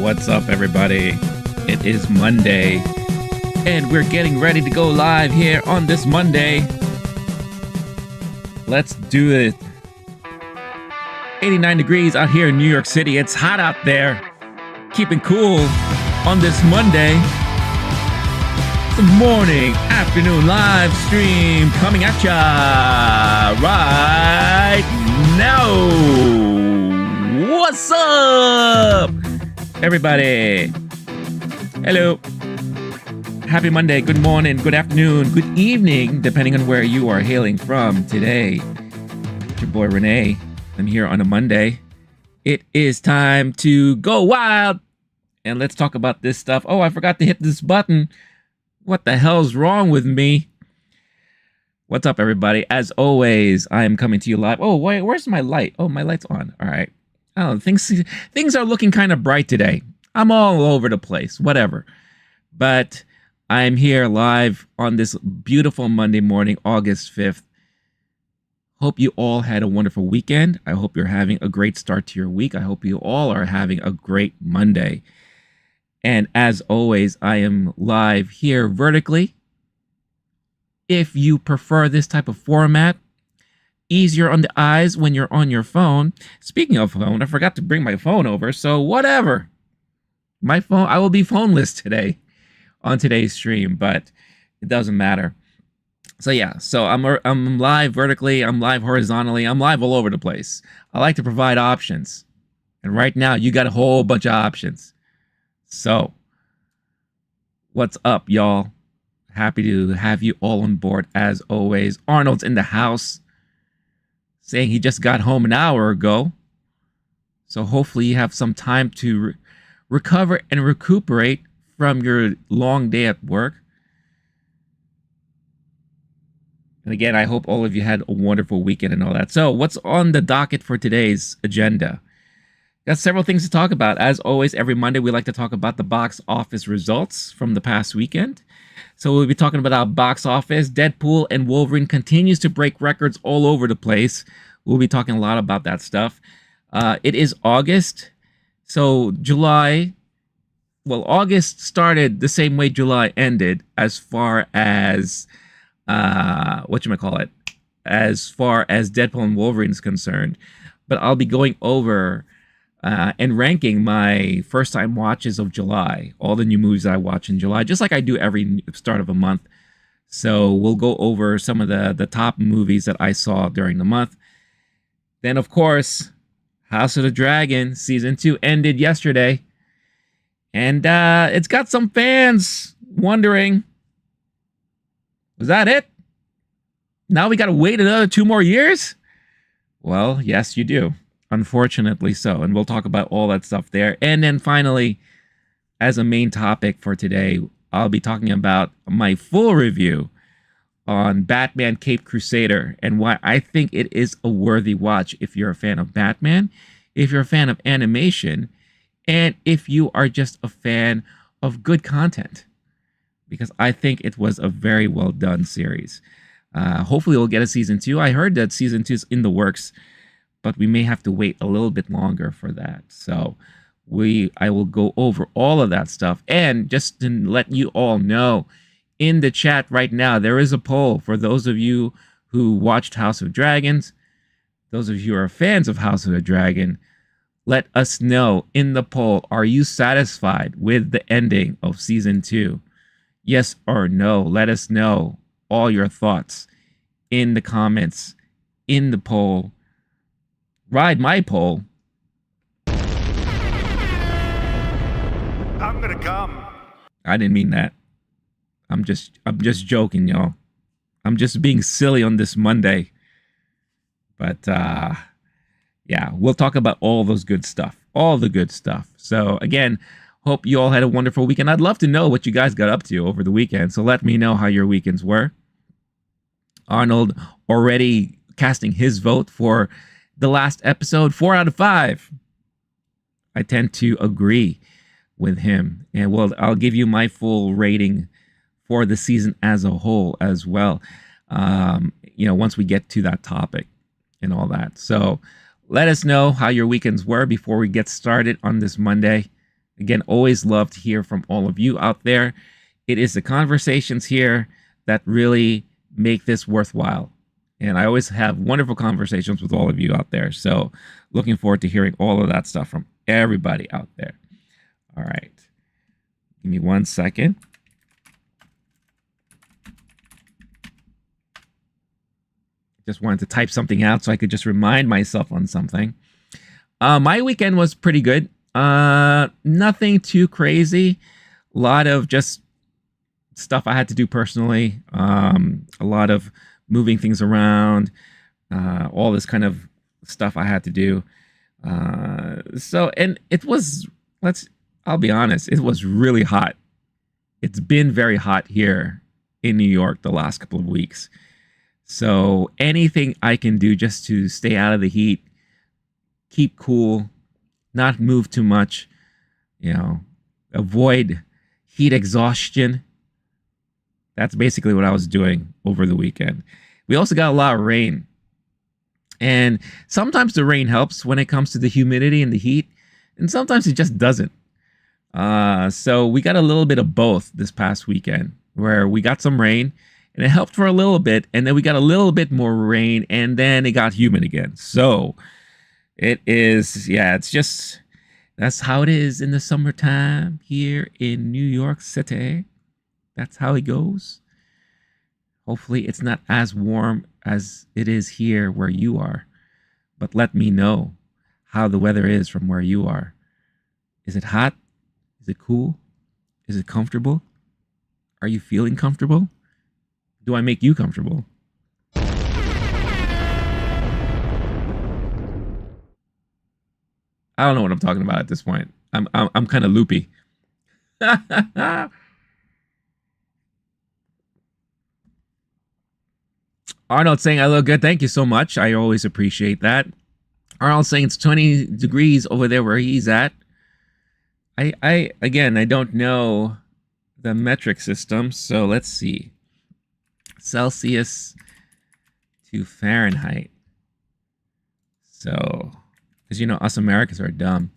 What's up, everybody? It is Monday, and we're getting ready to go live here on this Monday. Let's do it. 89 degrees out here in New York City. It's hot out there. Keeping cool on this Monday. The morning, afternoon live stream coming at ya right now. What's up, everybody? Hello. Happy Monday. Good morning, good afternoon, good evening, depending on where you are hailing from today. It's your boy Renee. I'm here on a Monday. It is time to go wild. And let's talk about this stuff. Oh, I forgot to hit this button. What the hell's wrong with me? What's up, everybody? As always, I am coming to you live. Oh, wait, where's my light? Oh, my light's on. All right. Oh, things are looking kind of bright today. I'm all over the place, whatever. But I'm here live on this beautiful Monday morning, August 5th. Hope you all had a wonderful weekend. I hope you're having a great start to your week. I hope you all are having a great Monday. And as always, I am live here vertically. If you prefer this type of format, easier on the eyes when you're on your phone. Speaking of phone, I forgot to bring my phone over, so whatever. My phone, I will be phoneless today on today's stream, but it doesn't matter. So yeah, so I'm live vertically, I'm live horizontally, I'm live all over the place. I like to provide options. And right now, you got a whole bunch of options. So, what's up, y'all? Happy to have you all on board as always. Arnold's in the house, saying he just got home an hour ago. So hopefully you have some time to recover and recuperate from your long day at work. And again, I hope all of you had a wonderful weekend and all that. So what's on the docket for today's agenda? Got several things to talk about. As always, every Monday, we like to talk about the box office results from the past weekend. So we'll be talking about our box office. Deadpool and Wolverine continues to break records all over the place. We'll be talking a lot about that stuff. It is August. So July, well, August started the same way July ended as far as, as far as Deadpool and Wolverine is concerned. But I'll be going over and ranking my first-time watches of July, all the new movies I watch in July, just like I do every start of a month. So we'll go over some of the top movies that I saw during the month. Then, of course, House of the Dragon Season 2 ended yesterday. And it's got some fans wondering, was that it? Now we got to wait another 2 more years? Well, yes, you do. Unfortunately so. And we'll talk about all that stuff there. And then finally, as a main topic for today, I'll be talking about my full review on Batman Caped Crusader and why I think it is a worthy watch if you're a fan of Batman, if you're a fan of animation, and if you are just a fan of good content. Because I think it was a very well done series. Hopefully we'll get a season 2. I heard that season 2 is in the works, but we may have to wait a little bit longer for that. So I will go over all of that stuff. And just to let you all know, in the chat right now, there is a poll for those of you who watched House of Dragons, those of you who are fans of House of the Dragon. Let us know in the poll. Are you satisfied with the ending of season 2? Yes or no? Let us know all your thoughts in the comments, in the poll. Ride my poll. I'm gonna come. I didn't mean that. I'm just joking, y'all. I'm just being silly on this Monday. But yeah, we'll talk about all those good stuff. All the good stuff. So again, hope you all had a wonderful weekend. I'd love to know what you guys got up to over the weekend. So let me know how your weekends were. Arnold already casting his vote for the last episode, 4 out of 5. I tend to agree with him. And I'll give you my full rating for the season as a whole as well. Once we get to that topic and all that. So let us know how your weekends were before we get started on this Monday. Again, always love to hear from all of you out there. It is the conversations here that really make this worthwhile. And I always have wonderful conversations with all of you out there. So looking forward to hearing all of that stuff from everybody out there. All right. Give me 1 second. Just wanted to type something out so I could just remind myself on something. My weekend was pretty good. Nothing too crazy. A lot of just stuff I had to do personally. A lot of moving things around. All this kind of stuff I had to do. And it was, I'll be honest, it was really hot. It's been very hot here in New York the last couple of weeks. So anything I can do just to stay out of the heat, keep cool, not move too much, avoid heat exhaustion. That's basically what I was doing over the weekend. We also got a lot of rain. And sometimes the rain helps when it comes to the humidity and the heat, and sometimes it just doesn't. So we got a little bit of both this past weekend, where we got some rain, and it helped for a little bit, and then we got a little bit more rain, and then it got humid again. So it is, it's just, that's how it is in the summertime here in New York City. That's how it goes. Hopefully it's not as warm as it is here where you are. But let me know how the weather is from where you are. Is it hot? Is it cool? Is it comfortable? Are you feeling comfortable? Do I make you comfortable? I don't know what I'm talking about at this point. I'm kind of loopy. Arnold saying I look good. Thank you so much. I always appreciate that. Arnold saying it's 20 degrees over there where he's at. I don't know the metric system, so let's see. Celsius to Fahrenheit. So, because us Americans are dumb.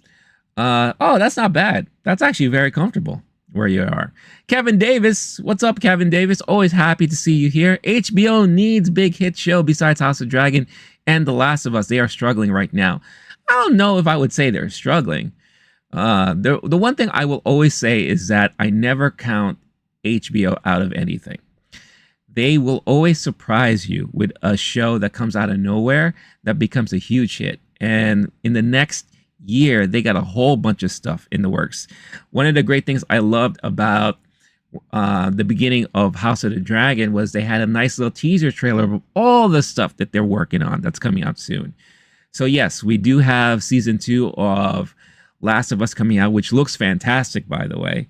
Oh, that's not bad. That's actually very comfortable where you are. Kevin Davis, what's up, Kevin Davis? Always happy to see you here. HBO needs big hit show besides House of Dragon and The Last of Us. They are struggling right now. I don't know if I would say they're struggling. The one thing I will always say is that I never count HBO out of anything. They will always surprise you with a show that comes out of nowhere that becomes a huge hit. And in the next year, they got a whole bunch of stuff in the works. One of the great things I loved about the beginning of House of the Dragon was they had a nice little teaser trailer of all the stuff that they're working on that's coming out soon. So yes, we do have season 2 of Last of Us coming out, which looks fantastic, by the way.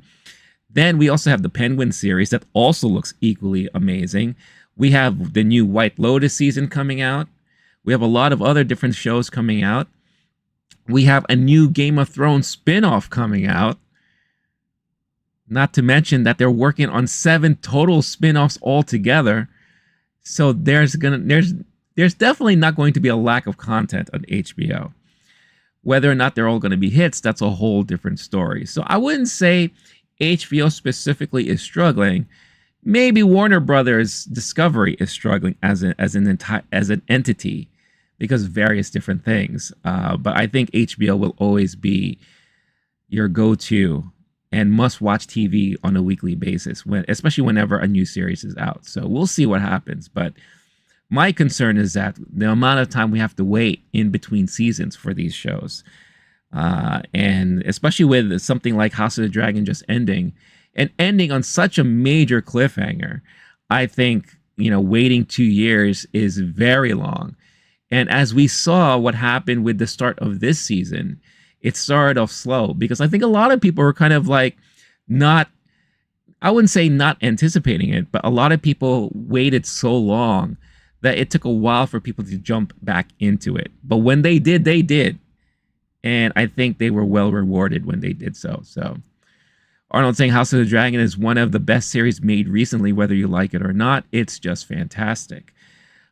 Then we also have the Penguin series that also looks equally amazing. We have the new White Lotus season coming out. We have a lot of other different shows coming out. We have a new Game of Thrones spin-off coming out. Not to mention that they're working on 7 total spin-offs altogether. So there's definitely not going to be a lack of content on HBO. Whether or not they're all going to be hits, that's a whole different story. So I wouldn't say HBO specifically is struggling. Maybe Warner Brothers Discovery is struggling as an entity, because of various different things. But I think HBO will always be your go-to and must-watch TV on a weekly basis, especially whenever a new series is out. So we'll see what happens. But my concern is that the amount of time we have to wait in between seasons for these shows, and especially with something like House of the Dragon just ending, and ending on such a major cliffhanger, I think, waiting 2 years is very long. And as we saw what happened with the start of this season, it started off slow because I think a lot of people were kind of like not, I wouldn't say not anticipating it, but a lot of people waited so long that it took a while for people to jump back into it. But when they did, they did. And I think they were well rewarded when they did so. So Arnold saying House of the Dragon is one of the best series made recently, whether you like it or not. It's just fantastic.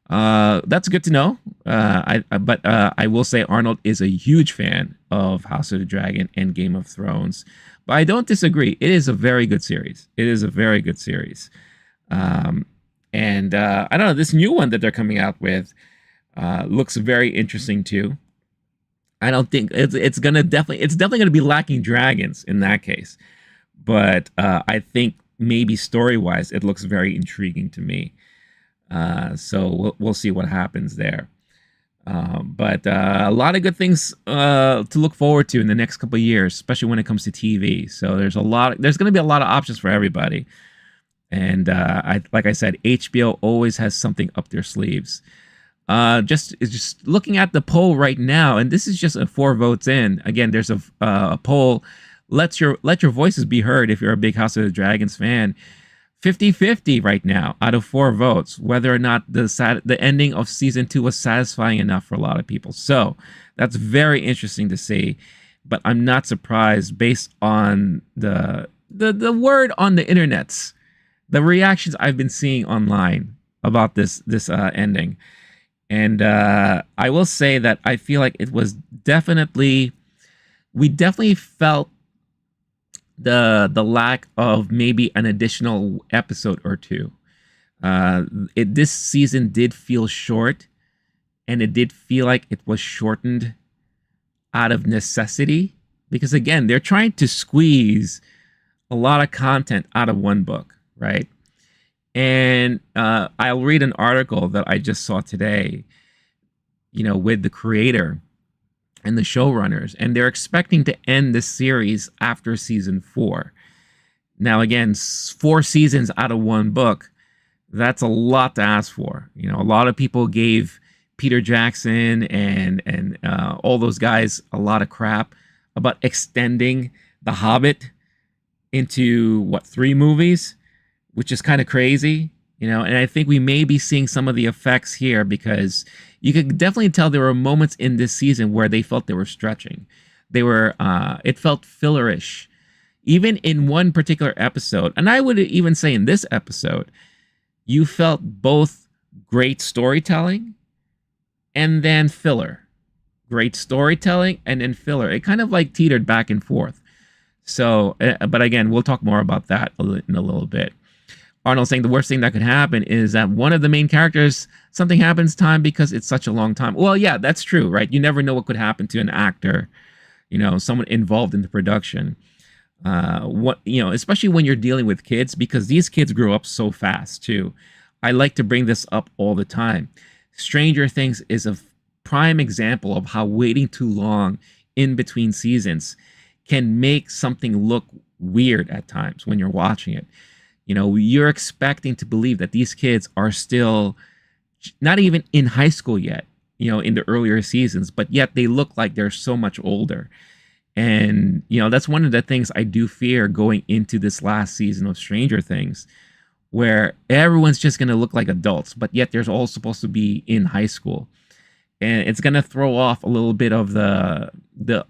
That's good to know. But I will say Arnold is a huge fan of House of the Dragon and Game of Thrones. But I don't disagree. It is a very good series. It is a very good series. And I don't know, this new one that they're coming out with looks very interesting too. I don't think it's definitely gonna be lacking dragons in that case. But I think maybe story-wise, it looks very intriguing to me. So we'll see what happens there. But a lot of good things to look forward to in the next couple of years, especially when it comes to TV. So there's going to be a lot of options for everybody. And like I said, HBO always has something up their sleeves. Just looking at the poll right now, and this is just 4 votes in. Again, there's a poll. Let your voices be heard if you're a big House of the Dragons fan. 50-50 right now out of 4 votes, whether or not the ending of season 2 was satisfying enough for a lot of people. So that's very interesting to see. But I'm not surprised based on the word on the internets, the reactions I've been seeing online about this ending. And I will say that I feel like it was we definitely felt the lack of maybe an additional episode or 2. This season did feel short, and it did feel like it was shortened out of necessity, because again, they're trying to squeeze a lot of content out of one book, right? And I'll read an article that I just saw today, with the creator and the showrunners, and they're expecting to end this series after season 4. Now, again, 4 seasons out of one book, that's a lot to ask for. A lot of people gave Peter Jackson and all those guys a lot of crap about extending The Hobbit into 3 movies, which is kind of crazy, and I think we may be seeing some of the effects here, because you could definitely tell there were moments in this season where they felt they were stretching. It felt fillerish, even in one particular episode. And I would even say in this episode, you felt both great storytelling and then filler. Great storytelling and then filler. It kind of teetered back and forth. So, but again, we'll talk more about that in a little bit. Arnold saying the worst thing that could happen is that one of the main characters, something happens to him because it's such a long time. Well, yeah, that's true, right? You never know what could happen to an actor, someone involved in the production. Especially when you're dealing with kids, because these kids grow up so fast too. I like to bring this up all the time. Stranger Things is a prime example of how waiting too long in between seasons can make something look weird at times when you're watching it. You're expecting to believe that these kids are still not even in high school yet, in the earlier seasons, but yet they look like they're so much older. And, that's one of the things I do fear going into this last season of Stranger Things, where everyone's just going to look like adults, but yet they're all supposed to be in high school. And it's going to throw off a little bit of the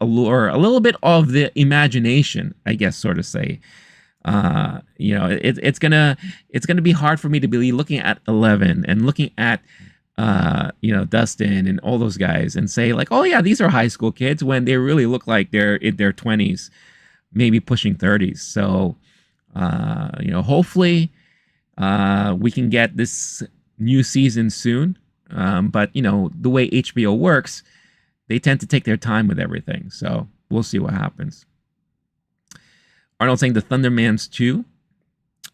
allure, a little bit of the imagination, I guess, sort of say. It's gonna be hard for me to be looking at 11 and looking at Dustin and all those guys and say oh yeah, these are high school kids, when they really look like they're in their 20s, maybe pushing 30s. So hopefully we can get this new season soon. But you know, the way HBO works, they tend to take their time with everything. So we'll see what happens. Arnold saying the Thundermans 2.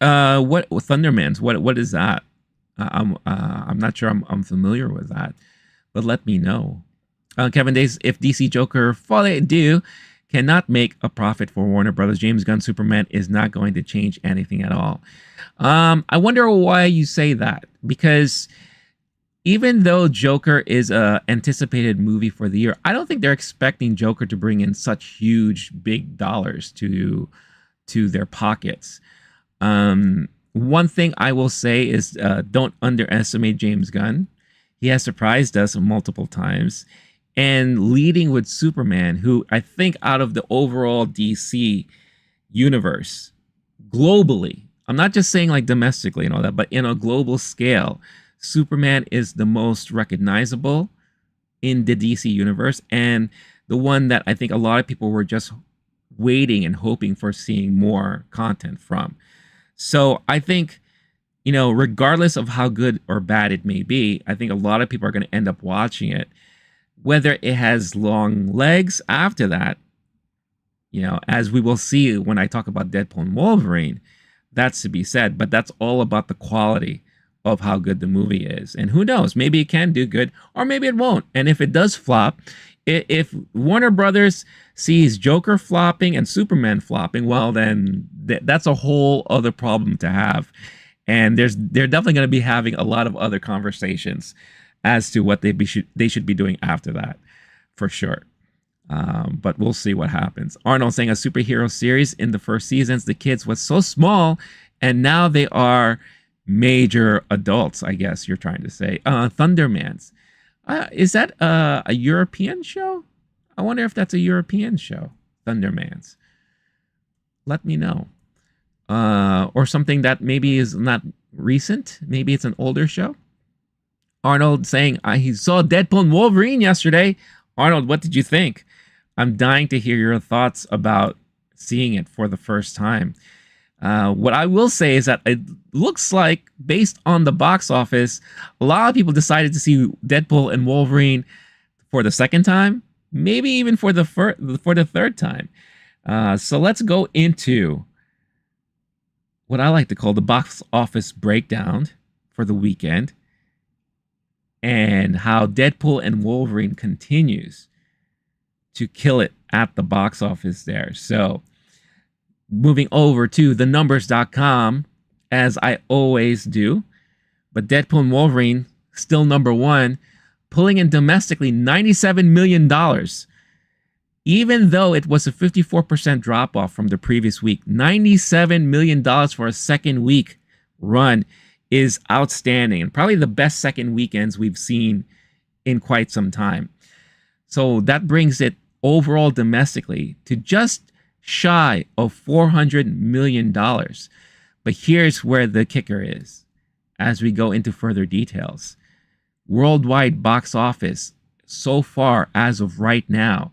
What Thundermans? What is that? I'm not sure I'm familiar with that, but let me know. Kevin Days, if DC Joker Folie Dieu cannot make a profit for Warner Brothers, James Gunn Superman is not going to change anything at all. I wonder why you say that, because even though Joker is a anticipated movie for the year, I don't think they're expecting Joker to bring in such huge, big dollars to their pockets. One thing I will say is don't underestimate James Gunn. He has surprised us multiple times. And leading with Superman, who I think out of the overall DC universe, globally, I'm not just saying like domestically and all that, but in a global scale, Superman is the most recognizable in the DC universe, and the one that I think a lot of people were just waiting and hoping for seeing more content from. So I think, you know, regardless of how good or bad it may be, I think a lot of people are going to end up watching it. Whether it has long legs after that, you know, as we will see when I talk about Deadpool and Wolverine, that's to be said. But that's all about the quality of how good the movie is. And who knows, maybe it can do good or maybe it won't. And if it does flop, if Warner Brothers sees Joker flopping and Superman flopping, well, then that's a whole other problem to have. And they're definitely going to be having a lot of other conversations as to what they should be doing after that, for sure. But we'll see what happens. Arnold saying a superhero series in the first seasons, the kids was so small, and now they are major adults, I guess you're trying to say. Thundermans. Is that a European show? I wonder if that's a European show, Thundermans. Let me know. Or something that maybe is not recent. Maybe it's an older show. Arnold saying, he saw Deadpool and Wolverine yesterday. Arnold, what did you think? I'm dying to hear your thoughts about seeing it for the first time. What I will say is that it looks like, based on the box office, a lot of people decided to see Deadpool and Wolverine for the second time, maybe even for the third time. So let's go into what I like to call the box office breakdown for the weekend, and how Deadpool and Wolverine continues to kill it at the box office there. So moving over to thenumbers.com, as I always do, but Deadpool and Wolverine still number one, pulling in domestically $97 million, even though it was a 54% drop off from the previous week. $97 million for a second week run is outstanding, and probably the best second weekends we've seen in quite some time. So that brings it overall domestically to just shy of $400 million. But here's where the kicker is as we go into further details. Worldwide box office so far as of right now,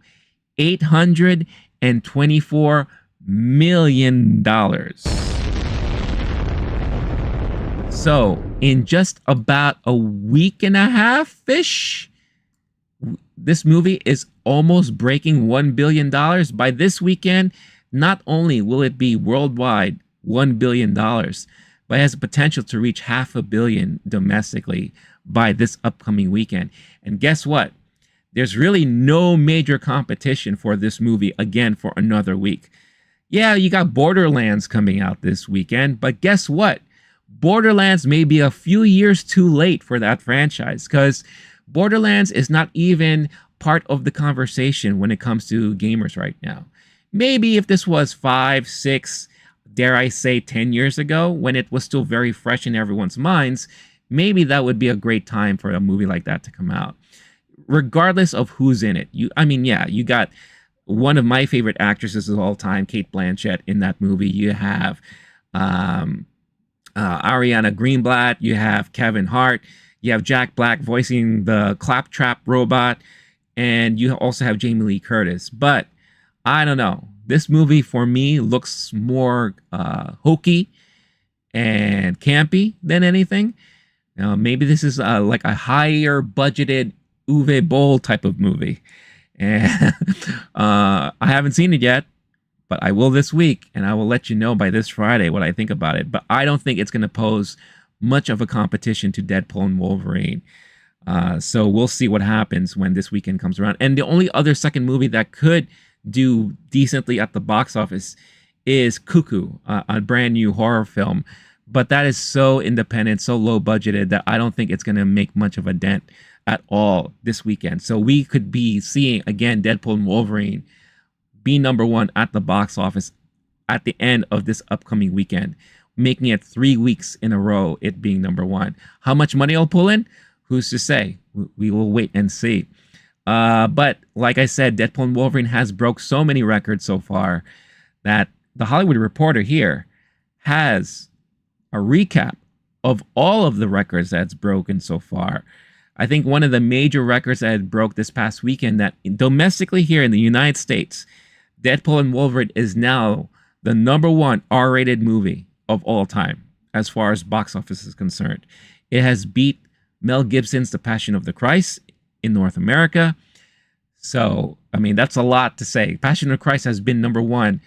$824 million. So in just about a week and a half-ish, this movie is almost breaking $1 billion. By this weekend, not only will it be worldwide $1 billion, but it has the potential to reach $500 million domestically by this upcoming weekend. And guess what? There's really no major competition for this movie again for another week. Yeah, you got Borderlands coming out this weekend, but guess what? Borderlands may be a few years too late for that franchise, because Borderlands is not even part of the conversation when it comes to gamers right now. Maybe if this was 5, 6, dare I say 10 years ago, when it was still very fresh in everyone's minds, maybe that would be a great time for a movie like that to come out. Regardless of who's in it. You got one of my favorite actresses of all time, Cate Blanchett, in that movie. You have Ariana Greenblatt, you have Kevin Hart, you have Jack Black voicing the Claptrap robot, and you also have Jamie Lee Curtis. But I don't know, this movie for me looks more hokey and campy than anything. Maybe this is like a higher budgeted Uwe Boll type of movie. And I haven't seen it yet, but I will this week, and I will let you know by this Friday what I think about it. But I don't think it's going to pose much of a competition to Deadpool and Wolverine. So we'll see what happens when this weekend comes around. And the only other second movie that could do decently at the box office is Cuckoo, a brand new horror film. But that is so independent, so low budgeted that I don't think it's going to make much of a dent at all this weekend. So we could be seeing, again, Deadpool and Wolverine be number one at the box office at the end of this upcoming weekend, making it 3 weeks in a row it being number one. How much money it'll pull in? Who's to say? We will wait and see. But like I said, Deadpool and Wolverine has broke so many records so far that the Hollywood Reporter here has a recap of all of the records that's broken so far. I think one of the major records that broke this past weekend, that domestically here in the United States, Deadpool and Wolverine is now the number one R-rated movie of all time as far as box office is concerned. It has beat Mel Gibson's The Passion of the Christ in North America. So, I mean, that's a lot to say. Passion of the Christ has been number one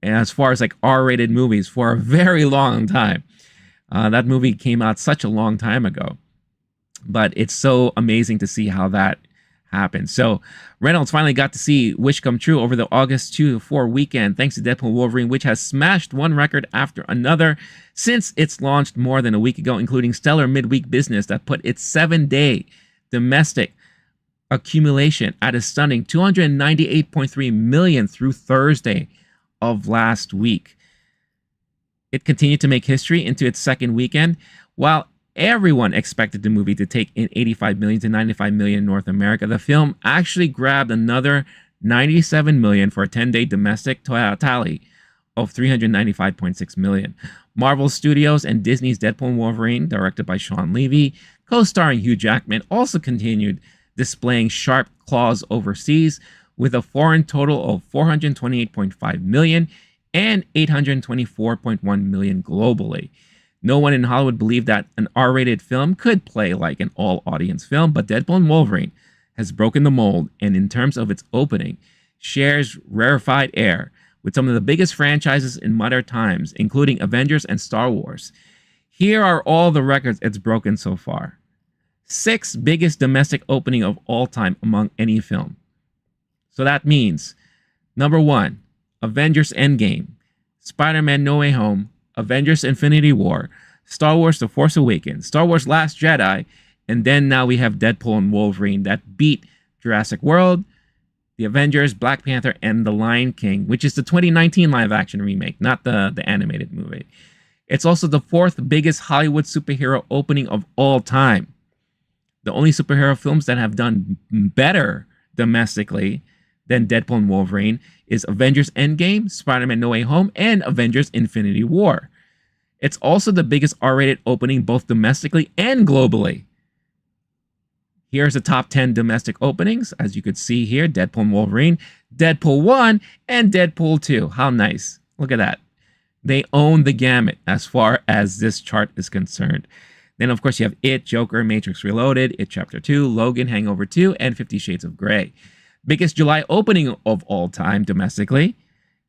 as far as like R-rated movies for a very long time. That movie came out such a long time ago. But it's so amazing to see how that happened. So Reynolds finally got to see Wish Come True over the August 2-4 weekend, thanks to Deadpool Wolverine, which has smashed one record after another since it's launched more than a week ago, including stellar midweek business that put its 7-day domestic accumulation at a stunning 298.3 million through Thursday of last week. It continued to make history into its second weekend, while everyone expected the movie to take in 85 million to 95 million in North America. The film actually grabbed another 97 million for a 10-day domestic tally of 395.6 million. Marvel Studios and Disney's Deadpool and Wolverine, directed by Sean Levy, co-starring Hugh Jackman, also continued displaying sharp claws overseas with a foreign total of 428.5 million and 824.1 million globally. No one in Hollywood believed that an R-rated film could play like an all-audience film, but Deadpool and Wolverine has broken the mold, and in terms of its opening, shares rarefied air with some of the biggest franchises in modern times, including Avengers and Star Wars. Here are all the records it's broken so far. 6 biggest domestic opening of all time among any film. So that means, number 1, Avengers Endgame, Spider-Man No Way Home, Avengers Infinity War, Star Wars The Force Awakens, Star Wars Last Jedi, and then now we have Deadpool and Wolverine that beat Jurassic World, The Avengers, Black Panther, and The Lion King, which is the 2019 live-action remake, not the animated movie. It's also the 4th biggest Hollywood superhero opening of all time. The only superhero films that have done better domestically than Deadpool and Wolverine is Avengers Endgame, Spider-Man No Way Home, and Avengers Infinity War. It's also the biggest R-rated opening both domestically and globally. Here's the top 10 domestic openings. As you could see here, Deadpool and Wolverine, Deadpool 1, and Deadpool 2. How nice. Look at that. They own the gamut as far as this chart is concerned. Then, of course, you have It, Joker, Matrix Reloaded, It Chapter 2, Logan, Hangover 2, and 50 Shades of Grey. Biggest July opening of all time domestically.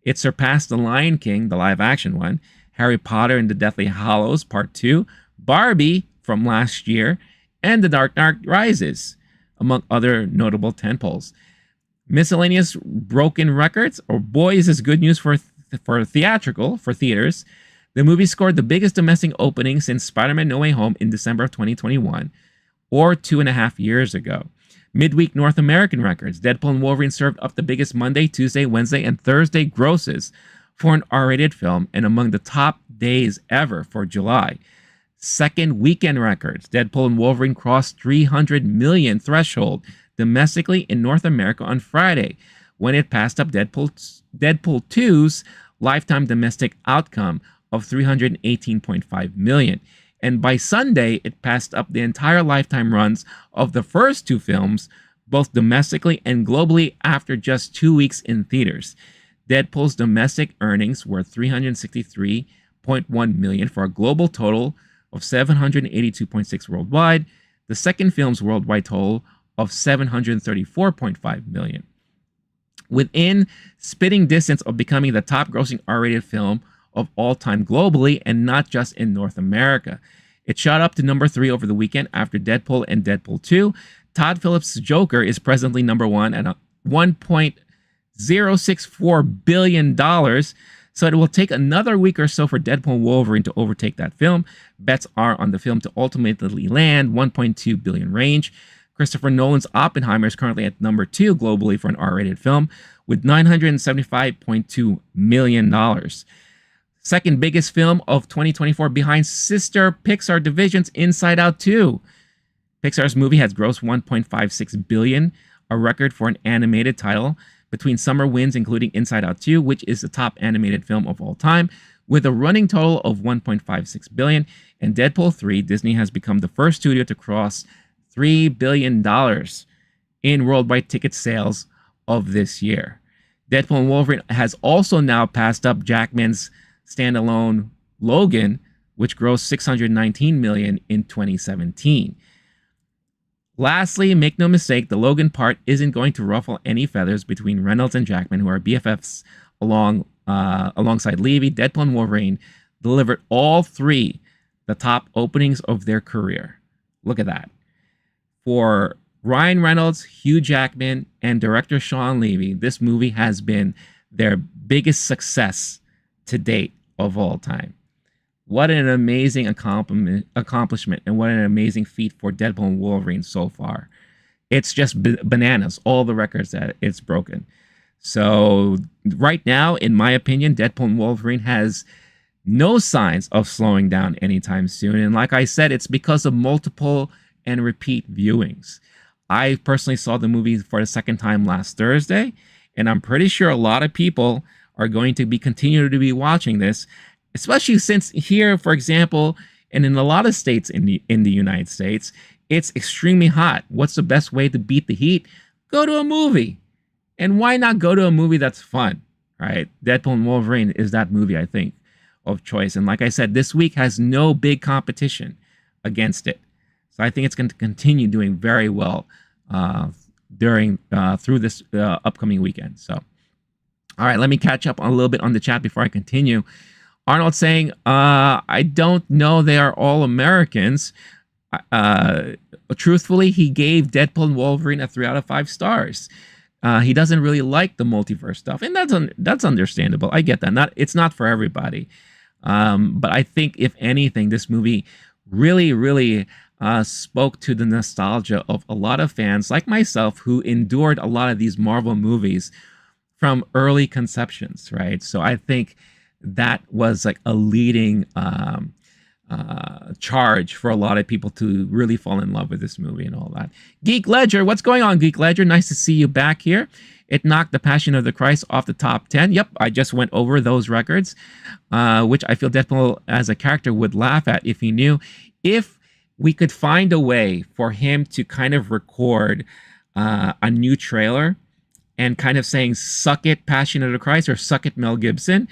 It surpassed The Lion King, the live-action one, Harry Potter and the Deathly Hallows Part 2, Barbie from last year, and The Dark Knight Rises, among other notable tentpoles. Miscellaneous broken records, or boy, is this good news for theaters. The movie scored the biggest domestic opening since Spider-Man No Way Home in December of 2021, or 2.5 years ago. Midweek North American records, Deadpool and Wolverine served up the biggest Monday, Tuesday, Wednesday, and Thursday grosses for an R-rated film, and among the top days ever for July. Second weekend records, Deadpool and Wolverine crossed 300 million threshold domestically in North America on Friday, when it passed up Deadpool 2's lifetime domestic outcome of 318.5 million. And by Sunday, it passed up the entire lifetime runs of the first 2 films, both domestically and globally, after just 2 weeks in theaters. Deadpool's domestic earnings were 363.1 million for a global total of 782.6 worldwide. The second film's worldwide total of 734.5 million. Within spitting distance of becoming the top grossing R-rated film of all time globally and not just in North America. It shot up to number 3 over the weekend after Deadpool and Deadpool 2. Todd Phillips' Joker is presently number 1 at $1.064 billion. So it will take another week or so for Deadpool Wolverine to overtake that film. Bets are on the film to ultimately land $1.2 billion range. Christopher Nolan's Oppenheimer is currently at number 2 globally for an R-rated film with $975.2 million. Second biggest film of 2024 behind sister Pixar division's Inside Out 2. Pixar's movie has grossed $1.56 billion, a record for an animated title. Between summer wins, including Inside Out 2, which is the top animated film of all time, with a running total of $1.56 billion, and Deadpool 3, Disney has become the first studio to cross $3 billion in worldwide ticket sales of this year. Deadpool and Wolverine has also now passed up Jackman's standalone Logan, which grossed $619 million in 2017. Lastly, make no mistake, the Logan part isn't going to ruffle any feathers between Reynolds and Jackman, who are BFFs alongside Levy. Deadpool and Wolverine delivered all 3 the top openings of their career. Look at that. For Ryan Reynolds, Hugh Jackman, and director Sean Levy, this movie has been their biggest success to date of all time. What an amazing accomplishment and what an amazing feat for Deadpool and Wolverine so far. It's just bananas, all the records that it's broken. So right now, in my opinion, Deadpool and Wolverine has no signs of slowing down anytime soon. And like I said, it's because of multiple and repeat viewings. I personally saw the movie for the second time last Thursday, and I'm pretty sure a lot of people are going to be continuing to be watching this, especially since here, for example, and in a lot of states in the United States, it's extremely hot. What's the best way to beat the heat? Go to a movie. And why not go to a movie that's fun, right? Deadpool and Wolverine is that movie, I think, of choice. And like I said, this week has no big competition against it. So I think it's going to continue doing very well through this upcoming weekend. So, all right, let me catch up a little bit on the chat before I continue. Arnold saying, I don't know they are all Americans. Truthfully, he gave Deadpool and Wolverine a 3 out of 5 stars. He doesn't really like the multiverse stuff, and that's understandable. I get that. It's not for everybody. But I think, if anything, this movie really spoke to the nostalgia of a lot of fans like myself who endured a lot of these Marvel movies from early conceptions, right? So I think that was like a leading charge for a lot of people to really fall in love with this movie and all that. Geek Ledger, what's going on, Geek Ledger? Nice to see you back here. It knocked The Passion of the Christ off the top 10. Yep, I just went over those records, which I feel Deadpool as a character would laugh at if he knew. If we could find a way for him to kind of record a new trailer and kind of saying, suck it, Passion of the Christ, or suck it, Mel Gibson,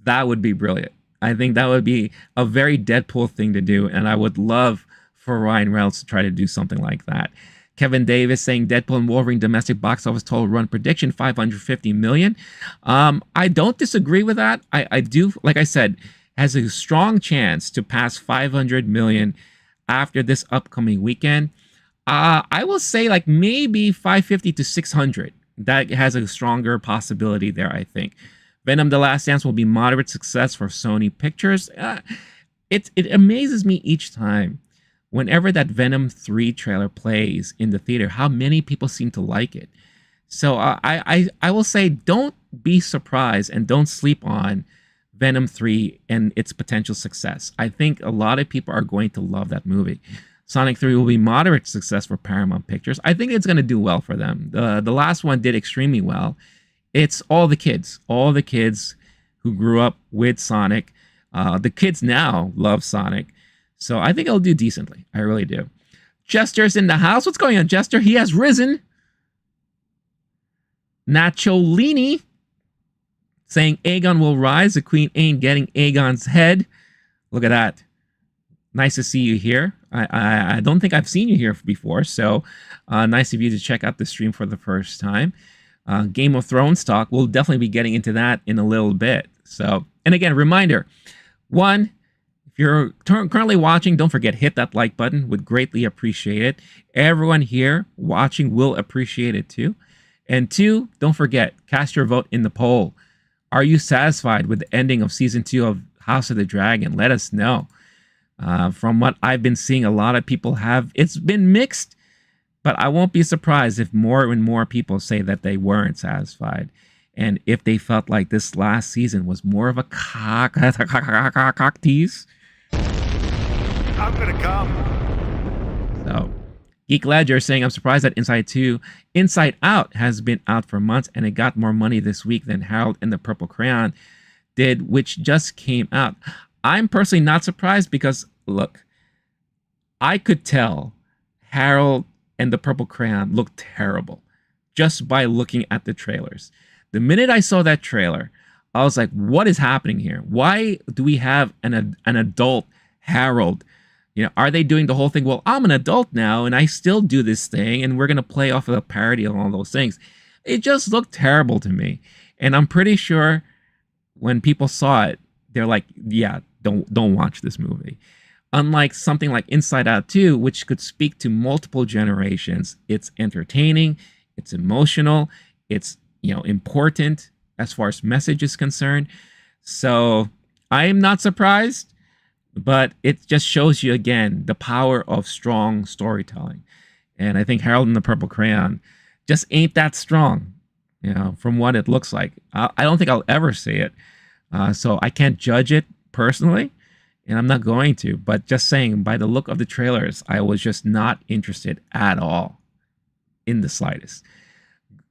that would be brilliant. I think that would be a very Deadpool thing to do, and I would love for Ryan Reynolds to try to do something like that. Kevin Davis saying Deadpool and Wolverine domestic box office total run prediction, 550 million. I don't disagree with that. I do, like I said, has a strong chance to pass 500 million after this upcoming weekend. I will say like maybe 550 to 600. That has a stronger possibility there, I think. Venom: The Last Dance will be moderate success for Sony Pictures. It amazes me each time, whenever that Venom 3 trailer plays in the theater, how many people seem to like it. So I will say, don't be surprised and don't sleep on Venom 3 and its potential success. I think a lot of people are going to love that movie. Sonic 3 will be moderate success for Paramount Pictures. I think it's going to do well for them. The last one did extremely well. It's all the kids who grew up with Sonic. The kids now love Sonic. So I think it'll do decently. I really do. Jester's in the house. What's going on, Jester? He has risen. Nacholini saying Aegon will rise. The queen ain't getting Aegon's head. Look at that. nice to see you here. I don't think I've seen you here before, so nice of you to check out the stream for the first time. Game of Thrones talk, we'll definitely be getting into that in a little bit. So, and again, reminder, one, if you're currently watching, don't forget, hit that like button. Would greatly appreciate it. Everyone here watching will appreciate it too. And two, don't forget, cast your vote in the poll. Are you satisfied with the ending of season 2 of House of the Dragon? Let us know. From what I've been seeing, a lot of people have. It's been mixed, but I won't be surprised if more and more people say that they weren't satisfied. And if they felt like this last season was more of a cock tease. I'm gonna come. So, Geek Ledger saying, I'm surprised that Inside Out has been out for months and it got more money this week than Harold and the Purple Crayon did, which just came out. I'm personally not surprised because, look, I could tell Harold and the Purple Crayon looked terrible just by looking at the trailers. The minute I saw that trailer, I was like, what is happening here? Why do we have an adult Harold? You know, are they doing the whole thing? Well, I'm an adult now and I still do this thing and we're going to play off of a parody and all those things. It just looked terrible to me. And I'm pretty sure when people saw it, they're like, yeah, don't watch this movie. Unlike something like Inside Out 2, which could speak to multiple generations, it's entertaining, it's emotional, it's, you know, important as far as message is concerned. So I am not surprised, but it just shows you again the power of strong storytelling. And I think Harold and the Purple Crayon just ain't that strong, you know, from what it looks like. I don't think I'll ever see it. So I can't judge it personally, and I'm not going to. But just saying, by the look of the trailers, I was just not interested at all, in the slightest.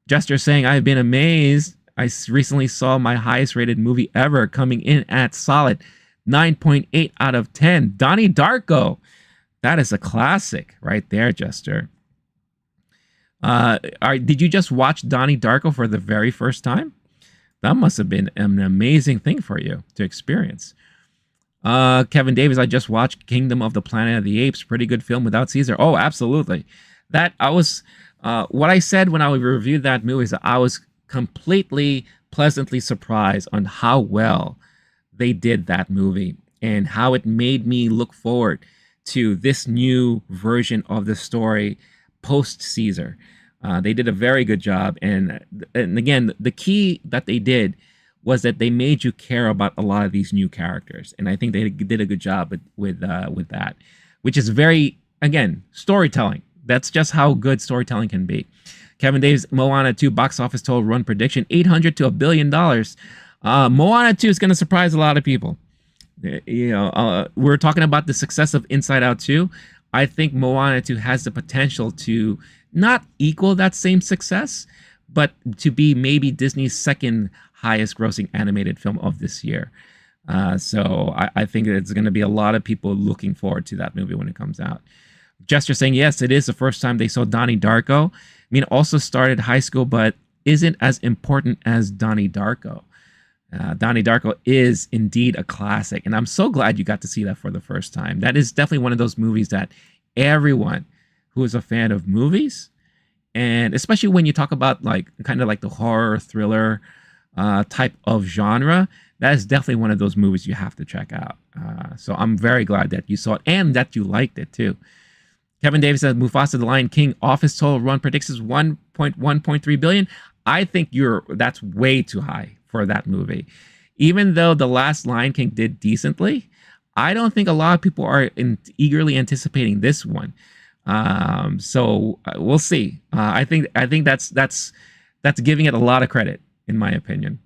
Jester saying, I've been amazed. I recently saw my highest rated movie ever, coming in at solid 9.8 out of 10. Donnie Darko. That is a classic right there, Jester. Did you just watch Donnie Darko for the very first time? That must have been an amazing thing for you to experience. Kevin Davis, I just watched Kingdom of the Planet of the Apes. Pretty good film without Caesar. Oh, absolutely. That I was, what I said when I reviewed that movie is that I was completely pleasantly surprised on how well they did that movie and how it made me look forward to this new version of the story post Caesar. They did a very good job, and again, the key that they did was that they made you care about a lot of these new characters, and I think they did a good job with that, which is very, again, storytelling. That's just how good storytelling can be. Kevin Davis, Moana 2 box office total run prediction, $800 to $1 billion. Moana 2 is going to surprise a lot of people. You know, we're talking about the success of Inside Out 2. I think Moana 2 has the potential to not equal that same success, but to be maybe Disney's second highest grossing animated film of this year. So I think it's going to be a lot of people looking forward to that movie when it comes out. Jester saying, yes, it is the first time they saw Donnie Darko. I mean, also started high school, but isn't as important as Donnie Darko. Donnie Darko is indeed a classic, and I'm so glad you got to see that for the first time. That is definitely one of those movies that everyone who is a fan of movies, and especially when you talk about like kind of like the horror thriller type of genre, that is definitely one of those movies you have to check out. So I'm very glad that you saw it and that you liked it too. Kevin Davis says Mufasa the Lion King office total run predicts is 1.1.3 billion. I think that's way too high for that movie. Even though the last Lion King did decently, I don't think a lot of people are eagerly anticipating this one. So we'll see. I think that's giving it a lot of credit, in my opinion.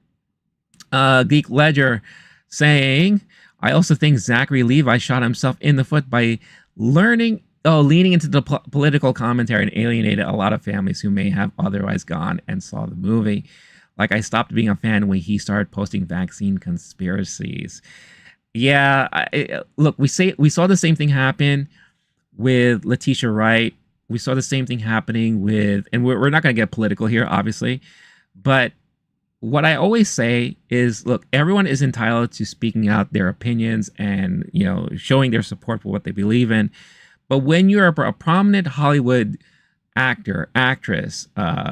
Geek Ledger saying, I also think Zachary Levi shot himself in the foot by leaning into the political commentary and alienated a lot of families who may have otherwise gone and saw the movie. Like, I stopped being a fan when he started posting vaccine conspiracies. Yeah, look, we saw the same thing happen with Letitia Wright. We saw the same thing happening with, and we're not going to get political here, obviously, but what I always say is, look, everyone is entitled to speaking out their opinions and, showing their support for what they believe in. But when you're a prominent Hollywood actor, actress,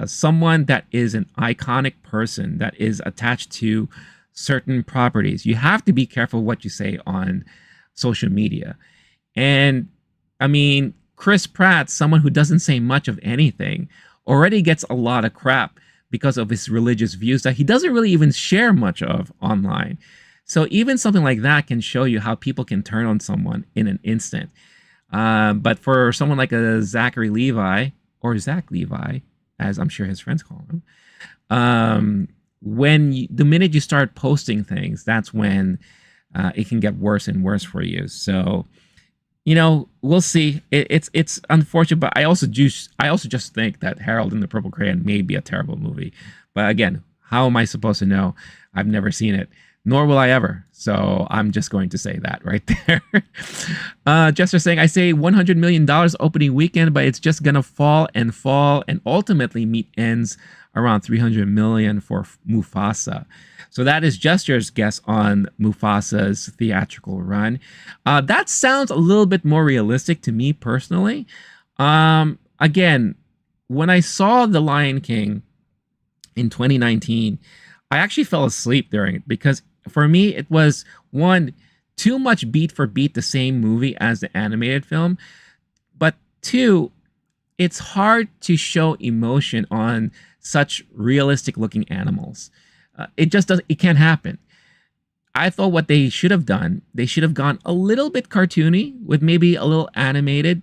someone that is an iconic person that is attached to certain properties, you have to be careful what you say on social media. And I mean, Chris Pratt, someone who doesn't say much of anything, already gets a lot of crap because of his religious views that he doesn't really even share much of online. So even something like that can show you how people can turn on someone in an instant. But for someone like a Zachary Levi, or Zach Levi, as I'm sure his friends call him, the minute you start posting things, that's when it can get worse and worse for you. So, we'll see. It's unfortunate, but I also just think that Harold and the Purple Crayon may be a terrible movie. But again, how am I supposed to know? I've never seen it, nor will I ever. So I'm just going to say that right there. Jester saying, I say $100 million opening weekend, but it's just gonna fall and ultimately meet ends around $300 million for Mufasa. So that is Jester's guess on Mufasa's theatrical run. That sounds a little bit more realistic to me personally. Again, when I saw The Lion King in 2019, I actually fell asleep during it because for me, it was, one, too much beat for beat the same movie as the animated film. But two, it's hard to show emotion on such realistic looking animals. It can't happen. I thought what they should have done, they should have gone a little bit cartoony with maybe a little animated,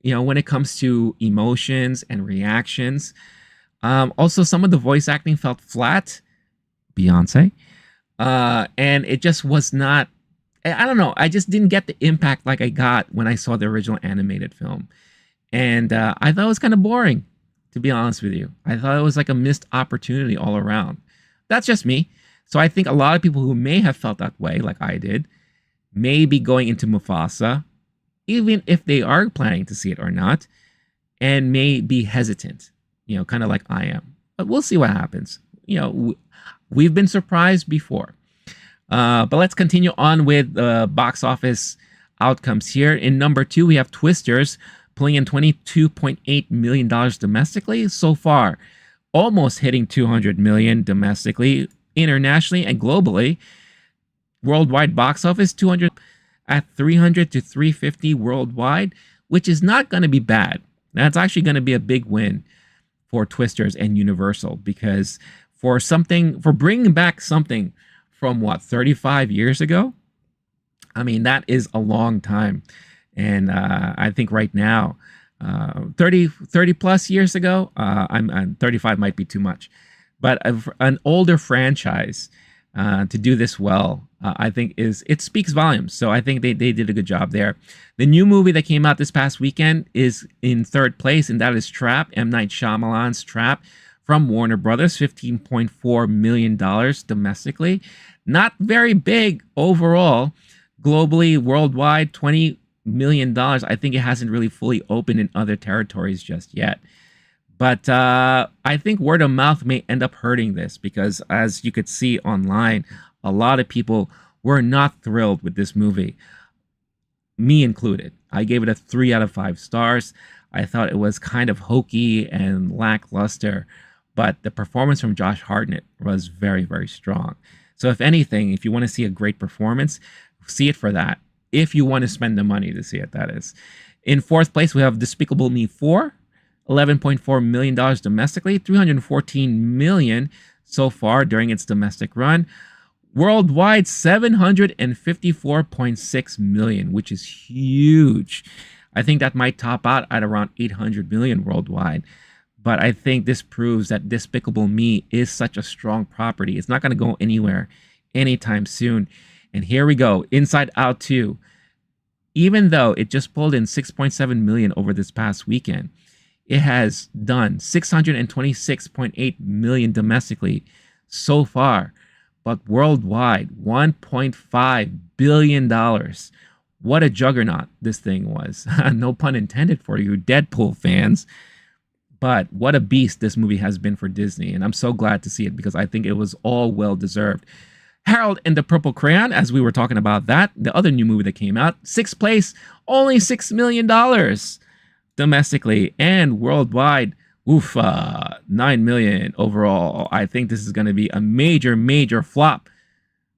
when it comes to emotions and reactions. Also, some of the voice acting felt flat. Beyonce. And it just was not, I don't know, I just didn't get the impact like I got when I saw the original animated film. And I thought it was kind of boring, to be honest with you. I thought it was like a missed opportunity all around. That's just me. So I think a lot of people who may have felt that way, like I did, may be going into Mufasa, even if they are planning to see it or not, and may be hesitant, kind of like I am. But we'll see what happens. We've been surprised before. But let's continue on with the box office outcomes here. In number 2, we have Twisters pulling in $22.8 million domestically so far, almost hitting $200 million domestically, internationally, and globally. Worldwide box office, 200 at 300 to 350 worldwide, which is not going to be bad. That's actually going to be a big win for Twisters and Universal, because for bringing back something from 35 years ago, I mean, that is a long time. And I think right now, 30 plus years ago, I'm 35 might be too much, but an older franchise to do this well, I think it speaks volumes. So I think they did a good job there. The new movie that came out this past weekend is in third place, and that is Trap, M. Night Shyamalan's Trap from Warner Brothers, $15.4 million domestically. Not very big overall. Globally, worldwide, $20 million. I think it hasn't really fully opened in other territories just yet. But I think word of mouth may end up hurting this, because as you could see online, a lot of people were not thrilled with this movie, me included. I gave it a 3 out of 5 stars. I thought it was kind of hokey and lackluster, but the performance from Josh Hartnett was very, very strong. So if anything, if you want to see a great performance, see it for that. If you want to spend the money to see it, that is. In fourth place, we have Despicable Me 4, $11.4 million domestically, $314 million so far during its domestic run. Worldwide, $754.6 million, which is huge. I think that might top out at around $800 million worldwide. But I think this proves that Despicable Me is such a strong property. It's not going to go anywhere anytime soon. And here we go, Inside Out 2. Even though it just pulled in $6.7 million over this past weekend, it has done $626.8 million domestically so far. But worldwide, $1.5 billion. What a juggernaut this thing was. No pun intended for you Deadpool fans. But what a beast this movie has been for Disney, and I'm so glad to see it because I think it was all well deserved. Harold and the Purple Crayon, as we were talking about that, the other new movie that came out, sixth place, only $6 million domestically and worldwide. Oof, 9 million overall. I think this is going to be a major, major flop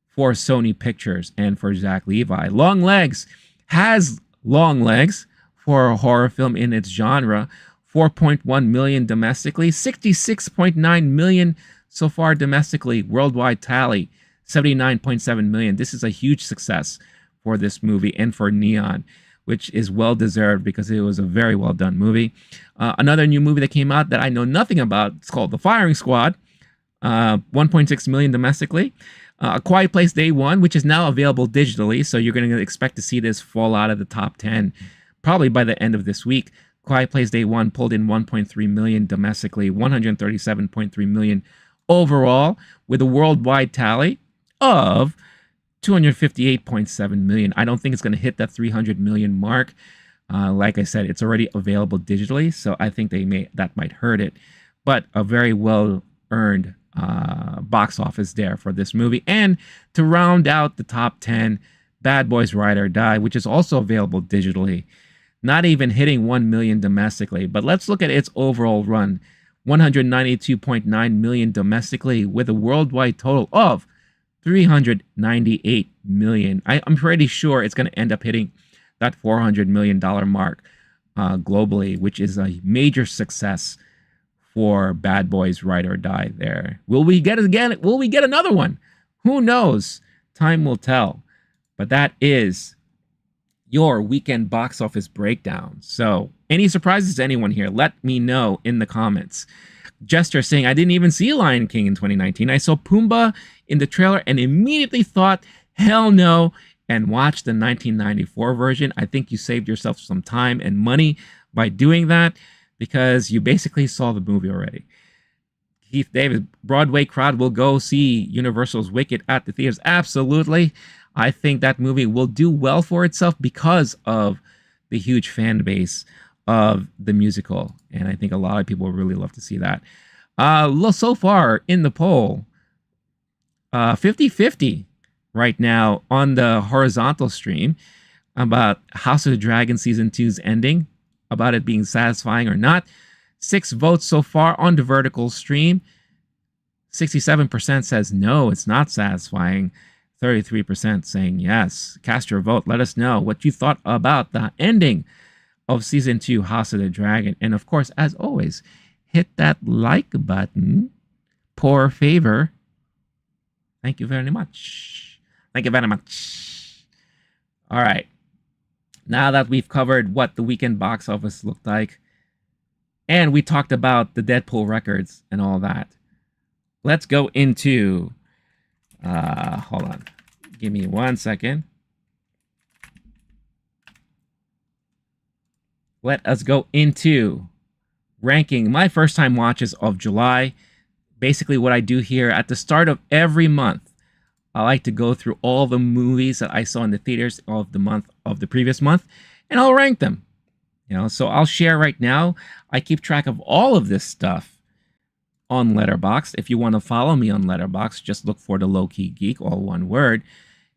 for Sony Pictures and for Zach Levi. Long Legs has long legs for a horror film in its genre. 4.1 million domestically, 66.9 million so far domestically. Worldwide tally, 79.7 million. This is a huge success for this movie and for Neon, which is well deserved because it was a very well done movie. Another new movie that came out that I know nothing about, it's called The Firing Squad. 1.6 million domestically. A Quiet Place Day 1, which is now available digitally, so you're going to expect to see this fall out of the top 10 probably by the end of this week. Quiet Place Day 1 pulled in 1.3 million domestically, 137.3 million overall, with a worldwide tally of 258.7 million. I don't think it's going to hit that 300 million mark. Like I said, it's already available digitally, so I think that might hurt it. But a very well earned box office there for this movie. And to round out the top 10, Bad Boys Ride or Die, which is also available digitally, not even hitting 1 million domestically. But let's look at its overall run. 192.9 million domestically with a worldwide total of 398 million. I'm pretty sure it's going to end up hitting that $400 million mark globally, which is a major success for Bad Boys Ride or Die there. Will we get it again? Will we get another one? Who knows? Time will tell. But that is your weekend box office breakdown. So, any surprises to anyone here? Let me know in the comments. Jester saying, I didn't even see Lion King in 2019. I saw Pumbaa in the trailer and immediately thought, hell no, and watched the 1994 version. I think you saved yourself some time and money by doing that because you basically saw the movie already. Keith Davis, Broadway crowd will go see Universal's Wicked at the theaters. Absolutely. I think that movie will do well for itself because of the huge fan base of the musical. And I think a lot of people really love to see that. So far in the poll, 50-50 right now on the horizontal stream about House of the Dragon Season 2's ending, about it being satisfying or not. 6 votes so far on the vertical stream. 67% says no, it's not satisfying. 33% saying yes. Cast your vote. Let us know what you thought about the ending of Season 2 House of the Dragon. And of course, as always, hit that like button. Por favor. Thank you very much. Thank you very much. All right. Now that we've covered what the weekend box office looked like, and we talked about the Deadpool records and all that, let's go into... hold on. Give me 1 second. Let us go into ranking my first time watches of July. Basically what I do here at the start of every month, I like to go through all the movies that I saw in the theaters of the previous month, and I'll rank them. So I'll share right now. I keep track of all of this stuff on Letterboxd. If you want to follow me on Letterboxd, just look for the LOWKEY Geek, all one word,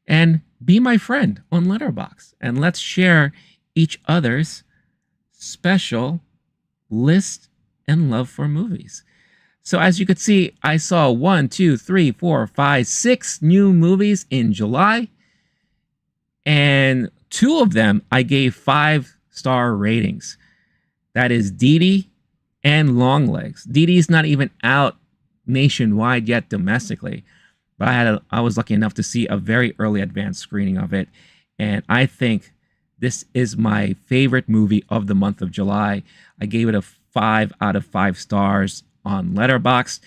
and be my friend on Letterboxd. And let's share each other's special list and love for movies. So as you could see, I saw 1, 2, 3, 4, 5, 6 new movies in July. And 2 of them I gave 5-star ratings. That is Dee Dee and Longlegs. Dee Dee's not even out nationwide yet domestically, but I was lucky enough to see a very early advanced screening of it, and I think this is my favorite movie of the month of July. I gave it a 5 out of 5 stars on Letterboxd.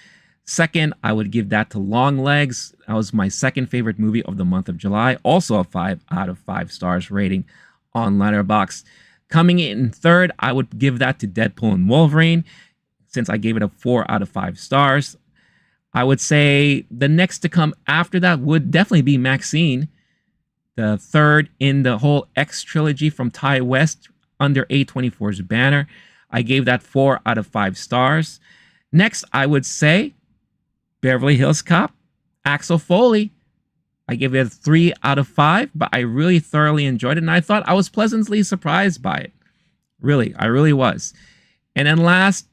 Second, I would give that to Longlegs. That was my second favorite movie of the month of July, also a 5 out of 5 stars rating on Letterboxd. Coming in third, I would give that to Deadpool and Wolverine, since I gave it a 4 out of 5 stars. I would say the next to come after that would definitely be Maxine, the third in the whole X trilogy from Ty West under A24's banner. I gave that 4 out of 5 stars. Next, I would say Beverly Hills Cop, Axel Foley. I gave it a 3 out of 5, but I really thoroughly enjoyed it, and I thought I was pleasantly surprised by it. Really, I really was. And then last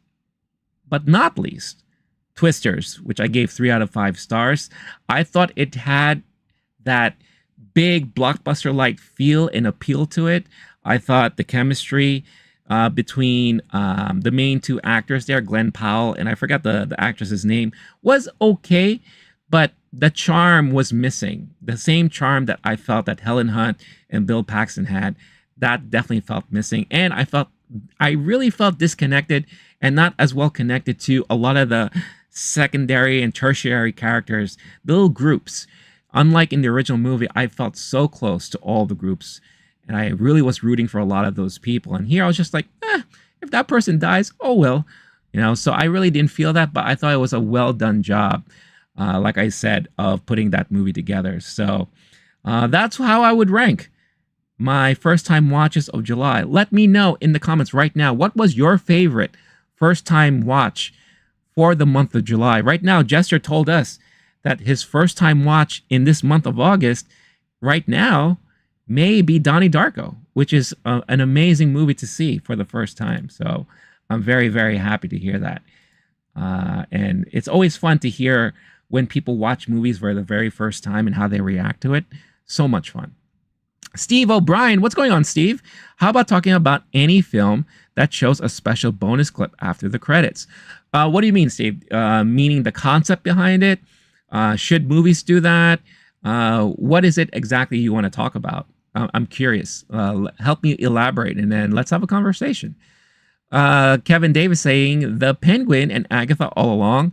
but not least, Twisters, which I gave 3 out of 5 stars. I thought it had that big blockbuster-like feel and appeal to it. I thought the chemistry between the main two actors there, Glenn Powell, and I forgot the actress's name, was okay, but the charm was missing. The same charm that I felt that Helen Hunt and Bill Paxton had, that definitely felt missing. And I really felt disconnected and not as well connected to a lot of the secondary and tertiary characters, little groups. Unlike in the original movie, I felt so close to all the groups, and I really was rooting for a lot of those people. And here I was just like, if that person dies, oh well. So I really didn't feel that, but I thought it was a well done job, like I said, of putting that movie together. So that's how I would rank my first time watches of July. Let me know in the comments right now, what was your favorite first time watch for the month of July? Right now, Jester told us that his first time watch in this month of August right now may be Donnie Darko, which is an amazing movie to see for the first time. So I'm very, very happy to hear that. And it's always fun to hear when people watch movies for the very first time and how they react to it. So much fun. Steve O'Brien, what's going on, Steve? How about talking about any film that shows a special bonus clip after the credits? What do you mean, Steve? Meaning the concept behind it? Should movies do that? What is it exactly you want to talk about? I'm curious. Help me elaborate, and then let's have a conversation. Kevin Davis saying The Penguin and Agatha All Along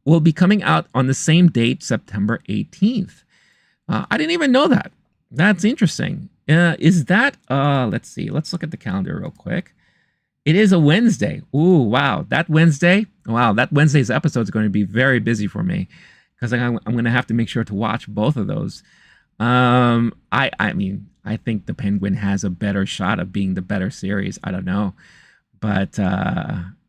will be coming out on the same date, September 18th. I didn't even know that. That's interesting. Is that, let's see. Let's look at the calendar real quick. It is a Wednesday. Ooh, wow. That Wednesday's episode is going to be very busy for me because I'm going to have to make sure to watch both of those. I mean, I think The Penguin has a better shot of being the better series. I don't know. But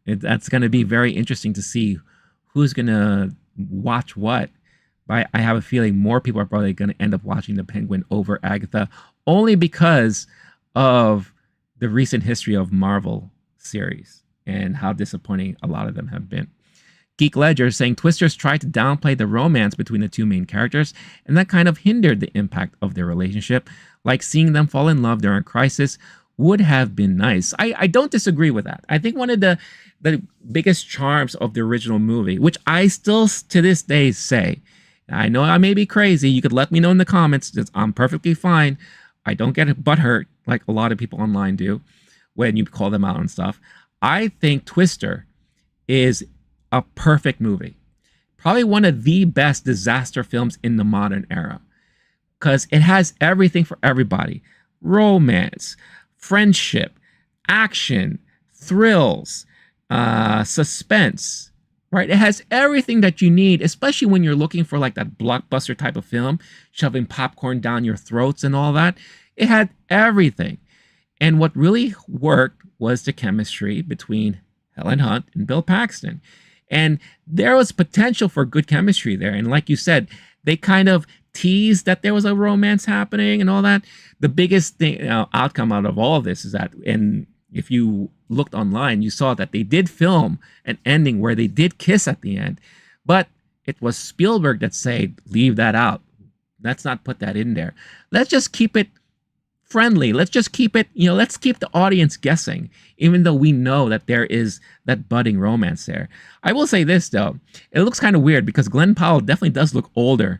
that's going to be very interesting to see who's going to watch what. But I have a feeling more people are probably going to end up watching The Penguin over Agatha, only because of the recent history of Marvel series and how disappointing a lot of them have been. Geek Ledger saying Twisters tried to downplay the romance between the two main characters, and that kind of hindered the impact of their relationship. Like seeing them fall in love during a crisis would have been nice. I don't disagree with that. I think one of the biggest charms of the original movie, which I still to this day say, I know I may be crazy. You could let me know in the comments. I'm perfectly fine. I don't get butthurt like a lot of people online do when you call them out and stuff. I think Twister is a perfect movie. Probably one of the best disaster films in the modern era. Because it has everything for everybody. Romance, friendship, action, thrills, suspense. Right? It has everything that you need, especially when you're looking for like that blockbuster type of film, shoving popcorn down your throats and all that. It had everything. And what really worked was the chemistry between Helen Hunt and Bill Paxton. And there was potential for good chemistry there. And like you said, they kind of teased that there was a romance happening and all that. The biggest thing, outcome out of all of this is that, and if you looked online, you saw that they did film an ending where they did kiss at the end, but it was Spielberg that said, leave that out. Let's not put that in there. Let's just keep it friendly. Let's just keep it, let's keep the audience guessing, even though we know that there is that budding romance there. I will say this, though. It looks kind of weird because Glenn Powell definitely does look older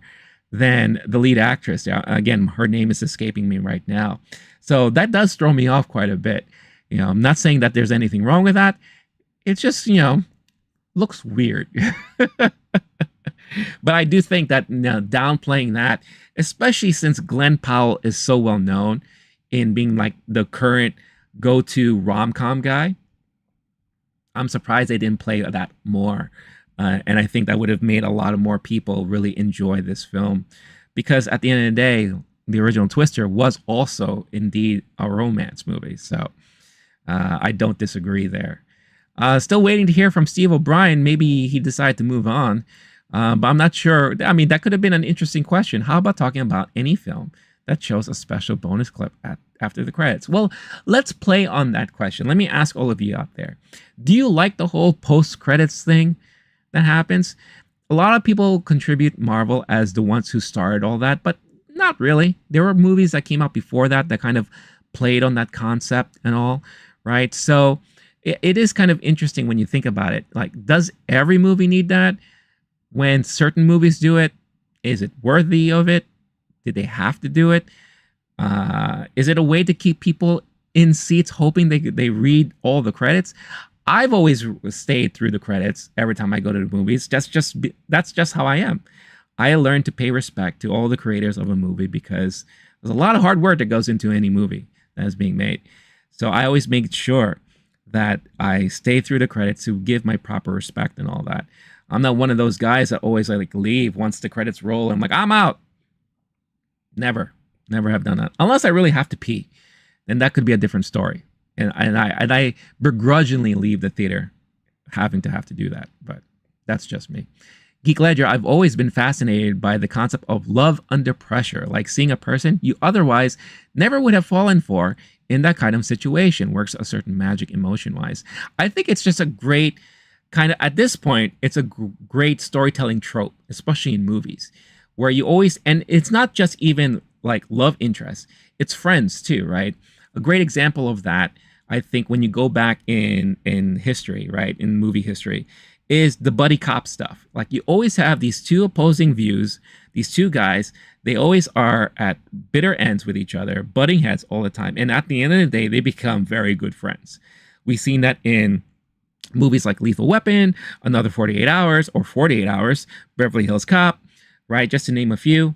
than the lead actress. Again, her name is escaping me right now. So that does throw me off quite a bit. I'm not saying that there's anything wrong with that. It's just, looks weird. But I do think that downplaying that, especially since Glenn Powell is so well known in being like the current go-to rom-com guy, I'm surprised they didn't play that more. And I think that would have made a lot of more people really enjoy this film. Because at the end of the day, the original Twister was also indeed a romance movie. So I don't disagree there. Still waiting to hear from Steve O'Brien. Maybe he decided to move on, but I'm not sure. I mean, that could have been an interesting question. How about talking about any film that shows a special bonus clip after the credits? Well, let's play on that question. Let me ask all of you out there. Do you like the whole post-credits thing that happens? A lot of people contribute Marvel as the ones who started all that, but not really. There were movies that came out before that kind of played on that concept and all, right? So it is kind of interesting when you think about it. Like, does every movie need that? When certain movies do it, is it worthy of it? Did they have to do it? Is it a way to keep people in seats hoping they read all the credits? I've always stayed through the credits every time I go to the movies. That's just how I am. I learned to pay respect to all the creators of a movie because there's a lot of hard work that goes into any movie that is being made. So I always make sure that I stay through the credits to give my proper respect and all that. I'm not one of those guys that always like leave once the credits roll. I'm like, I'm out. Never have done that. Unless I really have to pee. Then that could be a different story. And I begrudgingly leave the theater having to do that. But that's just me. Geek Ledger, I've always been fascinated by the concept of love under pressure, like seeing a person you otherwise never would have fallen for in that kind of situation. Works a certain magic emotion-wise. I think it's just a great kind of, at this point, it's a great storytelling trope, especially in movies, where you always, and it's not just even like love interest, it's friends too, right? A great example of that, I think, when you go back in history, right, in movie history, is the buddy cop stuff. Like, you always have these two opposing views, these two guys, they always are at bitter ends with each other, butting heads all the time. And at the end of the day, they become very good friends. We've seen that in movies like Lethal Weapon, Another 48 Hours, or 48 Hours, Beverly Hills Cop, right? Just to name a few.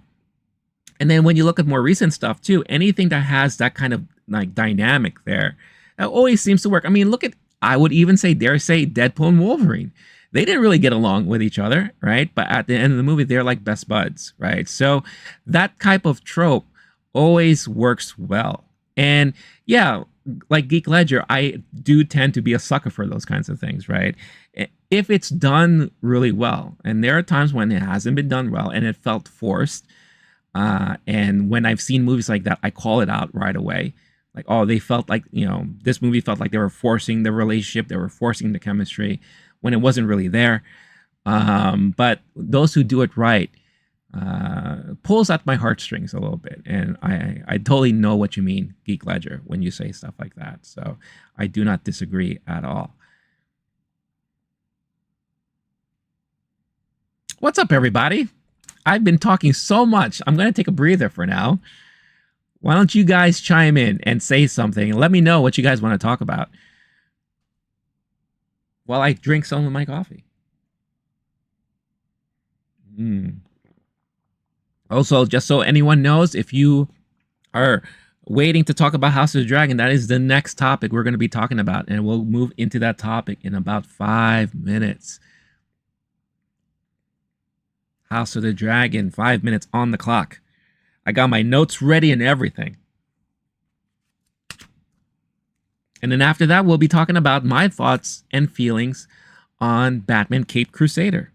And then when you look at more recent stuff too, anything that has that kind of like dynamic there, that always seems to work. I mean, look at, I would even say, dare say, Deadpool and Wolverine. They didn't really get along with each other, right? But at the end of the movie, they're like best buds, right? So that type of trope always works well. And yeah, like Geek Ledger, I do tend to be a sucker for those kinds of things, right? If it's done really well, and there are times when it hasn't been done well and it felt forced, and when I've seen movies like that, I call it out right away. Like, oh, they felt like, you know, this movie felt like they were forcing the relationship, they were forcing the chemistry when it wasn't really there. But those who do it right pulls at my heartstrings a little bit. And I totally know what you mean, Geek Ledger, when you say stuff like that. So I do not disagree at all. What's up, everybody? I've been talking so much. I'm going to take a breather for now. Why don't you guys chime in and say something and let me know what you guys want to talk about while I drink some of my coffee. Also, just so anyone knows, if you are waiting to talk about House of the Dragon, that is the next topic we're going to be talking about, and we'll move into that topic in about 5 minutes. House of the Dragon, 5 minutes on the clock. I got my notes ready and everything. And then after that, we'll be talking about my thoughts and feelings on Batman Caped Crusader.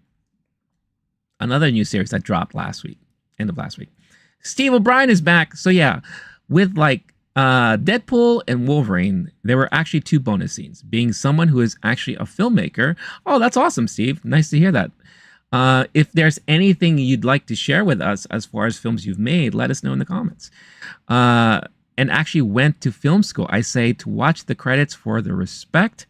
Another new series that dropped last week, end of last week. Steve O'Brien is back. So yeah, with like Deadpool and Wolverine, there were actually 2 bonus scenes. Being someone who is actually a filmmaker. Oh, that's awesome, Steve. Nice to hear that. If there's anything you'd like to share with us as far as films you've made, let us know in the comments. And actually went to film school. I say to watch the credits for the respect.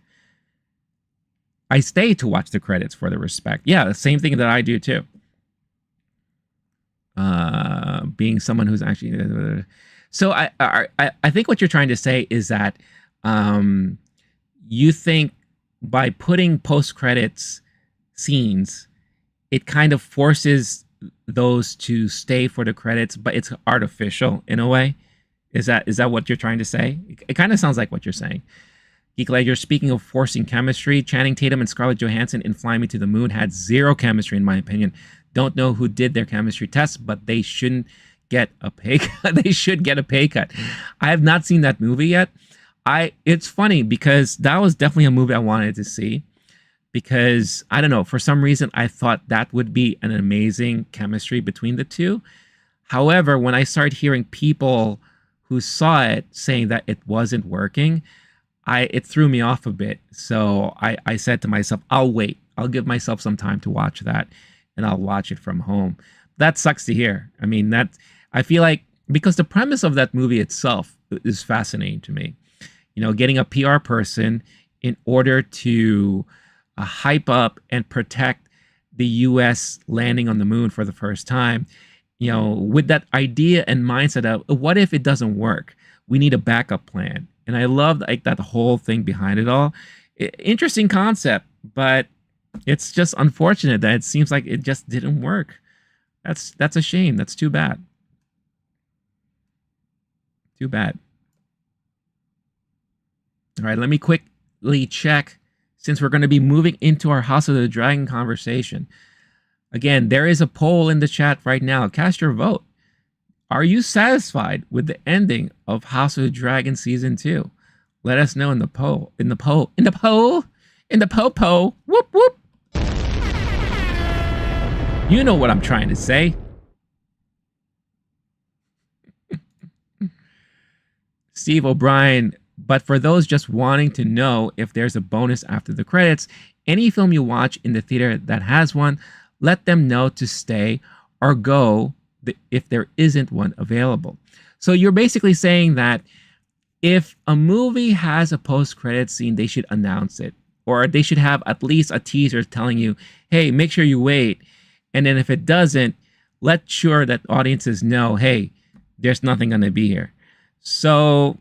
I stay to watch the credits for the respect. Yeah, the same thing that I do too. Being someone who's actually... So I think what you're trying to say is that you think by putting post-credits scenes, it kind of forces those to stay for the credits, but it's artificial in a way. Is that what you're trying to say? It kind of sounds like what you're saying. Geek Ledger, speaking of forcing chemistry, Channing Tatum and Scarlett Johansson in Fly Me to the Moon had 0 chemistry, in my opinion. Don't know who did their chemistry tests, but they shouldn't get a pay cut. They should get a pay cut. I have not seen that movie yet. It's funny because that was definitely a movie I wanted to see, because I don't know, for some reason I thought that would be an amazing chemistry between the two. However, when I started hearing people who saw it saying that it wasn't working, it threw me off a bit. So I said to myself, I'll wait. I'll give myself some time to watch that, and I'll watch it from home. That sucks to hear. I mean, I feel like, because the premise of that movie itself is fascinating to me. You know, getting a PR person in order to hype up and protect the US landing on the moon for the first time, you know, with that idea and mindset of, what if it doesn't work? We need a backup plan. And I love like that whole thing behind it all. Interesting concept, but it's just unfortunate that it seems like it just didn't work. That's a shame. That's too bad. Too bad. All right, let me quickly check, since we're going to be moving into our House of the Dragon conversation. Again, there is a poll in the chat right now. Cast your vote. Are you satisfied with the ending of House of the Dragon Season 2? Let us know in the poll. In the poll. Whoop, whoop. You know what I'm trying to say. Steve O'Brien, but for those just wanting to know if there's a bonus after the credits, any film you watch in the theater that has one, let them know to stay or go if there isn't one available. So you're basically saying that if a movie has a post-credit scene, they should announce it, or they should have at least a teaser telling you, hey, make sure you wait. And then if it doesn't, let sure that audiences know, hey, there's nothing going to be here. So,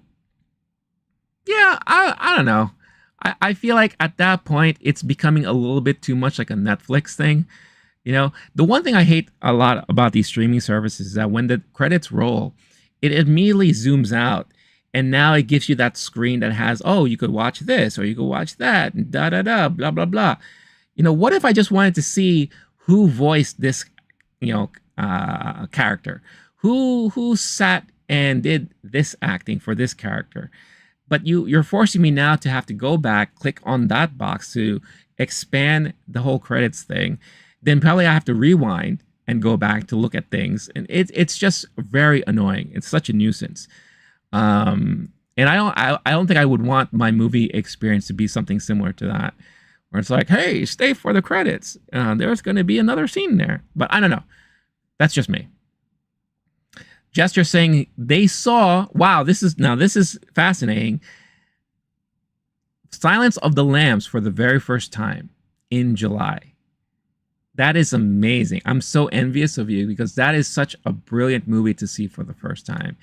yeah, I don't know. I feel like at that point, it's becoming a little bit too much like a Netflix thing. You know, the one thing I hate a lot about these streaming services is that when the credits roll, it immediately zooms out. And now it gives you that screen that has, oh, you could watch this or you could watch that, and da-da-da, blah, blah, blah. You know, what if I just wanted to see who voiced this, you know, character? Who sat and did this acting for this character? But you're forcing me now to have to go back, click on that box to expand the whole credits thing. Then probably I have to rewind and go back to look at things. And it's just very annoying. It's such a nuisance. And I don't think I would want my movie experience to be something similar to that, where it's like, hey, stay for the credits. There's going to be another scene there. But I don't know. That's just me. Jester saying they saw, wow, this is fascinating. Silence of the Lambs for the very first time in July. That is amazing. I'm so envious of you, because that is such a brilliant movie to see for the first time.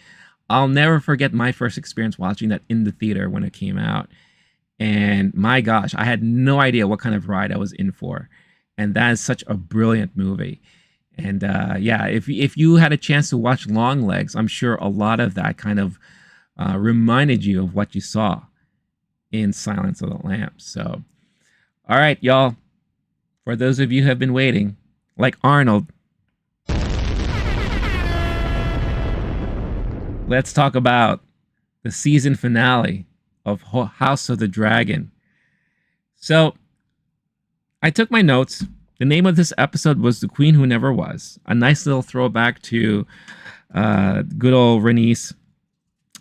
I'll never forget my first experience watching that in the theater when it came out. And my gosh, I had no idea what kind of ride I was in for. And that is such a brilliant movie. And yeah, if you had a chance to watch Longlegs, I'm sure a lot of that kind of reminded you of what you saw in Silence of the Lambs. So, all right, y'all. For those of you who have been waiting, like Arnold, let's talk about the season finale of House of the Dragon. So, I took my notes. The name of this episode was The Queen Who Never Was. A nice little throwback to good old Rhaenys.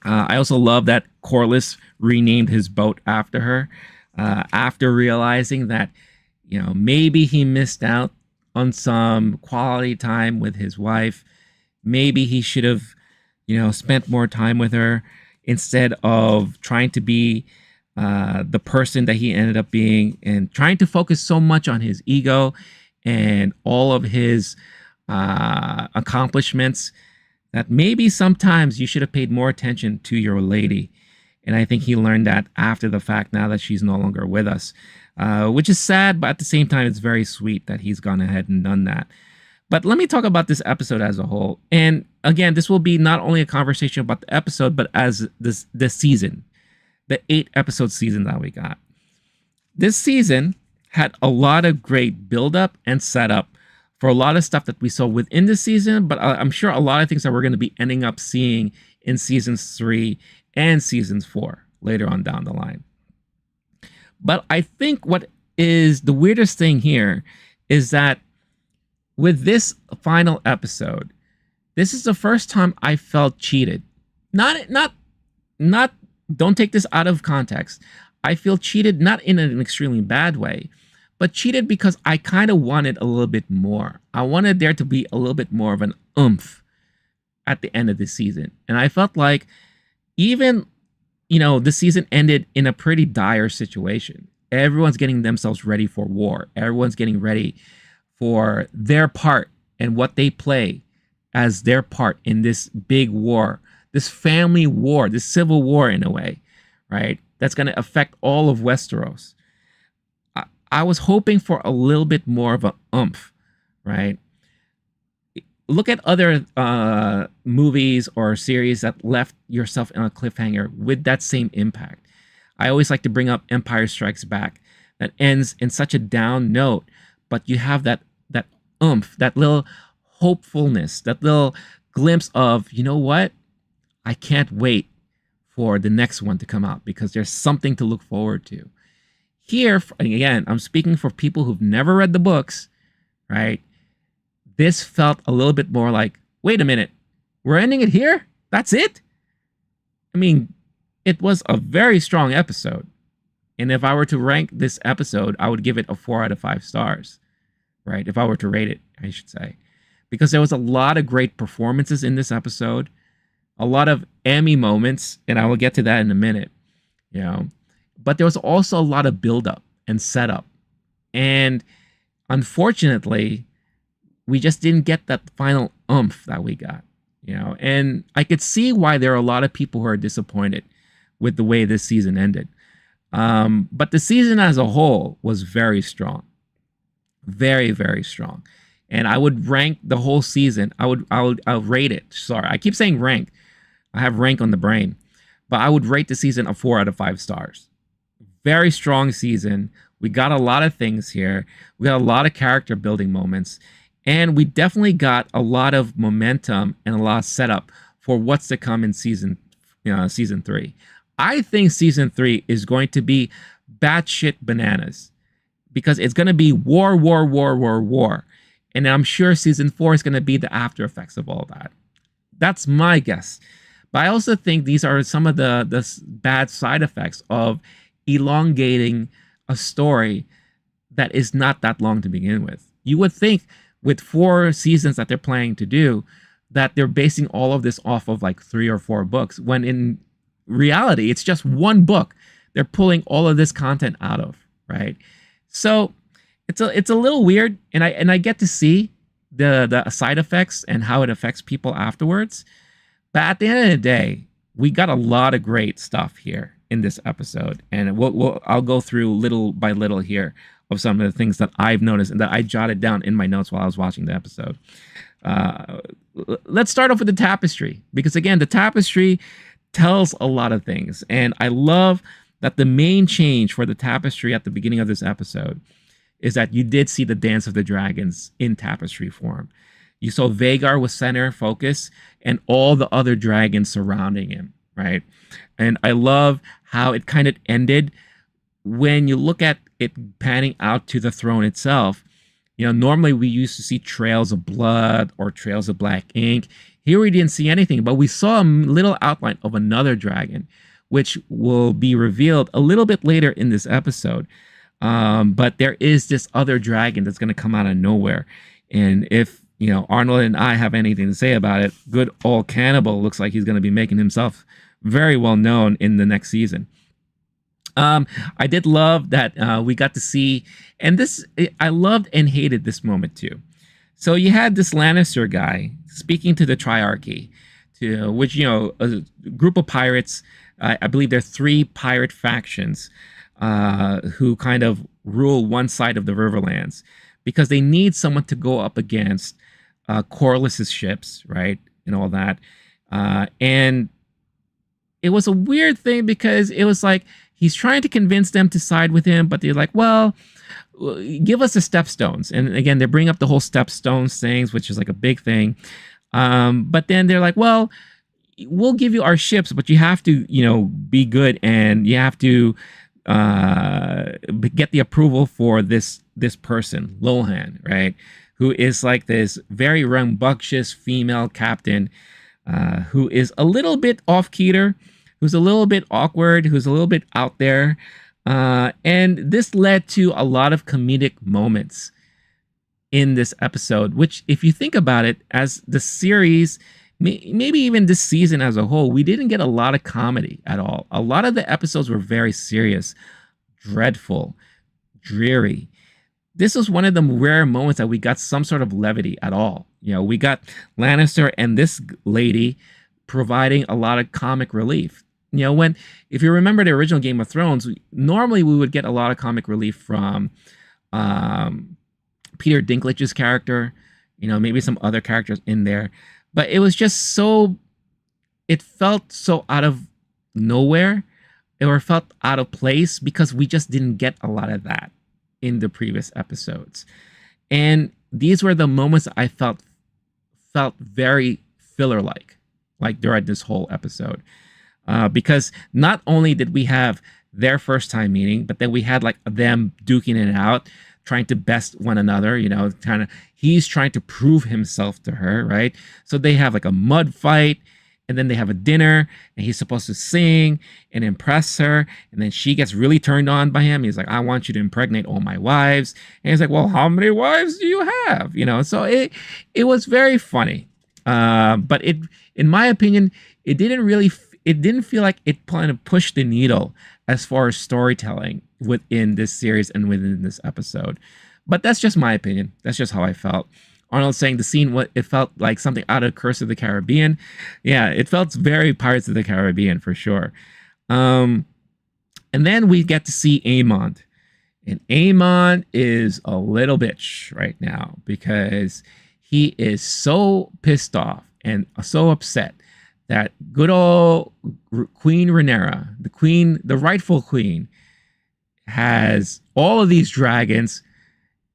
I also love that Corlys renamed his boat after her, after realizing that, you know, maybe he missed out on some quality time with his wife. Maybe he should have, you know, spent more time with her instead of trying to be the person that he ended up being, and trying to focus so much on his ego and all of his accomplishments, that maybe sometimes you should have paid more attention to your lady. And I think he learned that after the fact, now that she's no longer with us, which is sad, but at the same time, it's very sweet that he's gone ahead and done that. But let me talk about this episode as a whole. And again, this will be not only a conversation about the episode, but as this season, the 8-episode season that we got. This season had a lot of great build-up and setup for a lot of stuff that we saw within the season, but I'm sure a lot of things that we're going to be ending up seeing in seasons 3 and seasons 4. later on down the line. But I think what is the weirdest thing here is that with this final episode, this is the first time I felt cheated. Not, don't take this out of context. I feel cheated not in an extremely bad way, but cheated because I kind of wanted a little bit more. I wanted there to be a little bit more of an oomph at the end of the season. And I felt like even, the season ended in a pretty dire situation. Everyone's getting themselves ready for war. Everyone's getting ready for their part and what they play as their part in this big war, this family war, this civil war in a way, right? That's going to affect all of Westeros. I was hoping for a little bit more of an oomph, right? Look at other movies or series that left yourself in a cliffhanger with that same impact. I always like to bring up Empire Strikes Back, that ends in such a down note, but you have that oomph, that little hopefulness, that little glimpse of, you know what? I can't wait for the next one to come out because there's something to look forward to. Here, again, I'm speaking for people who've never read the books, right? This felt a little bit more like, wait a minute, we're ending it here? That's it? I mean, it was a very strong episode. And if I were to rank this episode, I would give it a 4 out of 5 stars, right? If I were to rate it, I should say. Because there was a lot of great performances in this episode, a lot of Emmy moments, and I will get to that in a minute, But there was also a lot of buildup and setup. And unfortunately, we just didn't get that final oomph that we got, And I could see why there are a lot of people who are disappointed with the way this season ended. But the season as a whole was very strong. Very, very strong. And I would rank the whole season. I'll rate it. Sorry, I keep saying rank. I have rank on the brain. But I would rate the season a 4 out of 5 stars. Very strong season. We got a lot of things here. We got a lot of character building moments. And we definitely got a lot of momentum and a lot of setup for what's to come in season 3. I think season 3 is going to be batshit bananas because it's going to be war. And I'm sure season 4 is going to be the after effects of all that. That's my guess. But I also think these are some of the bad side effects of elongating a story that is not that long to begin with. You would think with 4 seasons that they're planning to do that they're basing all of this off of like 3 or 4 books, when in reality, it's just one book they're pulling all of this content out of, right? So it's a little weird, and I get to see the side effects and how it affects people afterwards. But at the end of the day, we got a lot of great stuff here in this episode, and I'll go through little by little here of some of the things that I've noticed and that I jotted down in my notes while I was watching the episode. Let's start off with the tapestry, because again, the tapestry tells a lot of things, and I love that the main change for the tapestry at the beginning of this episode is that you did see the Dance of the Dragons in tapestry form. You saw Vhagar was center focus and all the other dragons surrounding him, right? And I love how it kind of ended when you look at it panning out to the throne itself. Normally we used to see trails of blood or trails of black ink. Here we didn't see anything, but we saw a little outline of another dragon, which will be revealed a little bit later in this episode. But there is this other dragon that's going to come out of nowhere. And if, Arnold and I have anything to say about it, good old Cannibal looks like he's going to be making himself very well known in the next season. I did love that we got to see, and I loved and hated this moment too. So you had this Lannister guy speaking to the Triarchy, which, a group of pirates, I believe there are 3 pirate factions who kind of rule one side of the Riverlands because they need someone to go up against Corlys's ships, right, and all that. And it was a weird thing because it was like he's trying to convince them to side with him, but they're like, well, give us the stepstones. And again, they bring up the whole stepstones things, which is like a big thing. But then they're like, well, we'll give you our ships, but you have to, be good, and you have to get the approval for this person, Lohan, right? Who is like this very rambunctious female captain, who is a little bit off-keter, who's a little bit awkward, who's a little bit out there. And this led to a lot of comedic moments in this episode, which, if you think about it, as the series, maybe even this season as a whole, we didn't get a lot of comedy at all. A lot of the episodes were very serious, dreadful, dreary. This was one of the rare moments that we got some sort of levity at all. We got Lannister and this lady providing a lot of comic relief. If you remember the original Game of Thrones, normally we would get a lot of comic relief from Peter Dinklage's character, maybe some other characters in there. But it was just it felt so out of nowhere, or felt out of place, because we just didn't get a lot of that in the previous episodes. And these were the moments I felt very filler-like during this whole episode. Because not only did we have their first time meeting, but then we had them duking it out, trying to best one another, he's trying to prove himself to her, right? So they have a mud fight, and then they have a dinner, and he's supposed to sing and impress her, and then she gets really turned on by him. He's like, I want you to impregnate all my wives. And he's like, well, how many wives do you have? So it was very funny. But in my opinion, it didn't feel like it kind of pushed the needle as far as storytelling within this series and within this episode. But that's just my opinion. That's just how I felt. Arnold's saying the scene, it felt like something out of Curse of the Caribbean. Yeah, it felt very Pirates of the Caribbean for sure. And then we get to see Aemond. And Aemond is a little bitch right now, because he is so pissed off and so upset that good old Queen Rhaenyra, the rightful queen, has all of these dragons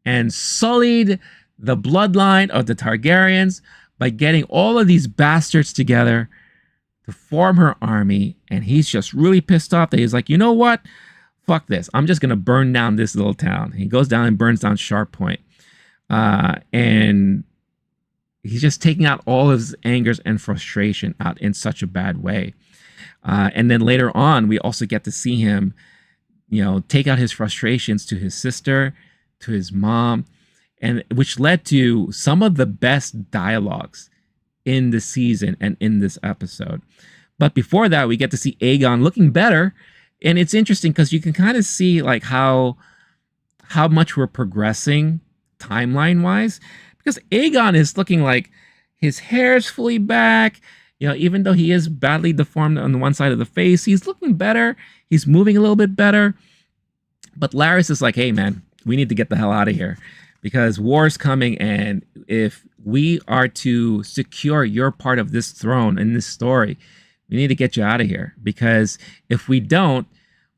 and sullied the bloodline of the Targaryens by getting all of these bastards together to form her army. And he's just really pissed off that he's like, you know what? Fuck this. I'm just going to burn down this little town. He goes down and burns down Sharp Point. And he's just taking out all of his angers and frustration out in such a bad way. And then later on, we also get to see him, take out his frustrations to his sister, to his mom, and which led to some of the best dialogues in the season and in this episode. But before that, we get to see Aegon looking better. And it's interesting because you can kind of see how much we're progressing timeline-wise. Because Aegon is looking like his hair's fully back. Even though he is badly deformed on the one side of the face, he's looking better. He's moving a little bit better. But Larys is like, hey, man, we need to get the hell out of here, because war's coming. And if we are to secure your part of this throne in this story, we need to get you out of here. Because if we don't,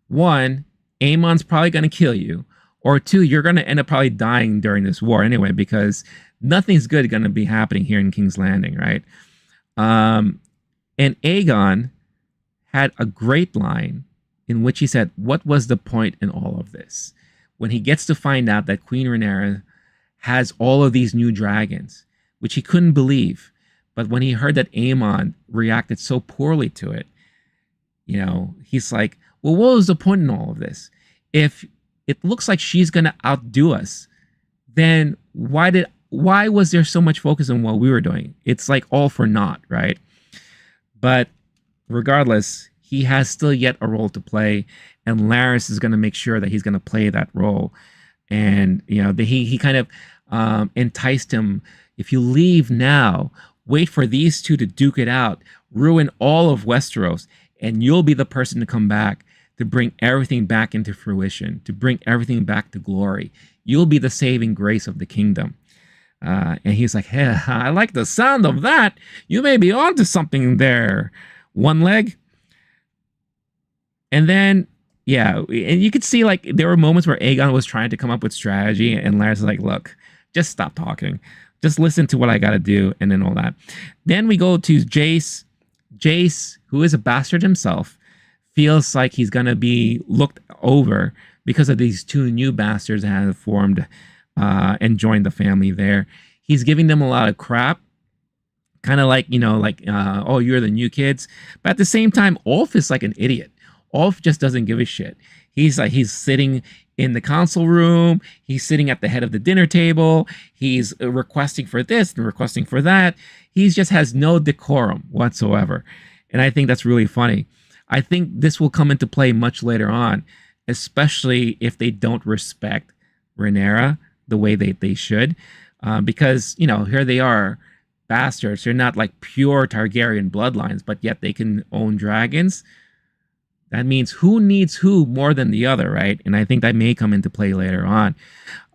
one, Aemon's probably going to kill you. Or two, you're going to end up probably dying during this war anyway, because nothing's good going to be happening here in King's Landing, right? And Aegon had a great line in which he said, what was the point in all of this? When he gets to find out that Queen Rhaenyra has all of these new dragons, which he couldn't believe. But when he heard that Aemon reacted so poorly to it, he's like, well, what was the point in all of this? If it looks like she's going to outdo us, then why was there so much focus on what we were doing? It's like all for naught, right? But regardless, he has still yet a role to play, and Larys is going to make sure that he's going to play that role. And he kind of enticed him. If you leave now, wait for these two to duke it out, ruin all of Westeros, and you'll be the person to come back to bring everything back into fruition, to bring everything back to glory. You'll be the saving grace of the kingdom. And he's like, hey, I like the sound of that. You may be onto something there, One Leg. And then, yeah, and you could see there were moments where Aegon was trying to come up with strategy, and Larys was like, look, just stop talking. Just listen to what I got to do, and then all that. Then we go to Jace. Jace, who is a bastard himself, feels like he's going to be looked over because of these two new bastards that have formed and joined the family there. He's giving them a lot of crap, kind of like, oh, you're the new kids. But at the same time, Ulf is like an idiot. Ulf just doesn't give a shit. He's sitting in the council room. He's sitting at the head of the dinner table. He's requesting for this and requesting for that. He just has no decorum whatsoever. And I think that's really funny. I think this will come into play much later on, especially if they don't respect Rhaenyra the way they should. Because, here they are, bastards. They're not like pure Targaryen bloodlines, but yet they can own dragons. That means who needs who more than the other, right? And I think that may come into play later on.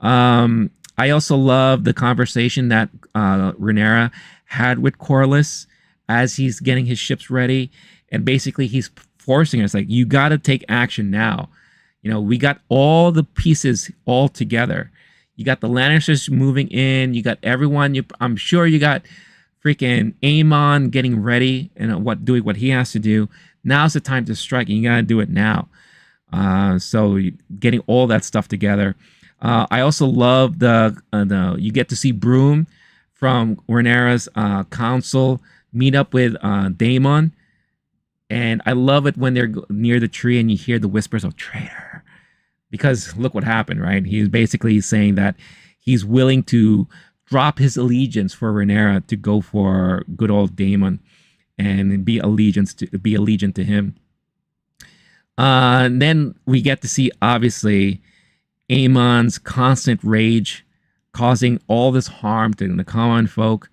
I also love the conversation that Rhaenyra had with Corlys as he's getting his ships ready. And basically he's forcing us, like, you got to take action now. We got all the pieces all together. You got the Lannisters moving in. You got everyone. I'm sure you got freaking Aemon getting ready and doing what he has to do. Now's the time to strike, and you got to do it now. So getting all that stuff together. I also love you get to see Broom from Rhaenyra's council meet up with Daemon. And I love it when they're near the tree and you hear the whispers of traitor. Because look what happened, right? He's basically saying that he's willing to drop his allegiance for Rhaenyra to go for good old Daemon and be allegiant to him. And then we get to see, obviously, Aemon's constant rage causing all this harm to the common folk.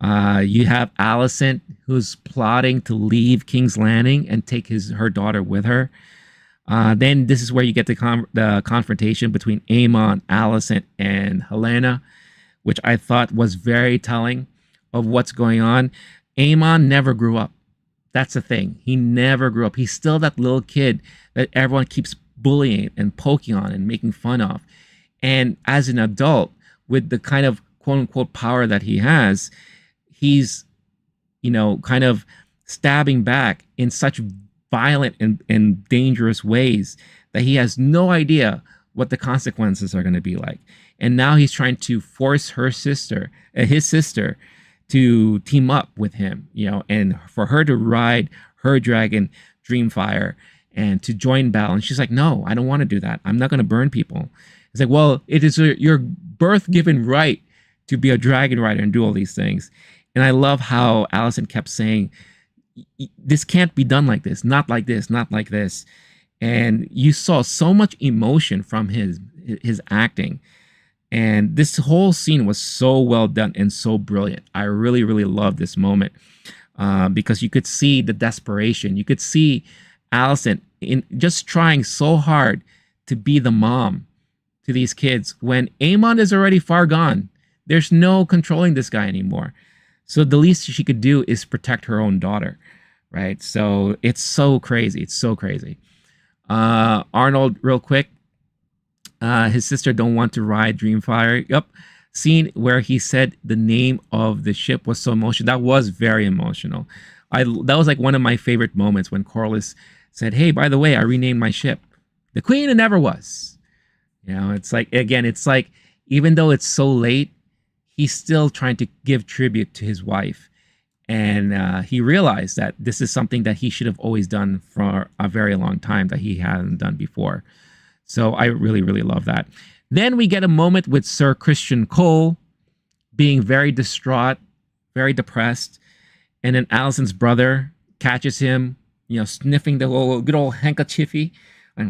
You have Alicent, who's plotting to leave King's Landing and take her daughter with her. Then this is where you get the confrontation between Aemon, Alicent, and Helena, which I thought was very telling of what's going on. Aemon never grew up. That's the thing. He never grew up. He's still that little kid that everyone keeps bullying and poking on and making fun of. And as an adult, with the kind of quote-unquote power that he has, he's, kind of stabbing back in such violent and dangerous ways that he has no idea what the consequences are going to be like. And now he's trying to force his sister to team up with him, and for her to ride her dragon Dreamfire and to join battle. And she's like, no, I don't want to do that. I'm not going to burn people. It's like, well, it is your birth-given right to be a dragon rider and do all these things. And I love how Alicent kept saying, this can't be done like this, not like this, not like this. And you saw so much emotion from his acting. And this whole scene was so well done and so brilliant. I really, really love this moment because you could see the desperation. You could see Alicent in just trying so hard to be the mom to these kids when Aemon is already far gone. There's no controlling this guy anymore. So the least she could do is protect her own daughter, right? So it's so crazy. It's so crazy. Arnold, real quick. His sister don't want to ride Dreamfire. Yep. Scene where he said the name of the ship was so emotional. That was very emotional. That was like one of my favorite moments when Corlys said, hey, by the way, I renamed my ship. The Queen, it never was. It's like, again, it's like, even though it's so late, he's still trying to give tribute to his wife. And he realized that this is something that he should have always done for a very long time that he hadn't done before. So I really, really love that. Then we get a moment with Sir Christian Cole being very distraught, very depressed. And then Alicent's brother catches him, sniffing the good old handkerchiefy. Like,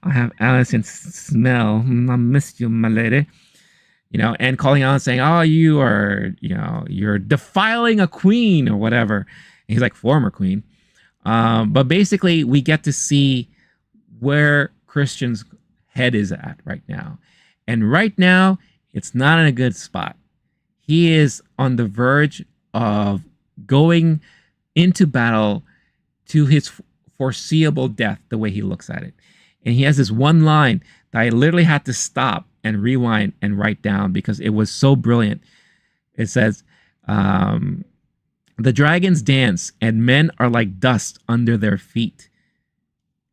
I have Alicent's smell. I miss you, my lady. And calling out and saying, oh, you're defiling a queen or whatever. And he's like, former queen. But basically, we get to see where Christian's head is at right now. And right now, it's not in a good spot. He is on the verge of going into battle to his foreseeable death, the way he looks at it. And he has this one line that I literally had to stop and rewind and write down because it was so brilliant. It says, The dragons dance, and men are like dust under their feet.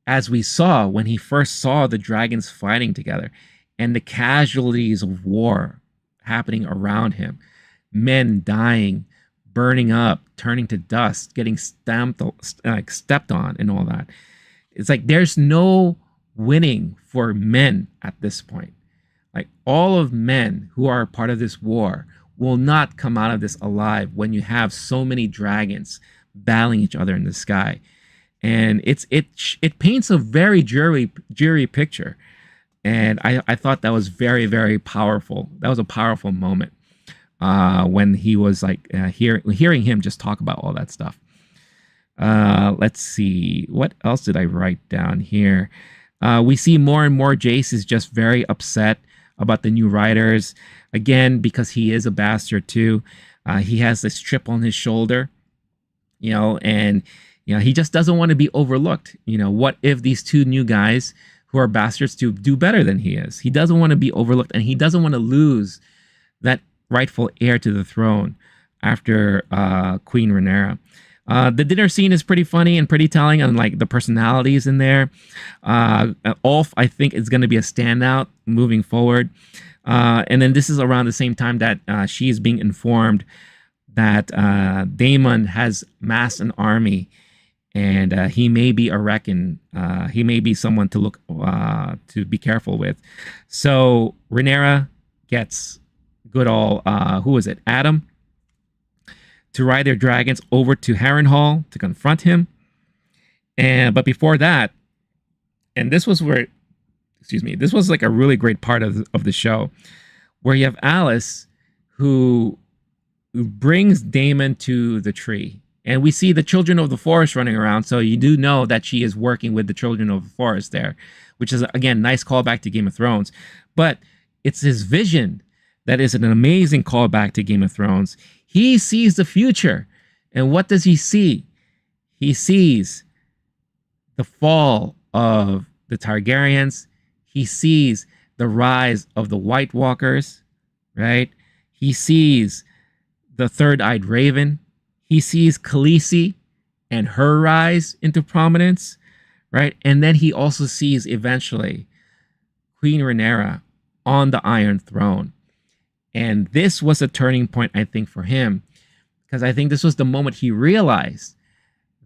As we saw when he first saw the dragons fighting together and the casualties of war happening around him, men dying, burning up, turning to dust, getting stepped on, and all that. It's like there's no winning for men at this point. Like all of men who are part of this war will not come out of this alive when you have so many dragons battling each other in the sky. And it paints a very dreary picture. And I thought that was very, very powerful. That was a powerful moment when he was like hearing him just talk about all that stuff. Let's see. What else did I write down here? We see more and more Jace is just very upset about the new writers. Again, because he is a bastard too. He has this chip on his shoulder, and he just doesn't want to be overlooked. What if these two new guys who are bastards do better than he is? He doesn't want to be overlooked, and he doesn't want to lose that rightful heir to the throne after Queen Rhaenyra. The dinner scene is pretty funny and pretty telling on like the personalities in there. Ulf, I think, is going to be a standout moving forward. And then this is around the same time that she's being informed that Daemon has massed an army, and he may be a reckon. He may be someone to look to be careful with. So Rhaenyra gets good old Adam to ride their dragons over to Harrenhal to confront him. But before that, and this was where, this was like a really great part of the show, where you have Alice who brings Daemon to the tree. And we see the children of the forest running around. So you do know that she is working with the children of the forest there, which is, again, nice callback to Game of Thrones. But it's his vision that is an amazing callback to Game of Thrones. He sees the future. And what does he see? He sees the fall of the Targaryens. He sees the rise of the White Walkers, right? He sees the Third-Eyed Raven. He sees Khaleesi and her rise into prominence, right? And then he also sees eventually Queen Rhaenyra on the Iron Throne. And this was a turning point, I think, for him, because I think this was the moment he realized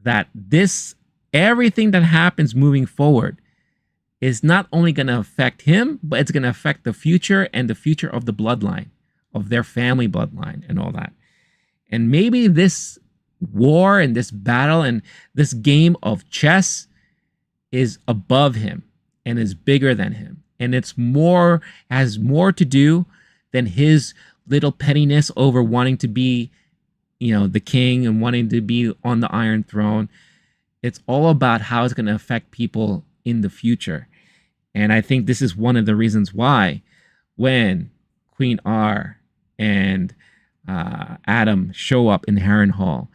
that everything that happens moving forward is not only going to affect him, but it's going to affect the future and the future of the bloodline, of their family bloodline and all that. And maybe this war and this battle and this game of chess is above him and is bigger than him. And has more to do than his little pettiness over wanting to be, the king and wanting to be on the Iron Throne. It's all about how it's going to affect people in the future. And I think this is one of the reasons why when Queen R and Adam show up in Harrenhal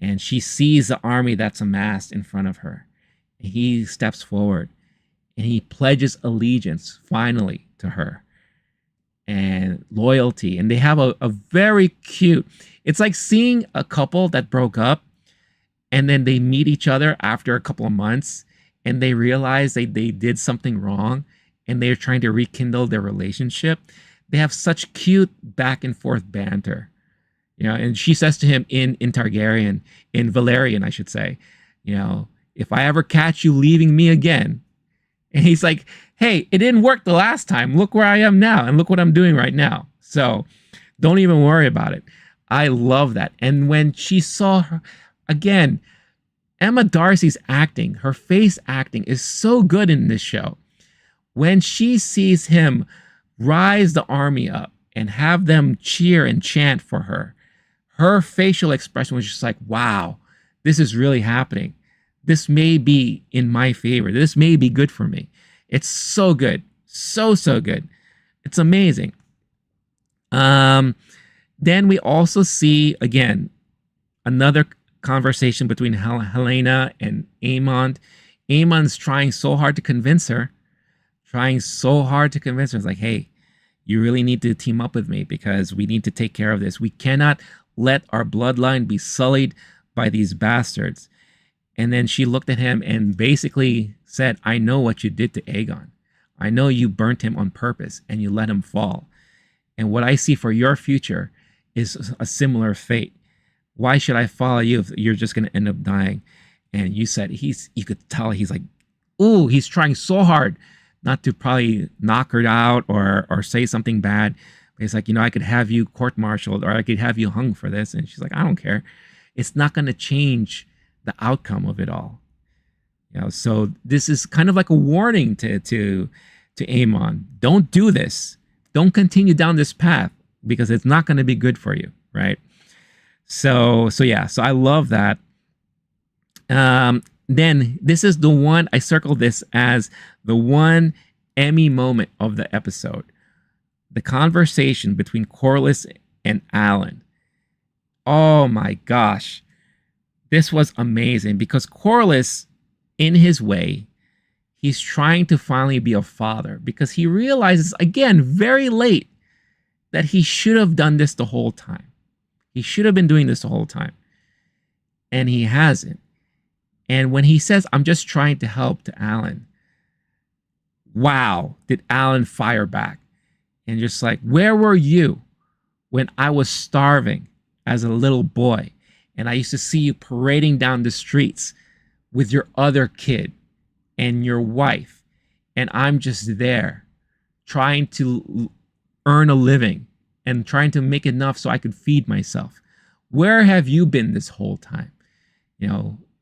and she sees the army that's amassed in front of her, and he steps forward and he pledges allegiance finally to her and loyalty. And they have a very cute, it's like seeing a couple that broke up and then they meet each other after a couple of months and they realize they did something wrong and they're trying to rekindle their relationship. They have such cute back and forth banter, and she says to him in Valerian, I should say, if I ever catch you leaving me again. And he's like, hey, it didn't work the last time. Look where I am now and look what I'm doing right now. So don't even worry about it. I love that. And when she saw her, again, Emma Darcy's acting, her face acting is so good in this show. When she sees him rise the army up and have them cheer and chant for her, her facial expression was just like, wow, this is really happening. This may be in my favor. This may be good for me. It's so good. So good. It's amazing. Then we also see, again, another conversation between Helena and Aemond. Aemon's trying so hard to convince her. It's like, hey, you really need to team up with me because we need to take care of this. We cannot let our bloodline be sullied by these bastards. And then she looked at him and basically said, I know what you did to Aegon. I know you burnt him on purpose and you let him fall. And what I see for your future is a similar fate. Why should I follow you if you're just going to end up dying? And you said you could tell he's like, ooh, he's trying so hard not to probably knock her out or say something bad. But he's like, I could have you court-martialed or I could have you hung for this. And she's like, I don't care. It's not going to change the outcome of it all. So this is kind of like a warning to Aemon. Don't do this. Don't continue down this path because it's not going to be good for you, right? So I love that. Then this is the one, I circled this as the one Emmy moment of the episode. The conversation between Corlys and Alan. Oh my gosh. This was amazing because Corlys, in his way, he's trying to finally be a father because he realizes, again, very late, that he should have done this the whole time. He should have been doing this the whole time. And he hasn't. And when he says, I'm just trying to help to Alan, wow, did Alan fire back. And just like, where were you when I was starving as a little boy? And I used to see you parading down the streets with your other kid and your wife. And I'm just there trying to earn a living and trying to make enough so I could feed myself. Where have you been this whole time?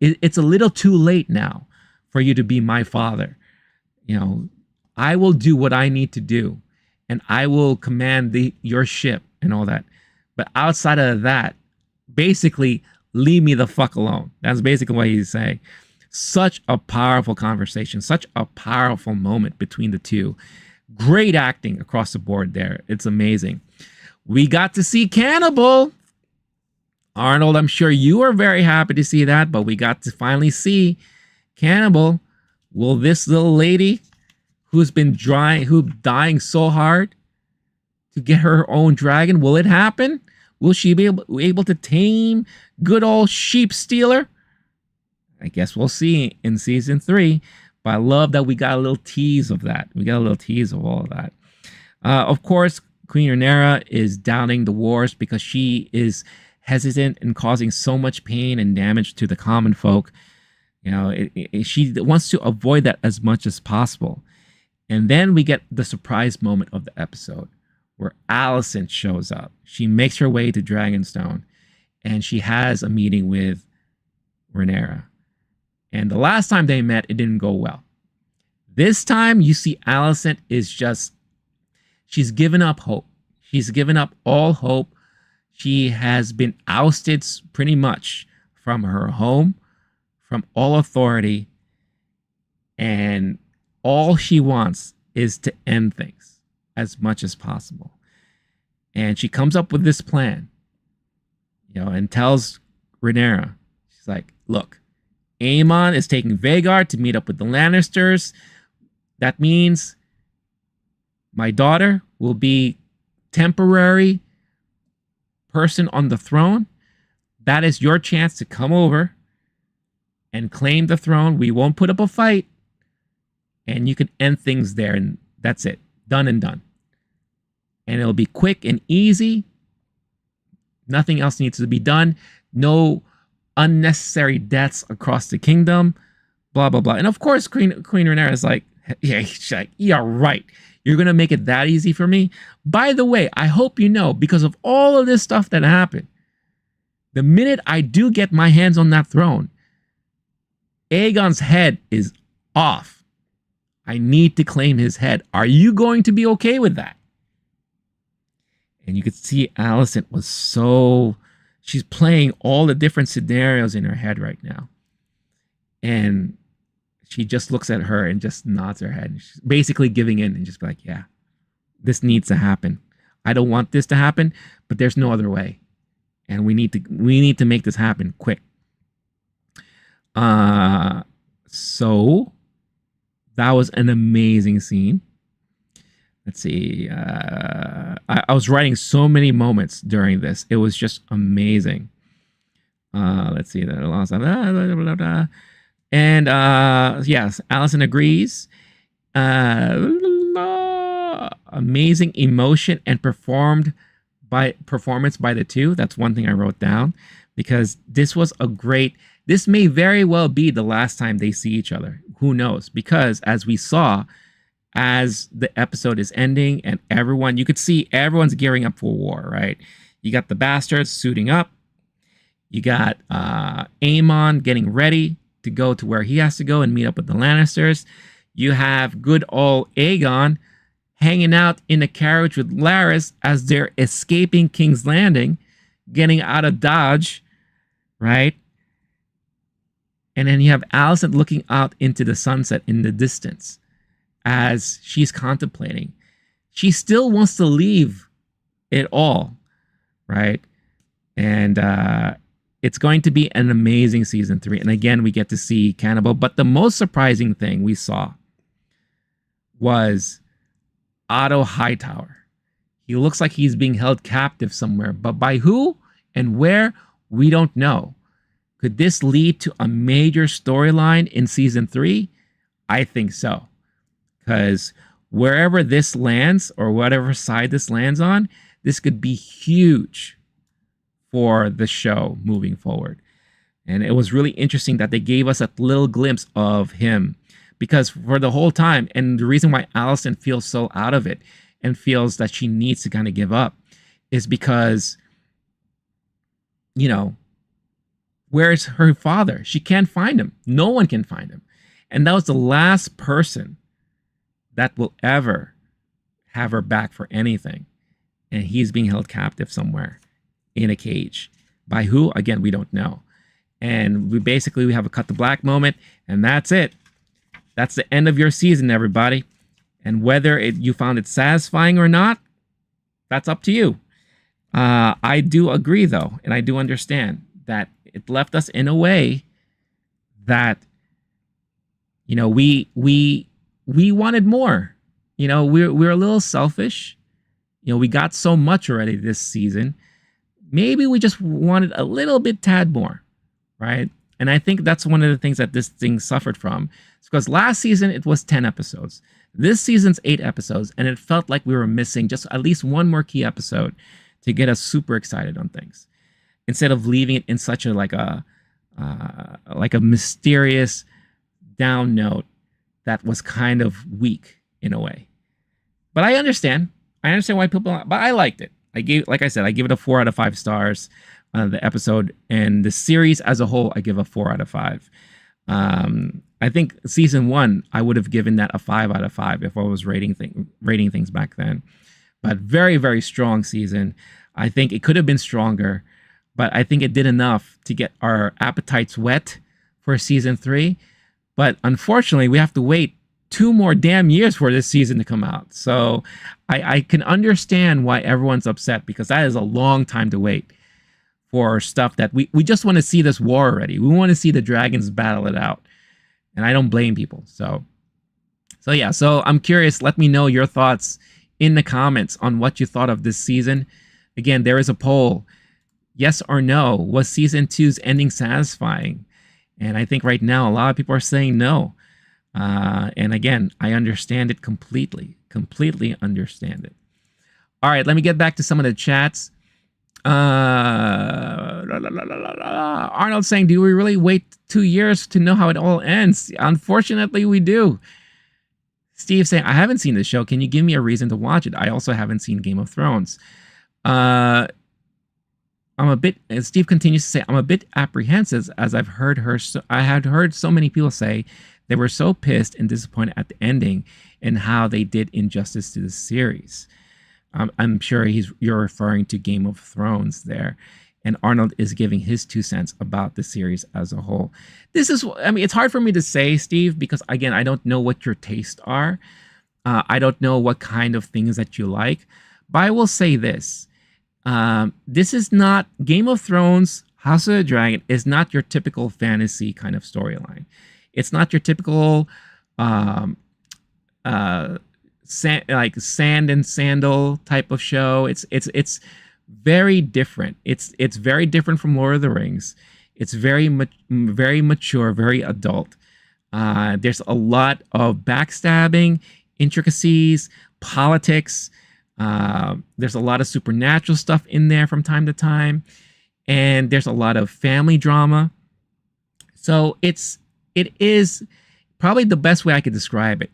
It's a little too late now for you to be my father. I will do what I need to do and I will command your ship and all that. But outside of that, basically, leave me the fuck alone. That's basically what he's saying. Such a powerful conversation, such a powerful moment between the two. Great acting across the board there. It's amazing. We got to see Cannibal. Arnold, I'm sure you are very happy to see that, but we got to finally see Cannibal. Will this little lady who's been dying so hard to get her own dragon, will it happen? Will she be able to tame good old sheep stealer? I guess we'll see in season 3. But I love that we got a little tease of that. We got a little tease of all of that. Of course, Queen Rhaenyra is doubting the wars because she is hesitant and causing so much pain and damage to the common folk. She wants to avoid that as much as possible. And then we get the surprise moment of the episode where Alicent shows up. She makes her way to Dragonstone and she has a meeting with Rhaenyra. And the last time they met, it didn't go well. This time you see Alicent she's given up hope. She's given up all hope. She has been ousted pretty much from her home, from all authority. And all she wants is to end things as much as possible. And she comes up with this plan, and tells Rhaenyra, she's like, look, Aemon is taking Vhagar to meet up with the Lannisters. That means my daughter will be temporary person on the throne. That is your chance to come over and claim the throne. We won't put up a fight. And you can end things there. And that's it. Done and done. And it'll be quick and easy. Nothing else needs to be done. No unnecessary deaths across the kingdom, blah, blah, blah. And of course, Queen Rhaenyra is like, yeah, she's like, yeah, right. You're going to make it that easy for me? By the way, I hope you know, because of all of this stuff that happened, the minute I do get my hands on that throne, Aegon's head is off. I need to claim his head. Are you going to be okay with that? And you could see Alicent was she's playing all the different scenarios in her head right now. And she just looks at her and just nods her head. She's basically giving in and just like, yeah, this needs to happen. I don't want this to happen, but there's no other way. And we need to make this happen quick. So that was an amazing scene. let's see. I was writing so many moments during this. It was just amazing. Let's see. And yes, Allison agrees. Amazing emotion and performance by the two. That's one thing I wrote down, because this was a great. This may very well be the last time they see each other. Who knows? Because as we saw, as the episode is ending, and everyone, you could see everyone's gearing up for war, right? You got the bastards suiting up. You got Aemon getting ready to go to where he has to go and meet up with the Lannisters. You have good old Aegon hanging out in a carriage with Larys as they're escaping King's Landing, getting out of Dodge, right? And then you have Alicent looking out into the sunset in the distance as she's contemplating. She still wants to leave it all, right? And it's going to be an amazing season 3. And again, we get to see Cannibal. But the most surprising thing we saw was Otto Hightower. He looks like he's being held captive somewhere. But by who and where, we don't know. Could this lead to a major storyline in season 3? I think so. Because wherever this lands, or whatever side this lands on, this could be huge for the show moving forward. And it was really interesting that they gave us a little glimpse of him, because for the whole time, and the reason why Alicent feels so out of it and feels that she needs to kind of give up is because, you know, where's her father? She can't find him. No one can find him. And that was the last person that will ever have her back for anything. And he's being held captive somewhere in a cage. By who? Again, we don't know. And we have a cut to black moment, and that's it. That's the end of your season, everybody. And whether you found it satisfying or not, that's up to you. I do agree, though, and I do understand that it left us in a way that, you know, we wanted more. You know, we're a little selfish. You know, we got so much already this season. Maybe we just wanted a little bit tad more, right? And I think that's one of the things that this thing suffered from. It's because last season it was 10 episodes. This season's 8 episodes, and it felt like we were missing just at least one more key episode to get us super excited on things, instead of leaving it in such a like a mysterious down note that was kind of weak in a way. But I understand why people. But I liked it. Like I said, I give it a 4 out of 5 stars. The episode and the series as a whole, I give a 4 out of 5. I think season 1, I would have given that a 5 out of 5 if I was rating things back then. But very, very strong season. I think it could have been stronger, but I think it did enough to get our appetites wet for season 3. But unfortunately, we have to wait 2 more damn years for this season to come out. So I can understand why everyone's upset, because that is a long time to wait for stuff that we just want to see this war already. We want to see the dragons battle it out. And I don't blame people. So yeah, so I'm curious. Let me know your thoughts in the comments on what you thought of this season. Again, there is a poll. Yes or no, was season 2's ending satisfying? And I think right now a lot of people are saying no. And again, I understand it completely understand it. All right, let me get back to some of the chats. Arnold saying, do we really wait 2 years to know how it all ends? Unfortunately, we do. Steve saying, I haven't seen the show. Can you give me a reason to watch it? I also haven't seen Game of Thrones. Steve continues to say, I'm a bit apprehensive, as I had heard so many people say they were so pissed and disappointed at the ending and how they did injustice to the series. I'm sure you're referring to Game of Thrones there. And Arnold is giving his 2 cents about the series as a whole. It's hard for me to say, Steve, because again, I don't know what your tastes are. I don't know what kind of things that you like. But I will say this. This is not Game of Thrones. House of the Dragon is not your typical fantasy kind of storyline. It's not your typical like sand and sandal type of show. It's very different. It's very different from Lord of the Rings. It's very mature, very adult. There's a lot of backstabbing, intricacies, politics. There's a lot of supernatural stuff in there from time to time, and there's a lot of family drama. So it is probably the best way I could describe it.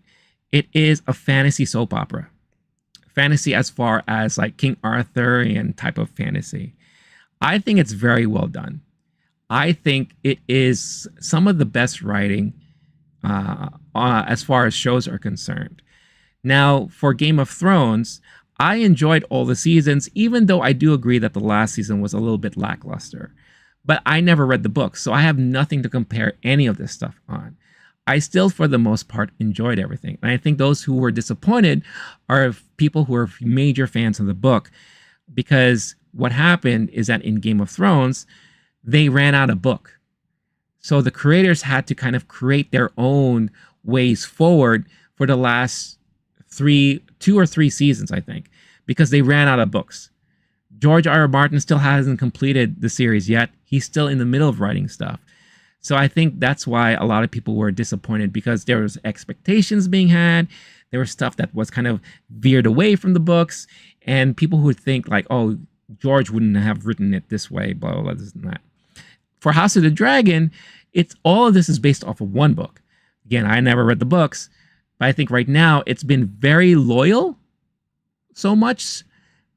It is a fantasy soap opera. Fantasy as far as like King Arthurian type of fantasy. I think it's very well done. I think it is some of the best writing as far as shows are concerned. Now, for Game of Thrones, I enjoyed all the seasons, even though I do agree that the last season was a little bit lackluster. But I never read the books, so I have nothing to compare any of this stuff on. I still, for the most part, enjoyed everything. And I think those who were disappointed are people who are major fans of the book, because what happened is that in Game of Thrones, they ran out of book. So the creators had to kind of create their own ways forward for the last 2 or 3 seasons, I think, because they ran out of books. George R.R. Martin still hasn't completed the series yet. He's still in the middle of writing stuff. So I think that's why a lot of people were disappointed, because there was expectations being had. There was stuff that was kind of veered away from the books, and people who would think like, oh, George wouldn't have written it this way, blah, blah, blah, this and that. For House of the Dragon, it's all of this is based off of one book. Again, I never read the books, but I think right now it's been very loyal so much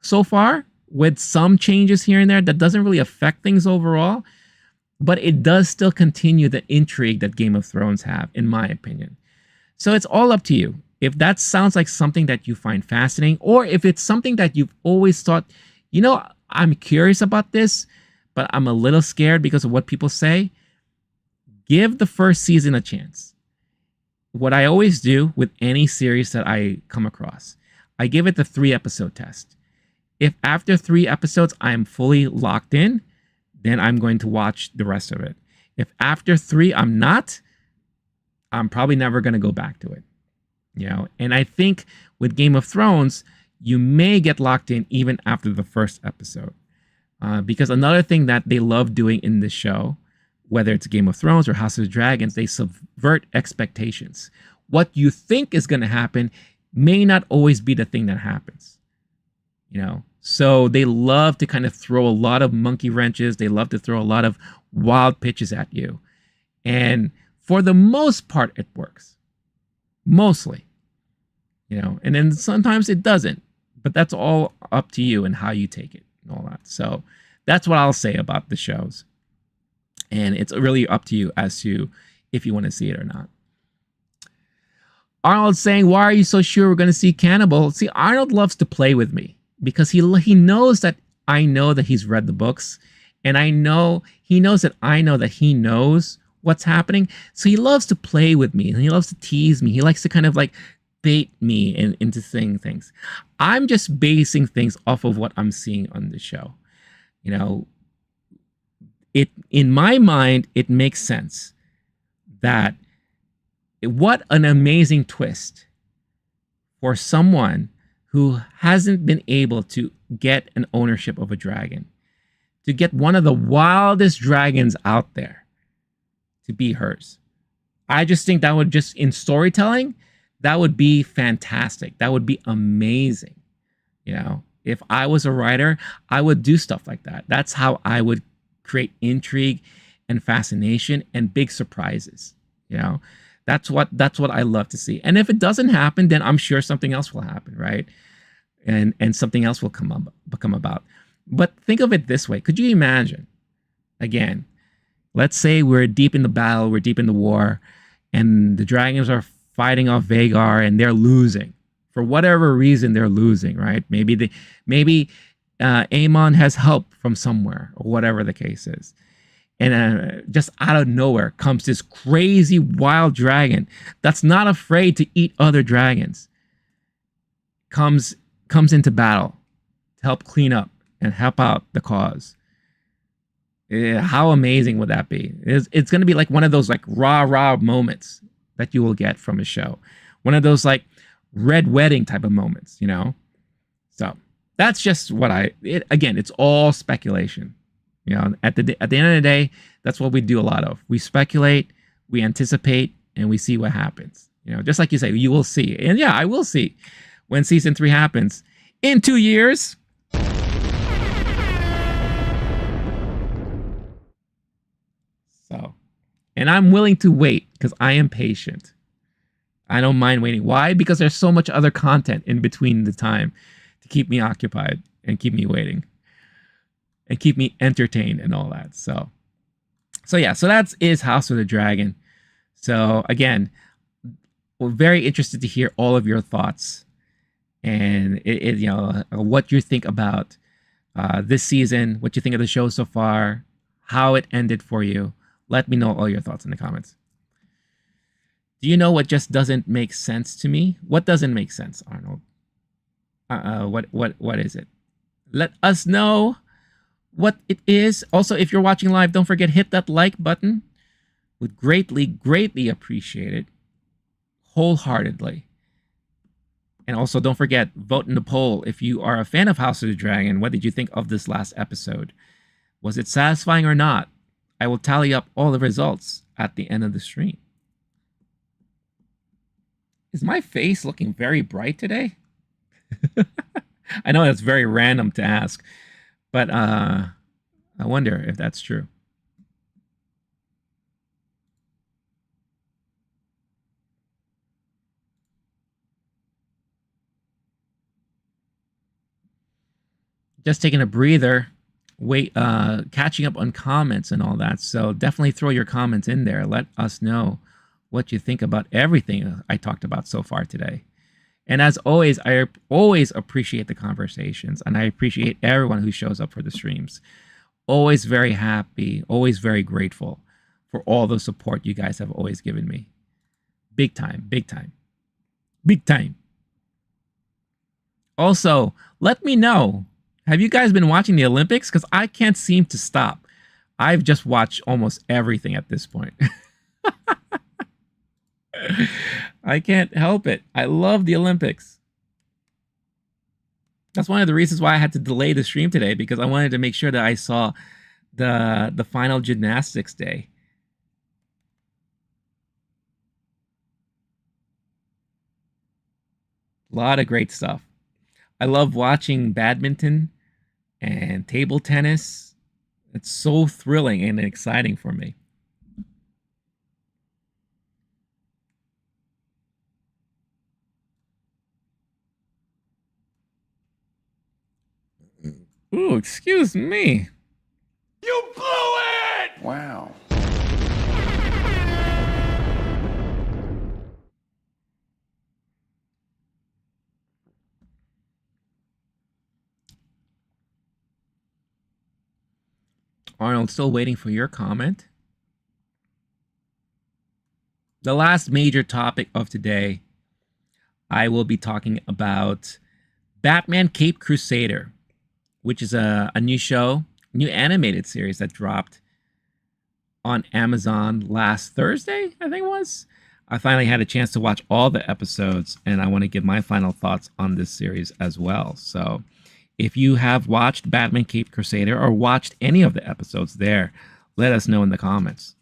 so far, with some changes here and there that doesn't really affect things overall. But it does still continue the intrigue that Game of Thrones have, in my opinion. So it's all up to you. If that sounds like something that you find fascinating, or if it's something that you've always thought, you know, I'm curious about this, but I'm a little scared because of what people say, give the first season a chance. What I always do with any series that I come across, I give it the 3-episode test. If after 3 episodes I'm fully locked in, then I'm going to watch the rest of it. If after 3 I'm not, I'm probably never going to go back to it. You know, and I think with Game of Thrones, you may get locked in even after the first episode. Because another thing that they love doing in this show, whether it's Game of Thrones or House of the Dragons, they subvert expectations. What you think is going to happen may not always be the thing that happens. You know, so they love to kind of throw a lot of monkey wrenches. They love to throw a lot of wild pitches at you. And for the most part, it works. Mostly. You know, and then sometimes it doesn't. But that's all up to you and how you take it and all that. So that's what I'll say about the shows. And it's really up to you as to if you want to see it or not. Arnold's saying, why are you so sure we're going to see Cannibal? See, Arnold loves to play with me, because he knows that I know that he's read the books, and he knows that I know that he knows what's happening. So he loves to play with me, and he loves to tease me. He likes to kind of like bait me into saying things. I'm just basing things off of what I'm seeing on the show. You know, in my mind, it makes sense that what an amazing twist for someone who hasn't been able to get an ownership of a dragon, to get one of the wildest dragons out there to be hers. I just think that would just, in storytelling, that would be fantastic. That would be amazing. You know, if I was a writer, I would do stuff like that. That's how I would create intrigue and fascination and big surprises. You know, that's what I love to see. And if it doesn't happen, then I'm sure something else will happen, right? And something else will become about. But think of it this way. Could you imagine, again, let's say we're deep in the battle, we're deep in the war, and the dragons are fighting off Vagar and they're losing. For whatever reason, they're losing, right? Maybe Aemon has help from somewhere, or whatever the case is. And just out of nowhere comes this crazy wild dragon that's not afraid to eat other dragons. Comes into battle to help clean up and help out the cause. How amazing would that be? It's going to be like one of those like rah moments that you will get from a show. One of those like red wedding type of moments, you know? So that's just what again, it's all speculation. You know, at the end of the day, that's what we do a lot of. We speculate, we anticipate, and we see what happens. You know, just like you say, you will see. And yeah, I will see when season 3 happens in 2 years. So, and I'm willing to wait because I am patient. I don't mind waiting. Why? Because there's so much other content in between the time to keep me occupied and keep me waiting and keep me entertained and all that. So yeah, so that is House of the Dragon. So again, we're very interested to hear all of your thoughts and you know, what you think about this season, what you think of the show so far, how it ended for you. Let me know all your thoughts in the comments. Do you know what just doesn't make sense to me? What doesn't make sense, Arnold? What is it? Let us know what it is. Also, if you're watching live, don't forget, hit that like button. Would greatly appreciate it. Wholeheartedly. And also, don't forget, vote in the poll if you are a fan of House of the Dragon. What did you think of this last episode? Was it satisfying or not? I will tally up all the results at the end of the stream. Is my face looking very bright today? I know that's very random to ask, but I wonder if that's true. Just taking a breather, catching up on comments and all that. So definitely throw your comments in there. Let us know what you think about everything I talked about so far today. And as always, I always appreciate the conversations, and I appreciate everyone who shows up for the streams. Always very happy, always very grateful for all the support you guys have always given me. Big time, big time, big time. Also, let me know, have you guys been watching the Olympics? Because I can't seem to stop. I've just watched almost everything at this point. I can't help it. I love the Olympics. That's one of the reasons why I had to delay the stream today, because I wanted to make sure that I saw the final gymnastics day. A lot of great stuff. I love watching badminton and table tennis. It's so thrilling and exciting for me. Ooh, excuse me. You blew it! Wow. Arnold, still waiting for your comment. The last major topic of today, I will be talking about Batman Caped Crusader, which is a new show, new animated series that dropped on Amazon last Thursday, I think it was. I finally had a chance to watch all the episodes, and I want to give my final thoughts on this series as well. So if you have watched Batman Caped Crusader or watched any of the episodes there, let us know in the comments.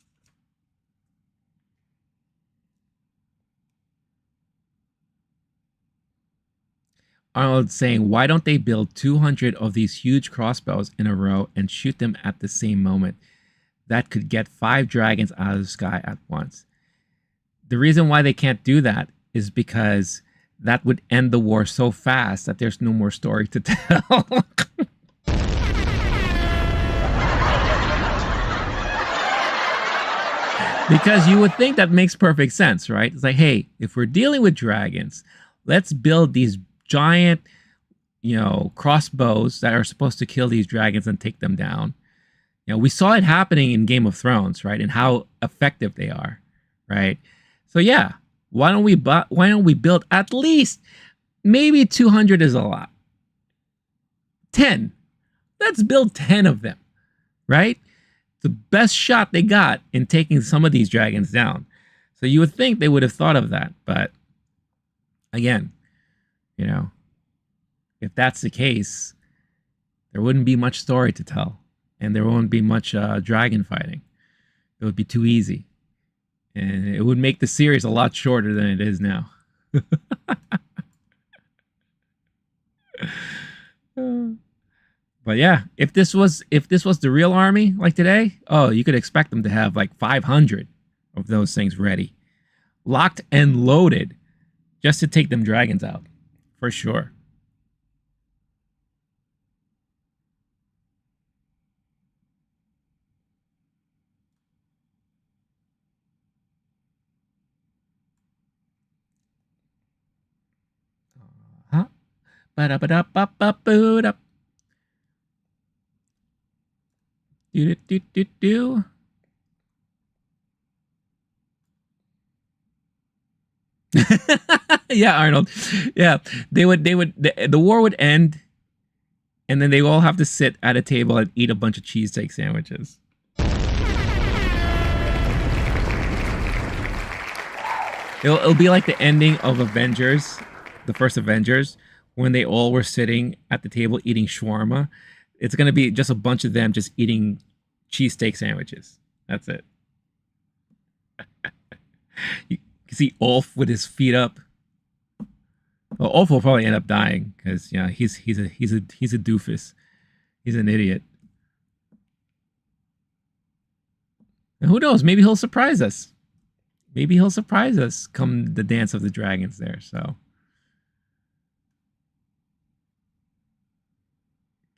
Arnold saying, why don't they build 200 of these huge crossbows in a row and shoot them at the same moment? That could get 5 dragons out of the sky at once. The reason why they can't do that is because that would end the war so fast that there's no more story to tell. Because you would think that makes perfect sense, right? It's like, hey, if we're dealing with dragons, let's build these giant, crossbows that are supposed to kill these dragons and take them down. We saw it happening in Game of Thrones, right? And how effective they are, right? So yeah, why don't we build at least, maybe 200 is a lot. 10. Let's build 10 of them, right? The best shot they got in taking some of these dragons down. So you would think they would have thought of that, but again, You know, if that's the case, there wouldn't be much story to tell, and there won't be much dragon fighting. It would be too easy, and it would make the series a lot shorter than it is now. But yeah, if this was the real army like today, oh, you could expect them to have like 500 of those things ready, locked and loaded, just to take them dragons out, for sure. Huh? Ba-da-ba-da-ba-ba-boo-da. Do-do-do-do-do. Yeah, Arnold. Yeah, the war would end, and then they all have to sit at a table and eat a bunch of cheesesteak sandwiches. It'll be like the ending of Avengers, the first Avengers, when they all were sitting at the table eating shawarma. It's gonna be just a bunch of them just eating cheesesteak sandwiches. That's it. You can see Ulf with his feet up. Well, Ulf will probably end up dying because he's a doofus. He's an idiot. And who knows? Maybe he'll surprise us. Maybe he'll surprise us come the Dance of the Dragons there. So,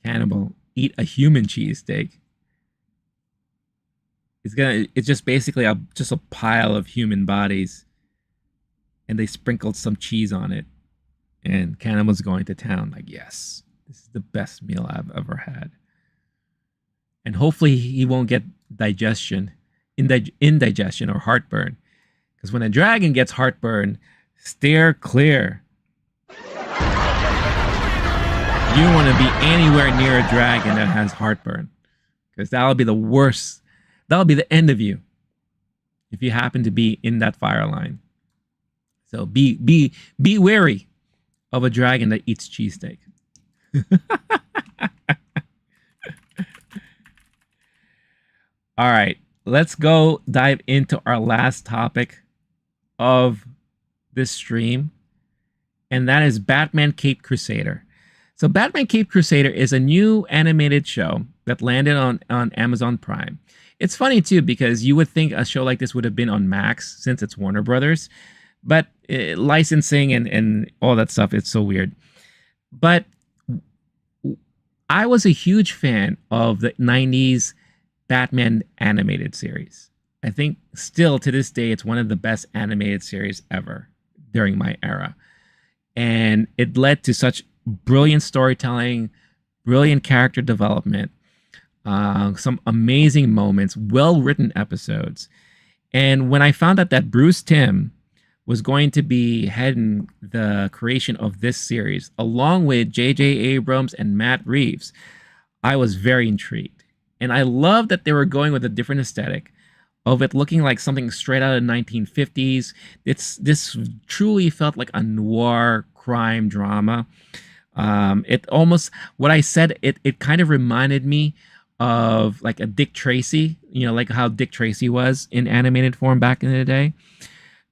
cannibal, eat a human cheesesteak. It's just basically just a pile of human bodies, and they sprinkled some cheese on it. And Cannibal's going to town like, yes, this is the best meal I've ever had. And hopefully he won't get indigestion or heartburn. Because when a dragon gets heartburn, steer clear. You don't want to be anywhere near a dragon that has heartburn. Because that'll be the worst. That'll be the end of you. If you happen to be in that fire line. So be wary of a dragon that eats cheesesteak. All right, let's go dive into our last topic of this stream, and that is Batman Caped Crusader. So Batman Caped Crusader is a new animated show that landed on Amazon Prime. It's funny too, because you would think a show like this would have been on Max since it's Warner Brothers, but licensing and all that stuff, it's so weird. But I was a huge fan of the 90s Batman animated series. I think still to this day, it's one of the best animated series ever during my era. And it led to such brilliant storytelling, brilliant character development, some amazing moments, well-written episodes. And when I found out that Bruce Timm was going to be heading the creation of this series, along with J.J. Abrams and Matt Reeves, I was very intrigued. And I love that they were going with a different aesthetic of it looking like something straight out of the 1950s. This truly felt like a noir crime drama. It almost, what I said, it kind of reminded me of like a Dick Tracy, like how Dick Tracy was in animated form back in the day.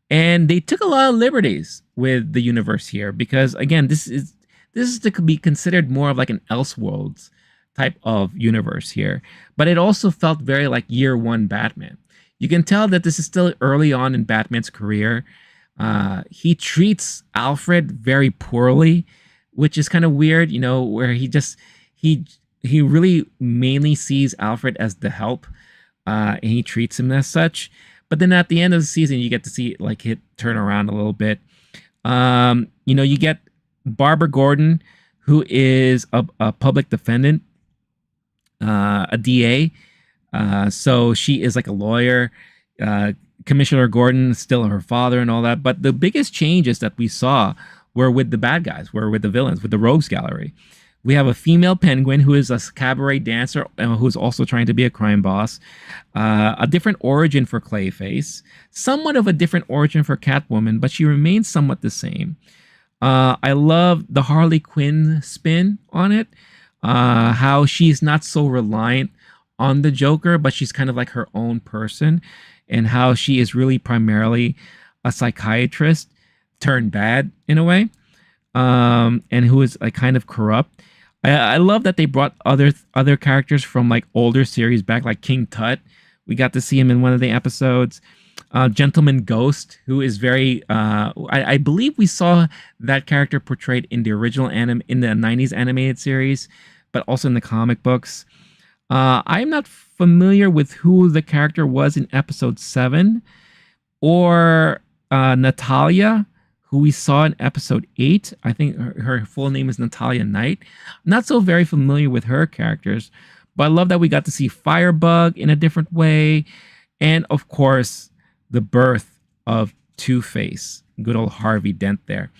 And they took a lot of liberties with the universe here because, again, this is to be considered more of like an Elseworlds type of universe here. But it also felt very like year one Batman. You can tell that this is still early on in Batman's career. He treats Alfred very poorly, which is kind of weird, where he really mainly sees Alfred as the help, and he treats him as such. But then at the end of the season, you get to see it turn around a little bit. You get Barbara Gordon, who is a public defendant, a DA. So she is like a lawyer. Commissioner Gordon is still her father and all that. But the biggest changes that we saw were with the bad guys, were with the villains, with the Rogues Gallery. We have a female Penguin who is a cabaret dancer who's also trying to be a crime boss. A different origin for Clayface. Somewhat of a different origin for Catwoman, but she remains somewhat the same. I love the Harley Quinn spin on it. How she's not so reliant on the Joker, but she's kind of like her own person, and how she is really primarily a psychiatrist turned bad in a way, and who is like kind of corrupt. I love that they brought other characters from like older series back, like King Tut. We got to see him in one of the episodes. Gentleman Ghost, who is very, I believe we saw that character portrayed in the original anime in the 90s animated series, but also in the comic books. I'm not familiar with who the character was in episode 7, or Natalia, who we saw in episode 8. I think her full name is Natalia Knight. Not so very familiar with her characters, but I love that we got to see Firebug in a different way. And of course, the birth of Two-Face, good old Harvey Dent there.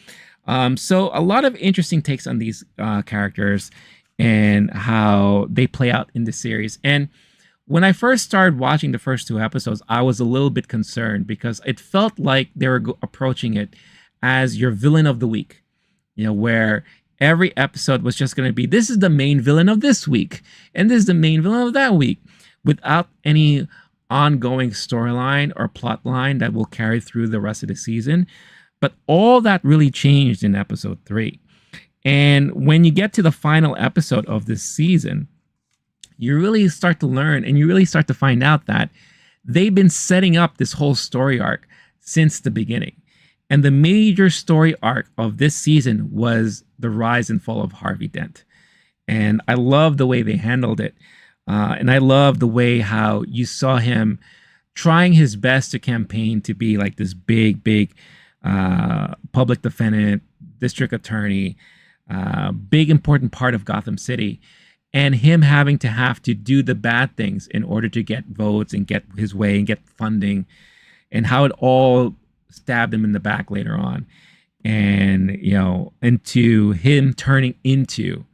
So a lot of interesting takes on these characters and how they play out in the series. And when I first started watching the first 2 episodes, I was a little bit concerned because it felt like they were approaching it as your villain of the week, where every episode was just going to be, this is the main villain of this week, and this is the main villain of that week, without any ongoing storyline or plot line that will carry through the rest of the season. But all that really changed in episode 3. And when you get to the final episode of this season, you really start to learn and you really start to find out that they've been setting up this whole story arc since the beginning. And the major story arc of this season was the rise and fall of Harvey Dent. And I love the way they handled it. And I love the way how you saw him trying his best to campaign to be like this big public defendant, district attorney, big important part of Gotham City, and him having to have to do the bad things in order to get votes and get his way and get funding, and how it all stabbed him in the back later on. And, into him turning into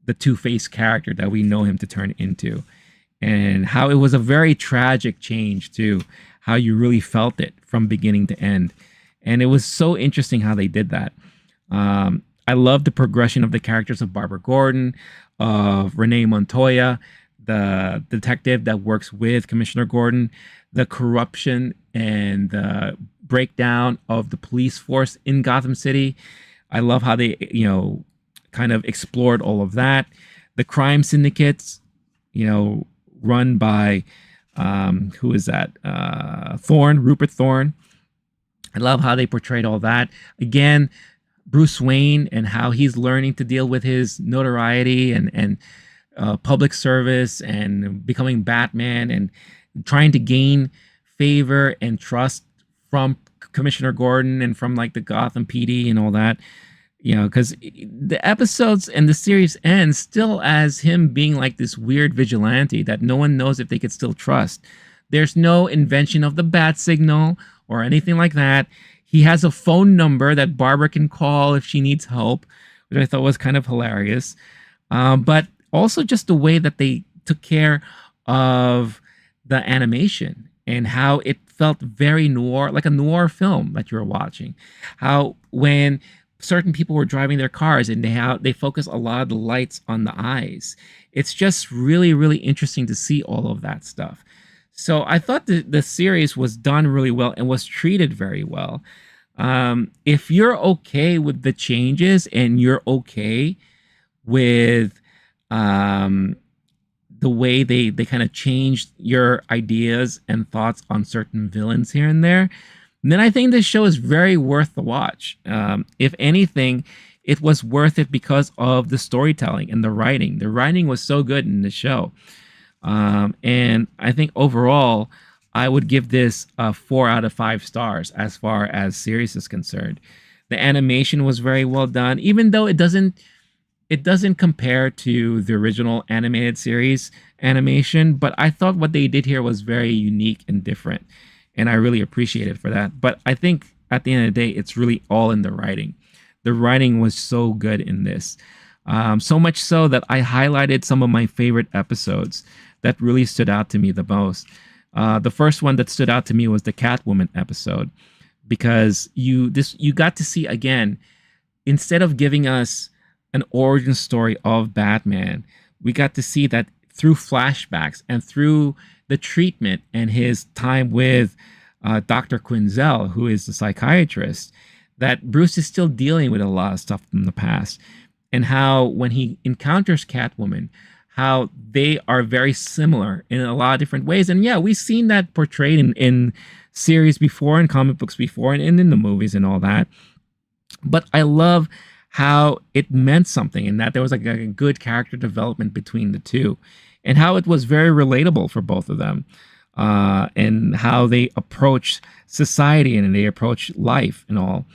the Two-Face character that we know him to turn into, and how it was a very tragic change too, how you really felt it from beginning to end. And it was so interesting how they did that. I love the progression of the characters of Barbara Gordon, of Renee Montoya, the detective that works with Commissioner Gordon, the corruption and the breakdown of the police force in Gotham City. I love how they, kind of explored all of that. The crime syndicates, run by, who is that? Rupert Thorne. I love how they portrayed all that. Again, Bruce Wayne and how he's learning to deal with his notoriety and public service and becoming Batman and trying to gain favor and trust from Commissioner Gordon and from like the Gotham PD and all that. Because the episodes and the series ends still as him being like this weird vigilante that no one knows if they could still trust. There's no invention of the bat signal or anything like that. He has a phone number that Barbara can call if she needs help, which I thought was kind of hilarious. But also just the way that they took care of the animation and how it felt very noir, like a noir film that you were watching. How when certain people were driving their cars and they focus a lot of the lights on the eyes. It's just really, really interesting to see all of that stuff. So I thought the series was done really well and was treated very well. If you're okay with the changes and you're okay with the way they kind of changed your ideas and thoughts on certain villains here and there, then I think this show is very worth the watch. If anything, it was worth it because of the storytelling and the writing. The writing was so good in the show. And I think overall, I would give this 4 out of 5 stars as far as series is concerned. The animation was very well done, even though it doesn't compare to the original animated series animation. But I thought what they did here was very unique and different. And I really appreciate it for that. But I think at the end of the day, it's really all in the writing. The writing was so good in this. So much so that I highlighted some of my favorite episodes that really stood out to me the most. The first one that stood out to me was the Catwoman episode, because you got to see again instead of giving us an origin story of Batman, we got to see that through flashbacks and through the treatment and his time with Dr. Quinzel, who is the psychiatrist, that Bruce is still dealing with a lot of stuff from the past. And how when he encounters Catwoman, how they are very similar in a lot of different ways. And yeah, we've seen that portrayed in series before, in comic books before, and in the movies and all that. But I love how it meant something, and that there was like a good character development between the two, and how it was very relatable for both of them, and how they approach society and they approach life and all.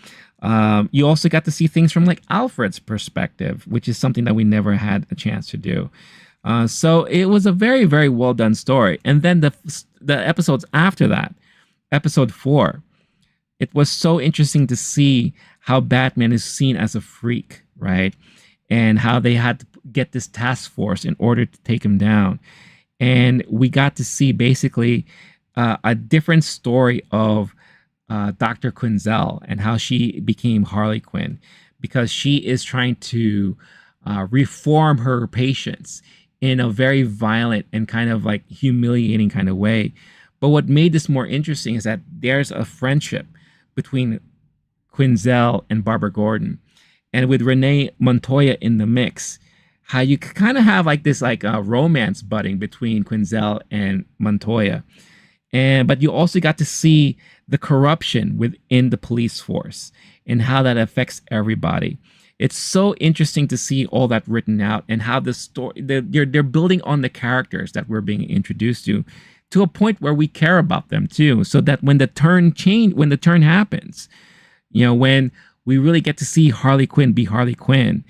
You also got to see things from like Alfred's perspective, which is something that we never had a chance to do. So it was a very, very well done story. And then the episodes after that, episode 4, it was so interesting to see how Batman is seen as a freak, right? And how they had to get this task force in order to take him down. And we got to see basically a different story of Dr. Quinzel and how she became Harley Quinn, because she is trying to reform her patients in a very violent and kind of like humiliating kind of way. But what made this more interesting is that there's a friendship between Quinzel and Barbara Gordon, and with Renee Montoya in the mix, how you kind of have like this like romance budding between Quinzel and Montoya. But you also got to see the corruption within the police force and how that affects everybody. It's so interesting to see all that written out, and how the story they're building on the characters that we're being introduced to a point where we care about them too, so that when the turn happens, you know, when we really get to see Harley Quinn be Harley Quinn,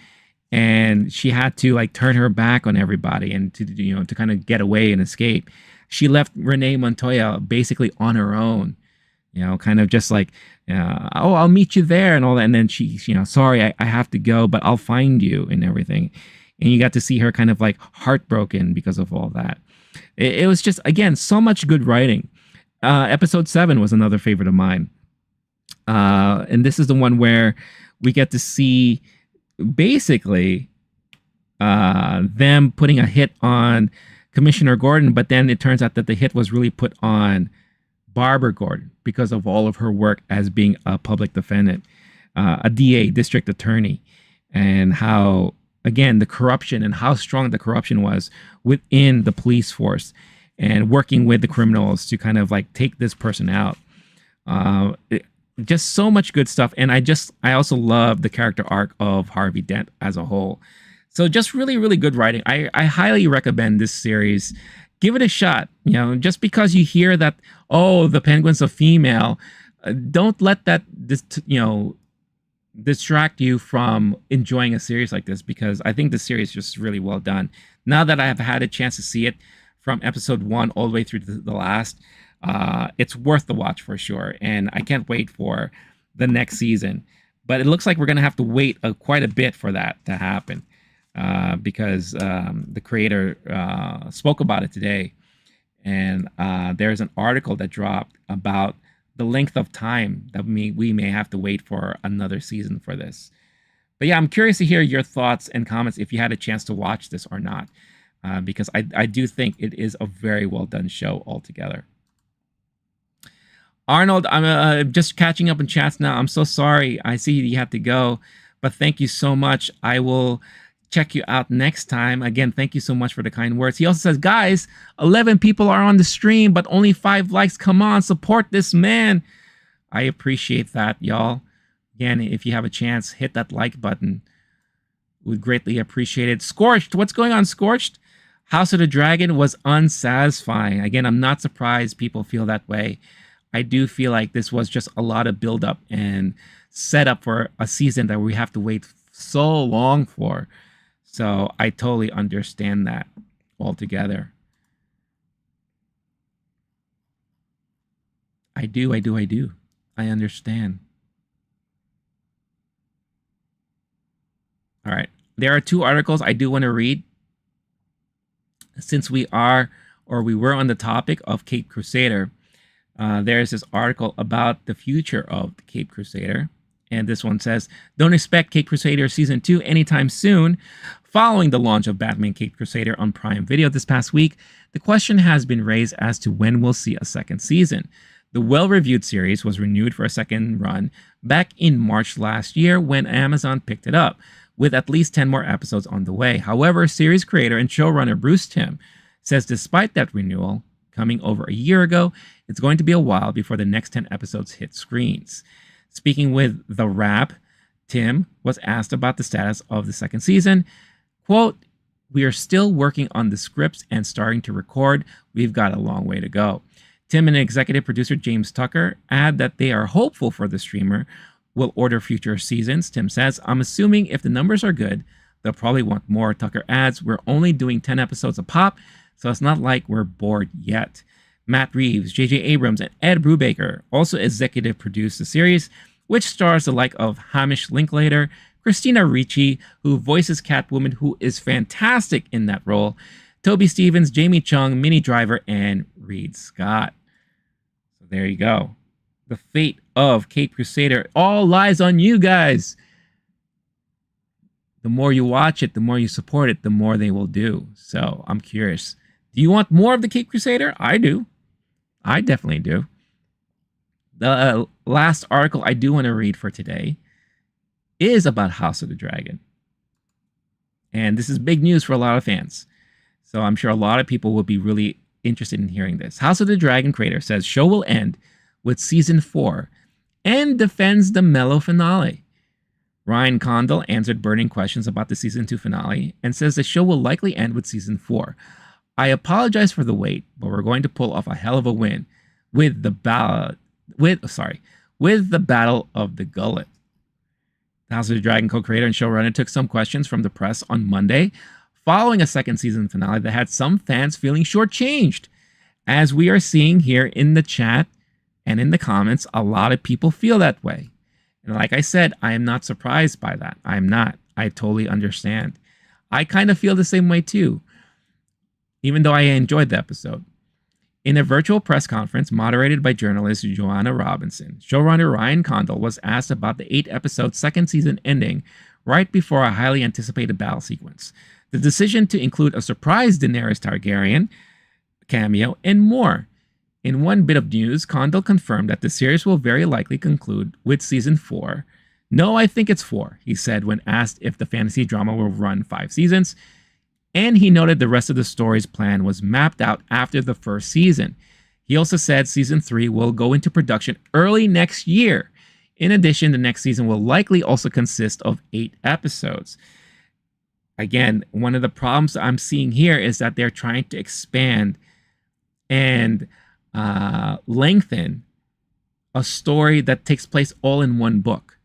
and she had to like turn her back on everybody and to kind of get away and escape. She left Renee Montoya basically on her own, kind of just like, oh, I'll meet you there and all that. And then she, sorry, I have to go, but I'll find you and everything. And you got to see her kind of like heartbroken because of all that. It was just, again, so much good writing. Episode 7 was another favorite of mine. And this is the one where we get to see basically them putting a hit on Commissioner Gordon, but then it turns out that the hit was really put on Barbara Gordon because of all of her work as being a public defendant, a DA, district attorney, and how, again, the corruption and how strong the corruption was within the police force and working with the criminals to kind of like take this person out. Just so much good stuff. And I also love the character arc of Harvey Dent as a whole. So just really, really good writing. I highly recommend this series. Give it a shot. Just because you hear that, oh, the Penguin's a female, don't let that distract you from enjoying a series like this, because I think the series is just really well done. Now that I have had a chance to see it from episode 1 all the way through to the last, it's worth the watch for sure. And I can't wait for the next season. But it looks like we're going to have to wait quite a bit for that to happen. Because the creator spoke about it today, and there's an article that dropped about the length of time that we may have to wait for another season for this. But yeah, I'm curious to hear your thoughts and comments if you had a chance to watch this or not, because I do think it is a very well done show altogether. Arnold, I'm just catching up in chats now. I'm so sorry. I see you have to go, but thank you so much. I will check you out next time. Again, thank you so much for the kind words. He also says, guys, 11 people are on the stream, but only 5 likes. Come on, support this man. I appreciate that, y'all. Again, if you have a chance, hit that like button. We'd greatly appreciate it. Scorched, what's going on, Scorched? House of the Dragon was unsatisfying. Again, I'm not surprised people feel that way. I do feel like this was just a lot of build-up and setup for a season that we have to wait so long for. So I totally understand that altogether. I do. I understand. All right. There are 2 articles I do want to read. Since we were on the topic of Caped Crusader, there's this article about the future of the Caped Crusader. And this one says, don't expect Caped Crusader Season 2 anytime soon. Following the launch of Batman Caped Crusader on Prime Video this past week, the question has been raised as to when we'll see a second season. The well-reviewed series was renewed for a second run back in March last year when Amazon picked it up, with at least 10 more episodes on the way. However, series creator and showrunner Bruce Timm says despite that renewal coming over a year ago, it's going to be a while before the next 10 episodes hit screens. Speaking with The Wrap, Timm was asked about the status of the second season. Quote, "We are still working on the scripts and starting to record. We've got a long way to go." Timm and executive producer James Tucker add that they are hopeful for the streamer will order future seasons. Timm says, "I'm assuming if the numbers are good, they'll probably want more." Tucker adds, "We're only doing 10 episodes a pop, so it's not like we're bored yet." Matt Reeves, J.J. Abrams, and Ed Brubaker also executive produced the series, which stars the like of Hamish Linklater, Christina Ricci, who voices Catwoman, who is fantastic in that role, Toby Stevens, Jamie Chung, Minnie Driver, and Reed Scott. So there you go. The fate of Caped Crusader all lies on you guys. The more you watch it, the more you support it, the more they will do. So I'm curious. Do you want more of the Caped Crusader? I do. I definitely do. The last article I do want to read for today is about House of the Dragon. And this is big news for a lot of fans. So I'm sure a lot of people will be really interested in hearing this. House of the Dragon creator says show will end with season 4 and defends the mellow finale. Ryan Condal answered burning questions about the season 2 finale and says the show will likely end with season 4. "I apologize for the wait, but we're going to pull off a hell of a win with the Battle of the Gullet." The House of the Dragon co-creator and showrunner took some questions from the press on Monday, following a second season finale that had some fans feeling shortchanged. As we are seeing here in the chat and in the comments, a lot of people feel that way. And like I said, I am not surprised by that. I am not. I totally understand. I kind of feel the same way too, even though I enjoyed the episode. In a virtual press conference moderated by journalist Joanna Robinson, showrunner Ryan Condal was asked about the 8-episode second season ending right before a highly anticipated battle sequence, the decision to include a surprise Daenerys Targaryen cameo, and more. In one bit of news, Condal confirmed that the series will very likely conclude with season 4. "No, I think it's 4, he said when asked if the fantasy drama will run 5 seasons. And he noted the rest of the story's plan was mapped out after the first season. He also said season 3 will go into production early next year. In addition, the next season will likely also consist of 8 episodes. Again, one of the problems I'm seeing here is that they're trying to expand and lengthen a story that takes place all in one book.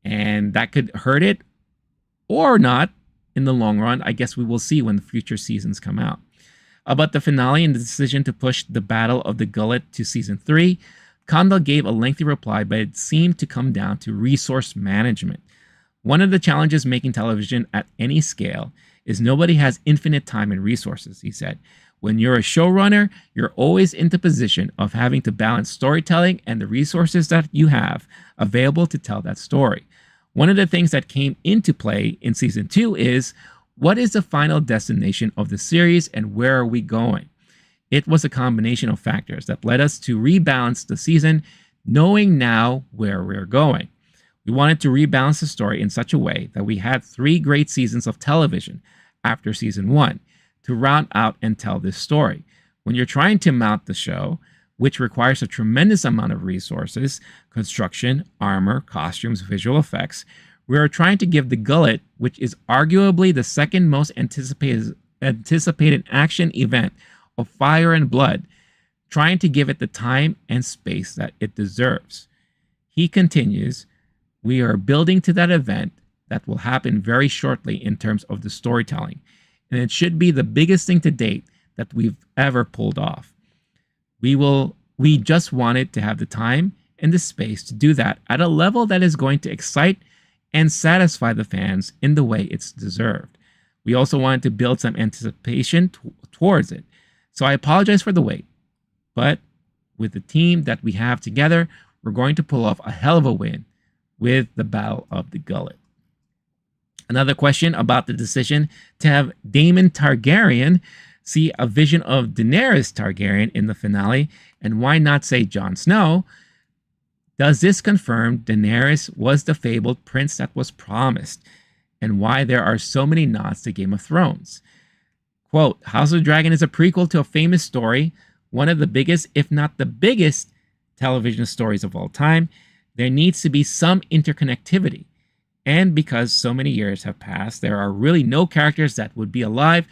And that could hurt it or not. In the long run, I guess we will see when the future seasons come out. About the finale and the decision to push the Battle of the Gullet to season 3, Condal gave a lengthy reply, but it seemed to come down to resource management. "One of the challenges making television at any scale is nobody has infinite time and resources," he said. "When you're a showrunner, you're always in the position of having to balance storytelling and the resources that you have available to tell that story. One of the things that came into play in season 2 is, what is the final destination of the series and where are we going? It was a combination of factors that led us to rebalance the season, knowing now where we're going. We wanted to rebalance the story in such a way that we had 3 great seasons of television after season 1 to round out and tell this story. When you're trying to mount the show, which requires a tremendous amount of resources, construction, armor, costumes, visual effects, we are trying to give the Gullet, which is arguably the second most anticipated action event of fire and blood, trying to give it the time and space that it deserves." He continues, "We are building to that event that will happen very shortly in terms of the storytelling, and it should be the biggest thing to date that we've ever pulled off. We just wanted to have the time and the space to do that at a level that is going to excite and satisfy the fans in the way it's deserved. We also wanted to build some anticipation towards it. So I apologize for the wait, but with the team that we have together, we're going to pull off a hell of a win with the Battle of the Gullet. Another question about the decision to have Daemon Targaryen see a vision of Daenerys Targaryen in the finale, and why not say Jon Snow? Does this confirm Daenerys was the fabled prince that was promised, and why there are so many nods to Game of Thrones? Quote, House of the Dragon is a prequel to a famous story, one of the biggest, if not the biggest, television stories of all time. There needs to be some interconnectivity. And because so many years have passed, there are really no characters that would be alive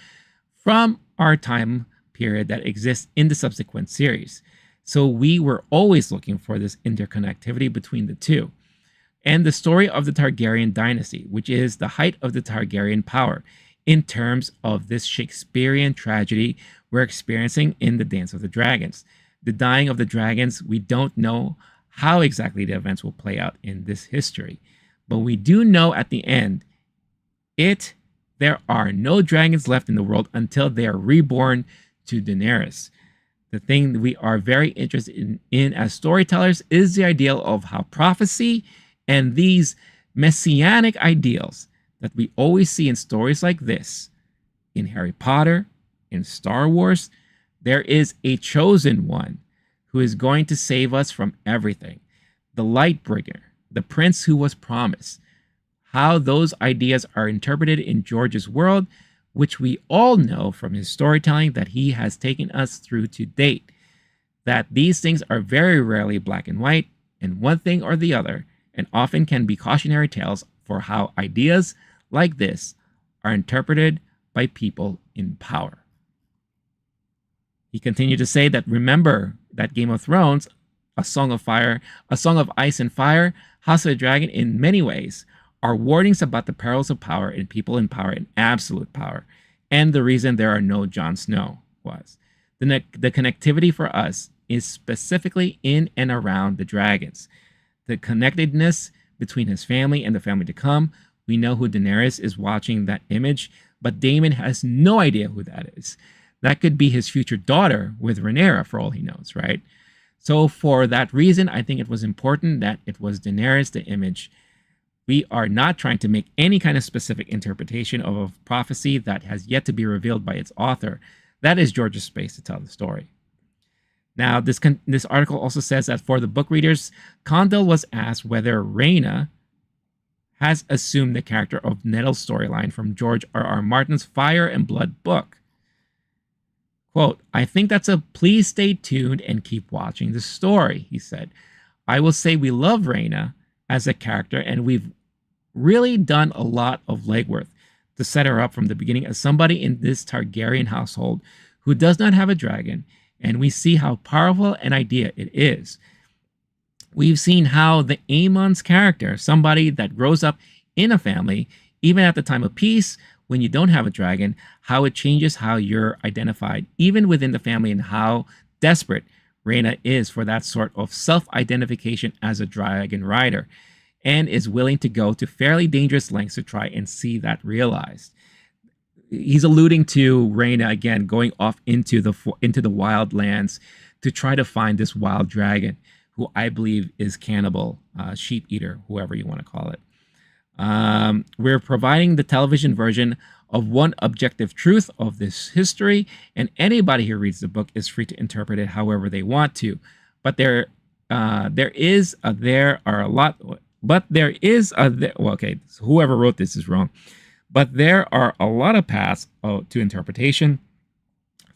from our time period that exists in the subsequent series. So we were always looking for this interconnectivity between the two. And the story of the Targaryen dynasty, which is the height of the Targaryen power in terms of this Shakespearean tragedy we're experiencing in the Dance of the Dragons. The dying of the dragons, we don't know how exactly the events will play out in this history. But we do know at the end, there are no dragons left in the world until they are reborn to Daenerys. The thing we are very interested in as storytellers is the ideal of how prophecy and these messianic ideals that we always see in stories like this, in Harry Potter, in Star Wars, there is a chosen one who is going to save us from everything. The Lightbringer, the prince who was promised. How those ideas are interpreted in George's world, which we all know from his storytelling that he has taken us through to date. That these things are very rarely black and white, and one thing or the other, and often can be cautionary tales for how ideas like this are interpreted by people in power. He continued to say that remember that Game of Thrones, A Song of Ice and Fire, House of the Dragon, in many ways, are warnings about the perils of power and people in power and absolute power, and the reason there are no Jon Snow was. The connectivity for us is specifically in and around the dragons. The connectedness between his family and the family to come. We know who Daenerys is watching that image, but Daemon has no idea who that is. That could be his future daughter with Rhaenyra for all he knows, right? So for that reason, I think it was important that it was Daenerys, the image. We are not trying to make any kind of specific interpretation of a prophecy that has yet to be revealed by its author. That is George's space to tell the story. Now, this article also says that for the book readers, Condell was asked whether Rhaena has assumed the character of Nettle's storyline from George R.R. Martin's Fire and Blood book. Quote, I think that's a please stay tuned and keep watching the story, he said. I will say we love Rhaena as a character, and we've really done a lot of legwork to set her up from the beginning as somebody in this Targaryen household who does not have a dragon, and we see how powerful an idea it is. We've seen how the Aemon's character, somebody that grows up in a family, even at the time of peace, when you don't have a dragon, how it changes how you're identified, even within the family, and how desperate Rhaena is for that sort of self-identification as a dragon rider, and is willing to go to fairly dangerous lengths to try and see that realized. He's alluding to Rhaena again going off into the wild lands to try to find this wild dragon, who I believe is cannibal, sheep eater, whoever you want to call it. We're providing the television version of one objective truth of this history, and anybody who reads the book is free to interpret it however they want to. But whoever wrote this is wrong. But there are a lot of paths to interpretation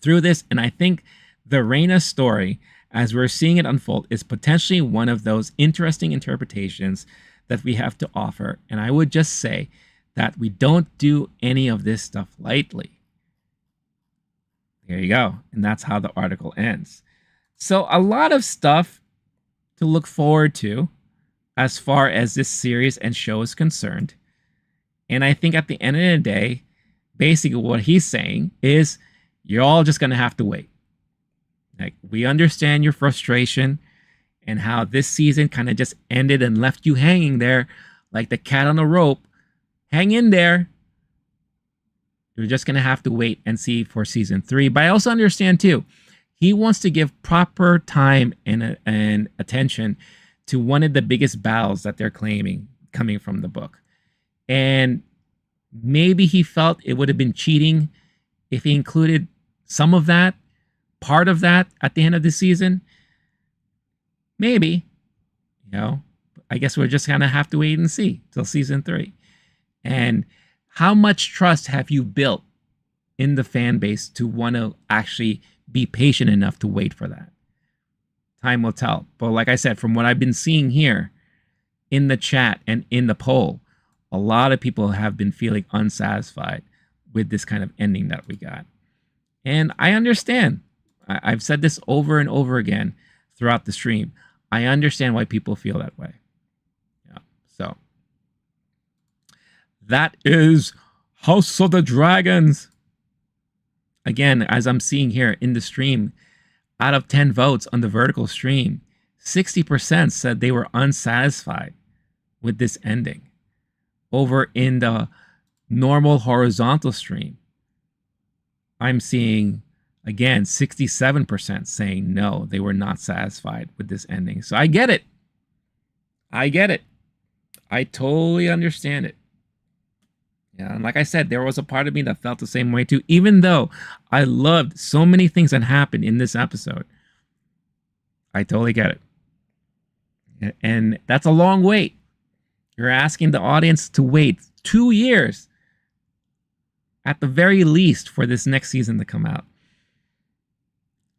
through this, and I think the Rhaena story, as we're seeing it unfold, is potentially one of those interesting interpretations that we have to offer. And I would just say that we don't do any of this stuff lightly. There you go. And that's how the article ends. So a lot of stuff to look forward to as far as this series and show is concerned. And I think at the end of the day, basically what he's saying is you're all just going to have to wait. Like, we understand your frustration and how this season kind of just ended and left you hanging there like the cat on a rope. Hang in there. You're just going to have to wait and see for season 3. But I also understand, too, he wants to give proper time and attention to one of the biggest battles that they're claiming coming from the book. And maybe he felt it would have been cheating if he included some of that, part of that at the end of the season. Maybe, I guess we're just going to have to wait and see till season 3. And how much trust have you built in the fan base to want to actually be patient enough to wait for that? Time will tell. But like I said, from what I've been seeing here in the chat and in the poll, a lot of people have been feeling unsatisfied with this kind of ending that we got. And I understand. I've said this over and over again throughout the stream. I understand why people feel that way. Yeah. So that is House of the Dragons. Again, as I'm seeing here in the stream, out of 10 votes on the vertical stream, 60% said they were unsatisfied with this ending. Over in the normal horizontal stream, I'm seeing, again, 67% saying no, they were not satisfied with this ending. So I get it. I get it. I totally understand it. Yeah, and like I said, there was a part of me that felt the same way too, even though I loved so many things that happened in this episode. I totally get it. And that's a long wait. You're asking the audience to wait 2 years at the very least for this next season to come out.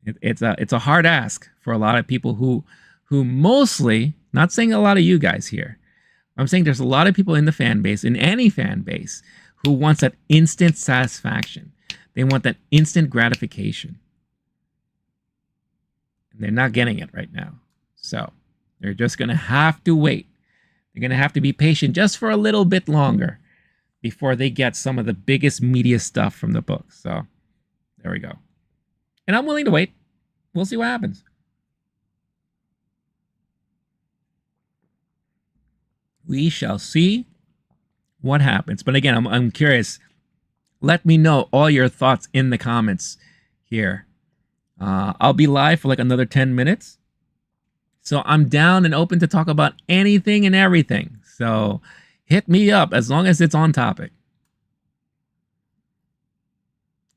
It's a hard ask for a lot of people who mostly, not saying a lot of you guys here, I'm saying there's a lot of people in the fan base, in any fan base, who wants that instant satisfaction. They want that instant gratification. And they're not getting it right now. So they're just going to have to wait. They're going to have to be patient just for a little bit longer before they get some of the biggest media stuff from the book. So there we go. And I'm willing to wait. We'll see what happens. We shall see what happens. But again, I'm curious. Let me know all your thoughts in the comments here. I'll be live for like another 10 minutes. So I'm down and open to talk about anything and everything. So hit me up as long as it's on topic.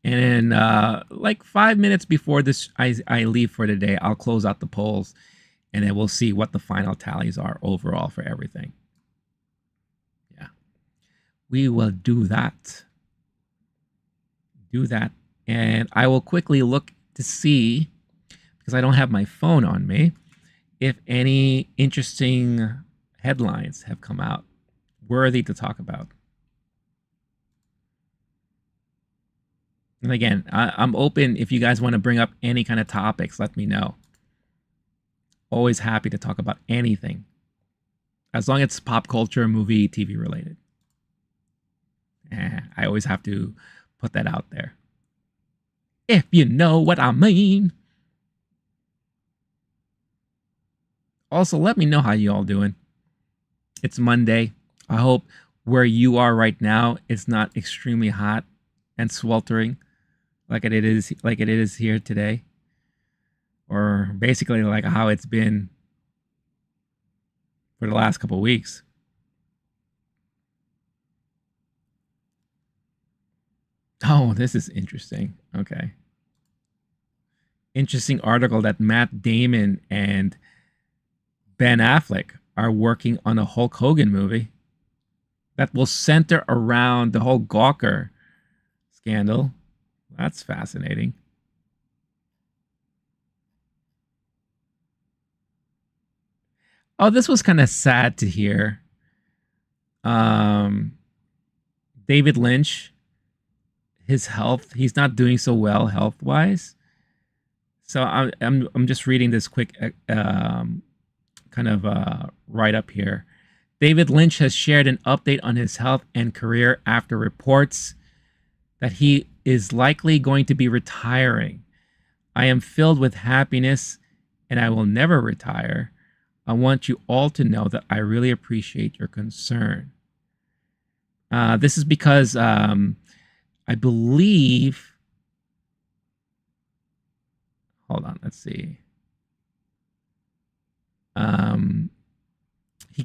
And in like 5 minutes before this, I leave for today, I'll close out the polls and then we'll see what the final tallies are overall for everything. Yeah, we will do that. And I will quickly look to see, because I don't have my phone on me, if any interesting headlines have come out worthy to talk about. And again, I'm open. If you guys want to bring up any kind of topics, let me know. Always happy to talk about anything, as long as it's pop culture, movie, TV related. I always have to put that out there, if you know what I mean. Also, let me know how you all doing. It's Monday. I hope where you are right now, it's not extremely hot and sweltering like it is here today, or basically like how it's been for the last couple of weeks. Oh, this is interesting. Okay. Interesting article that Matt Damon and Ben Affleck are working on a Hulk Hogan movie that will center around the whole Gawker scandal. That's fascinating. Oh, this was kind of sad to hear. David Lynch, his health, he's not doing so well health-wise. So I'm just reading this quick kind of write-up here. David Lynch has shared an update on his health and career after reports that he is likely going to be retiring. I am filled with happiness and I will never retire. I want you all to know that I really appreciate your concern. This is because I believe, hold on, let's see.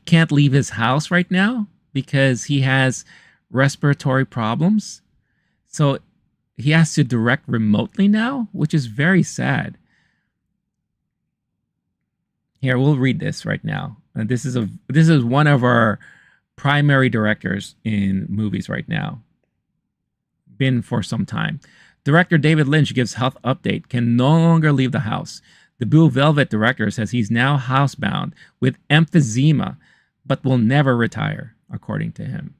can't leave his house right now because he has respiratory problems. So he has to direct remotely now, which is very sad. Here, we'll read this right now. And this is one of our primary directors in movies right now. Been for some time. Director David Lynch gives health update, can no longer leave the house. The Blue Velvet director says he's now housebound with emphysema, but will never retire, according to him.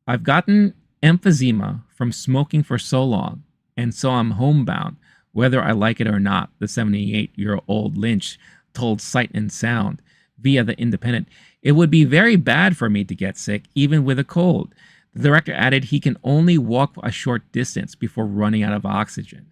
I've gotten emphysema from smoking for so long, and so I'm homebound, whether I like it or not, the 78-year-old Lynch told Sight and Sound via The Independent. It would be very bad for me to get sick, even with a cold. The director added he can only walk a short distance before running out of oxygen.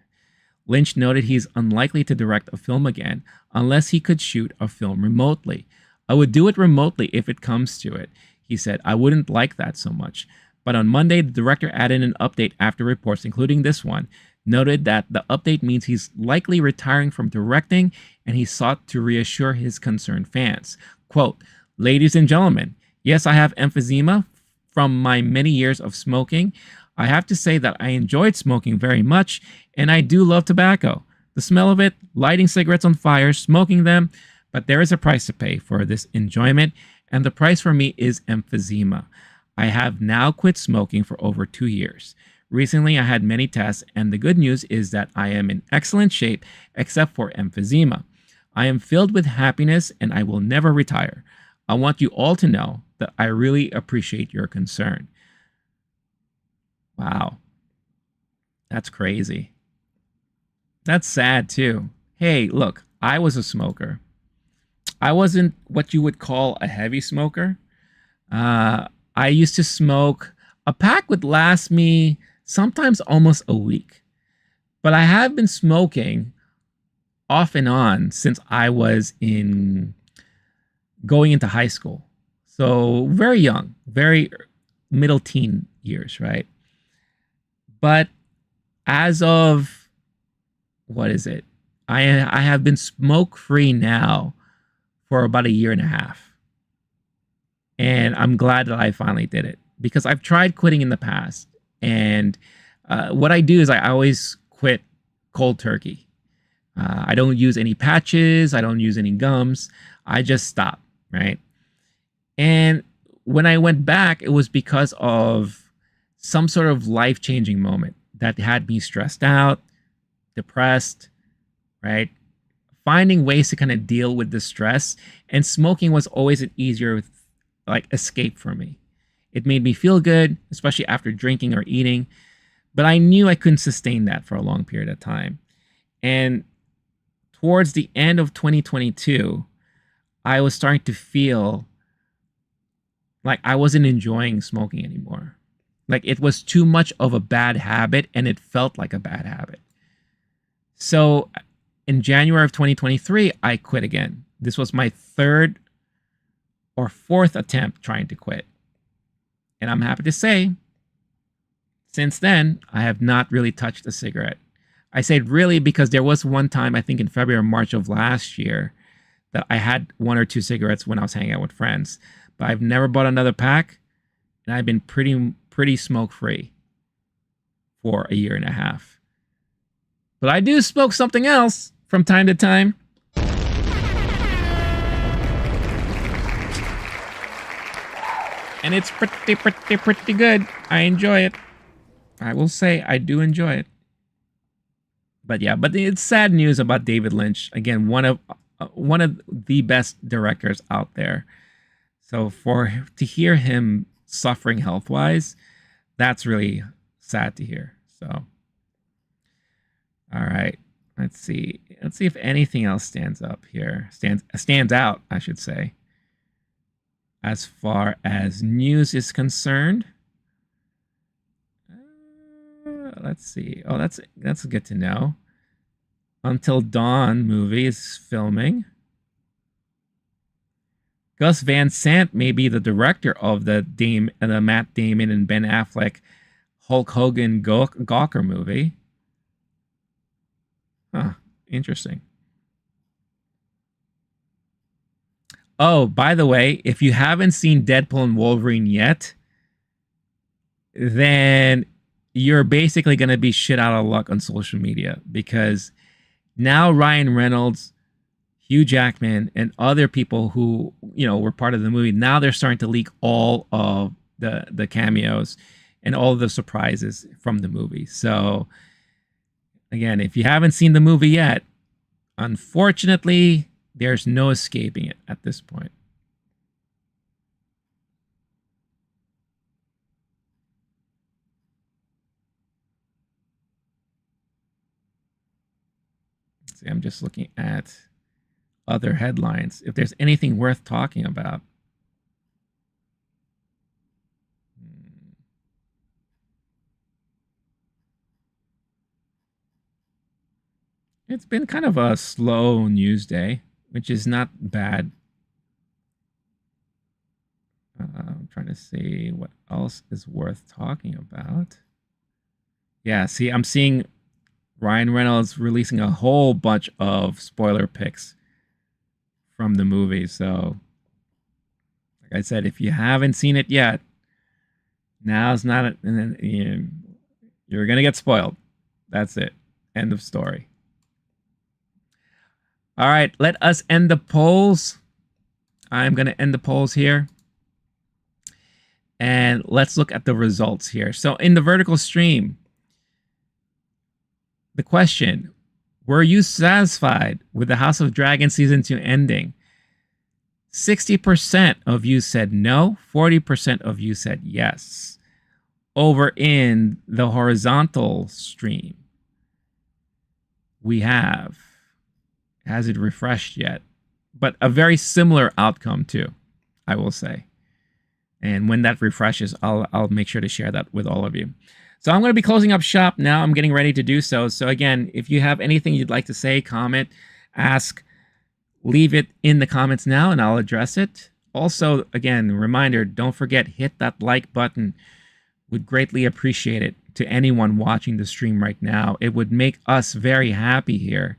Lynch noted he's unlikely to direct a film again unless he could shoot a film remotely. I would do it remotely if it comes to it, he said. I wouldn't like that so much. But on Monday, the director added an update after reports, including this one, noted that the update means he's likely retiring from directing, and he sought to reassure his concerned fans. Quote, ladies and gentlemen, yes, I have emphysema from my many years of smoking. I have to say that I enjoyed smoking very much, and I do love tobacco. The smell of it, lighting cigarettes on fire, smoking them, but there is a price to pay for this enjoyment, and the price for me is emphysema. I have now quit smoking for over 2 years. Recently, I had many tests, and the good news is that I am in excellent shape except for emphysema. I am filled with happiness, and I will never retire. I want you all to know that I really appreciate your concern. Wow. That's crazy. That's sad too. Hey, look, I was a smoker. I wasn't what you would call a heavy smoker. I used to smoke. A pack would last me sometimes almost a week. But I have been smoking off and on since I was going into high school. So very young, very middle teen years, right? But as of, what is it? I have been smoke-free now for about 1.5 years. And I'm glad that I finally did it because I've tried quitting in the past. And what I do is I always quit cold turkey. I don't use any patches. I don't use any gums. I just stop, right? And when I went back, it was because of some sort of life-changing moment that had me stressed out, depressed, right? Finding ways to kind of deal with the stress, and smoking was always an easier escape for me. It made me feel good, especially after drinking or eating, but I knew I couldn't sustain that for a long period of time. And towards the end of 2022, I was starting to feel like I wasn't enjoying smoking anymore. Like it was too much of a bad habit, and it felt like a bad habit. So in January of 2023, I quit again. This was my 3rd or 4th attempt trying to quit. And I'm happy to say, since then, I have not really touched a cigarette. I say really because there was one time, I think in February or March of last year, that I had 1 or 2 cigarettes when I was hanging out with friends. But I've never bought another pack, and I've been pretty smoke-free for 1.5 years. But I do smoke something else from time to time. And it's pretty good. I enjoy it. I will say I do enjoy it. But yeah, but it's sad news about David Lynch. Again, one of the best directors out there. So to hear him suffering health-wise, that's really sad to hear. So, all right, let's see. Let's see if anything else stands up here. Stands out, I should say. As far as news is concerned, let's see. Oh, that's good to know. Until Dawn movie is filming. Gus Van Sant may be the director of the Matt Damon and Ben Affleck Hulk Hogan Gawker movie. Huh, interesting. Oh, by the way, if you haven't seen Deadpool and Wolverine yet, then you're basically going to be shit out of luck on social media, because now Ryan Reynolds, Hugh Jackman, and other people who, were part of the movie, now they're starting to leak all of the cameos and all of the surprises from the movie. So again, if you haven't seen the movie yet, unfortunately, there's no escaping it at this point. Let's see, I'm just looking at other headlines, if there's anything worth talking about. It's been kind of a slow news day, which is not bad. I'm trying to see what else is worth talking about. Yeah, see, I'm seeing Ryan Reynolds releasing a whole bunch of spoiler pics from the movie. So, like I said, if you haven't seen it yet, now's not it. And then you're going to get spoiled. That's it. End of story. All right, let us end the polls. I'm going to end the polls here. And let's look at the results here. So in the vertical stream, the question, were you satisfied with the House of Dragon Season 2 ending? 60% of you said no, 40% of you said yes. Over in the horizontal stream, we have, hasn't refreshed yet, but a very similar outcome too, I will say. And when that refreshes, I'll make sure to share that with all of you. So I'm going to be closing up shop now. I'm getting ready to do so. So again, if you have anything you'd like to say, comment, ask, leave it in the comments now and I'll address it. Also, again, reminder, don't forget, hit that like button. Would greatly appreciate it to anyone watching the stream right now. It would make us very happy here.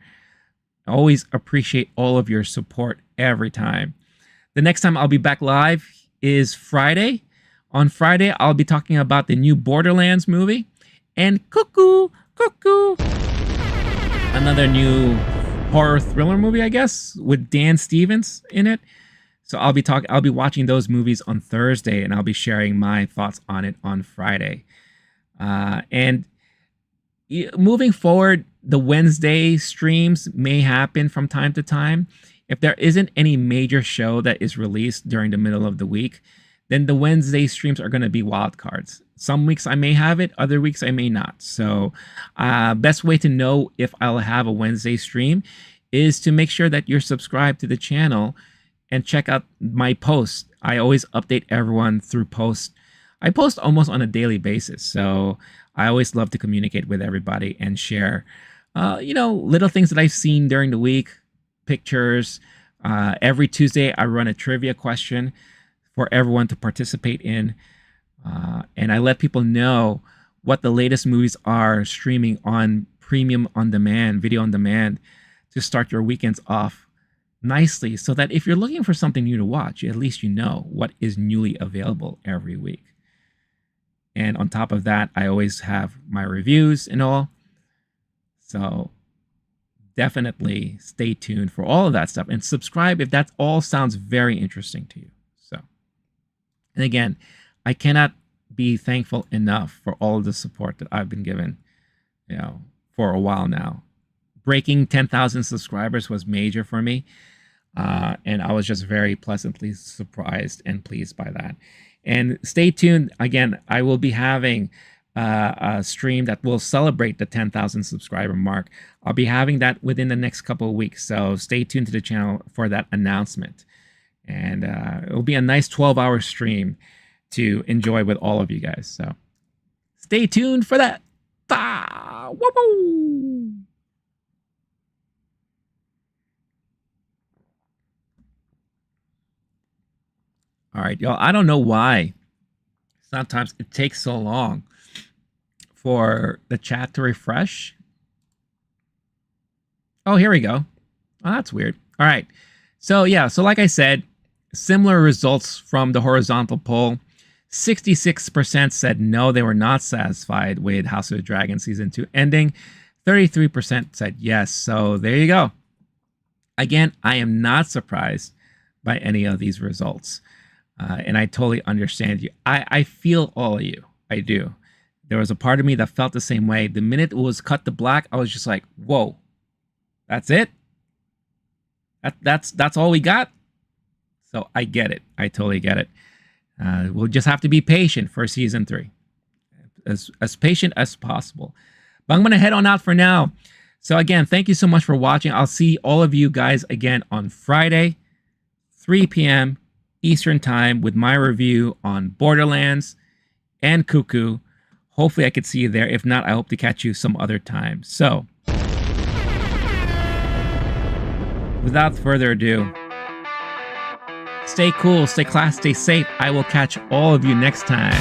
Always appreciate all of your support every time. The next time I'll be back live is Friday. On Friday, I'll be talking about the new Borderlands movie and Cuckoo, another new horror thriller movie, I guess, with Dan Stevens in it. So I'll be watching those movies on Thursday, and I'll be sharing my thoughts on it on Friday. And moving forward, the Wednesday streams may happen from time to time. If there isn't any major show that is released during the middle of the week, then the Wednesday streams are going to be wild cards. Some weeks I may have it, other weeks I may not. So best way to know if I'll have a Wednesday stream is to make sure that you're subscribed to the channel and check out my posts. I always update everyone through posts. I post almost on a daily basis. So I always love to communicate with everybody and share, little things that I've seen during the week, pictures. Every Tuesday, I run a trivia question for everyone to participate in. And I let people know what the latest movies are streaming on premium on demand, video on demand, to start your weekends off nicely, so that if you're looking for something new to watch, at least you know what is newly available every week. And on top of that, I always have my reviews and all. So definitely stay tuned for all of that stuff and subscribe if that all sounds very interesting to you. So, and again, I cannot be thankful enough for all of the support that I've been given, for a while now. Breaking 10,000 subscribers was major for me. And I was just very pleasantly surprised and pleased by that. And stay tuned. Again, I will be having a stream that will celebrate the 10,000 subscriber mark. I'll be having that within the next couple of weeks. So stay tuned to the channel for that announcement. And it'll be a nice 12-hour stream to enjoy with all of you guys. So stay tuned for that. Woo-hoo! All right, y'all. I don't know why sometimes it takes so long for the chat to refresh. Oh, here we go. Oh, that's weird. All right. So, yeah. So, like I said, Similar results from the horizontal poll. 66% said no, they were not satisfied with House of the Dragon Season 2 ending. 33% said yes. So there you go. Again, I am not surprised by any of these results. And I totally understand you. I feel all of you. I do. There was a part of me that felt the same way. The minute it was cut to black, I was just like, whoa, that's it? That's all we got? So I get it. I totally get it. We'll just have to be patient for season 3. As patient as possible. But I'm going to head on out for now. So again, thank you so much for watching. I'll see all of you guys again on Friday, 3 p.m. Eastern Time with my review on Borderlands and Cuckoo. Hopefully I could see you there. If not, I hope to catch you some other time. So, without further ado, stay cool, stay class, stay safe. I will catch all of you next time.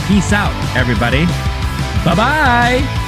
Peace out, everybody. Bye-bye.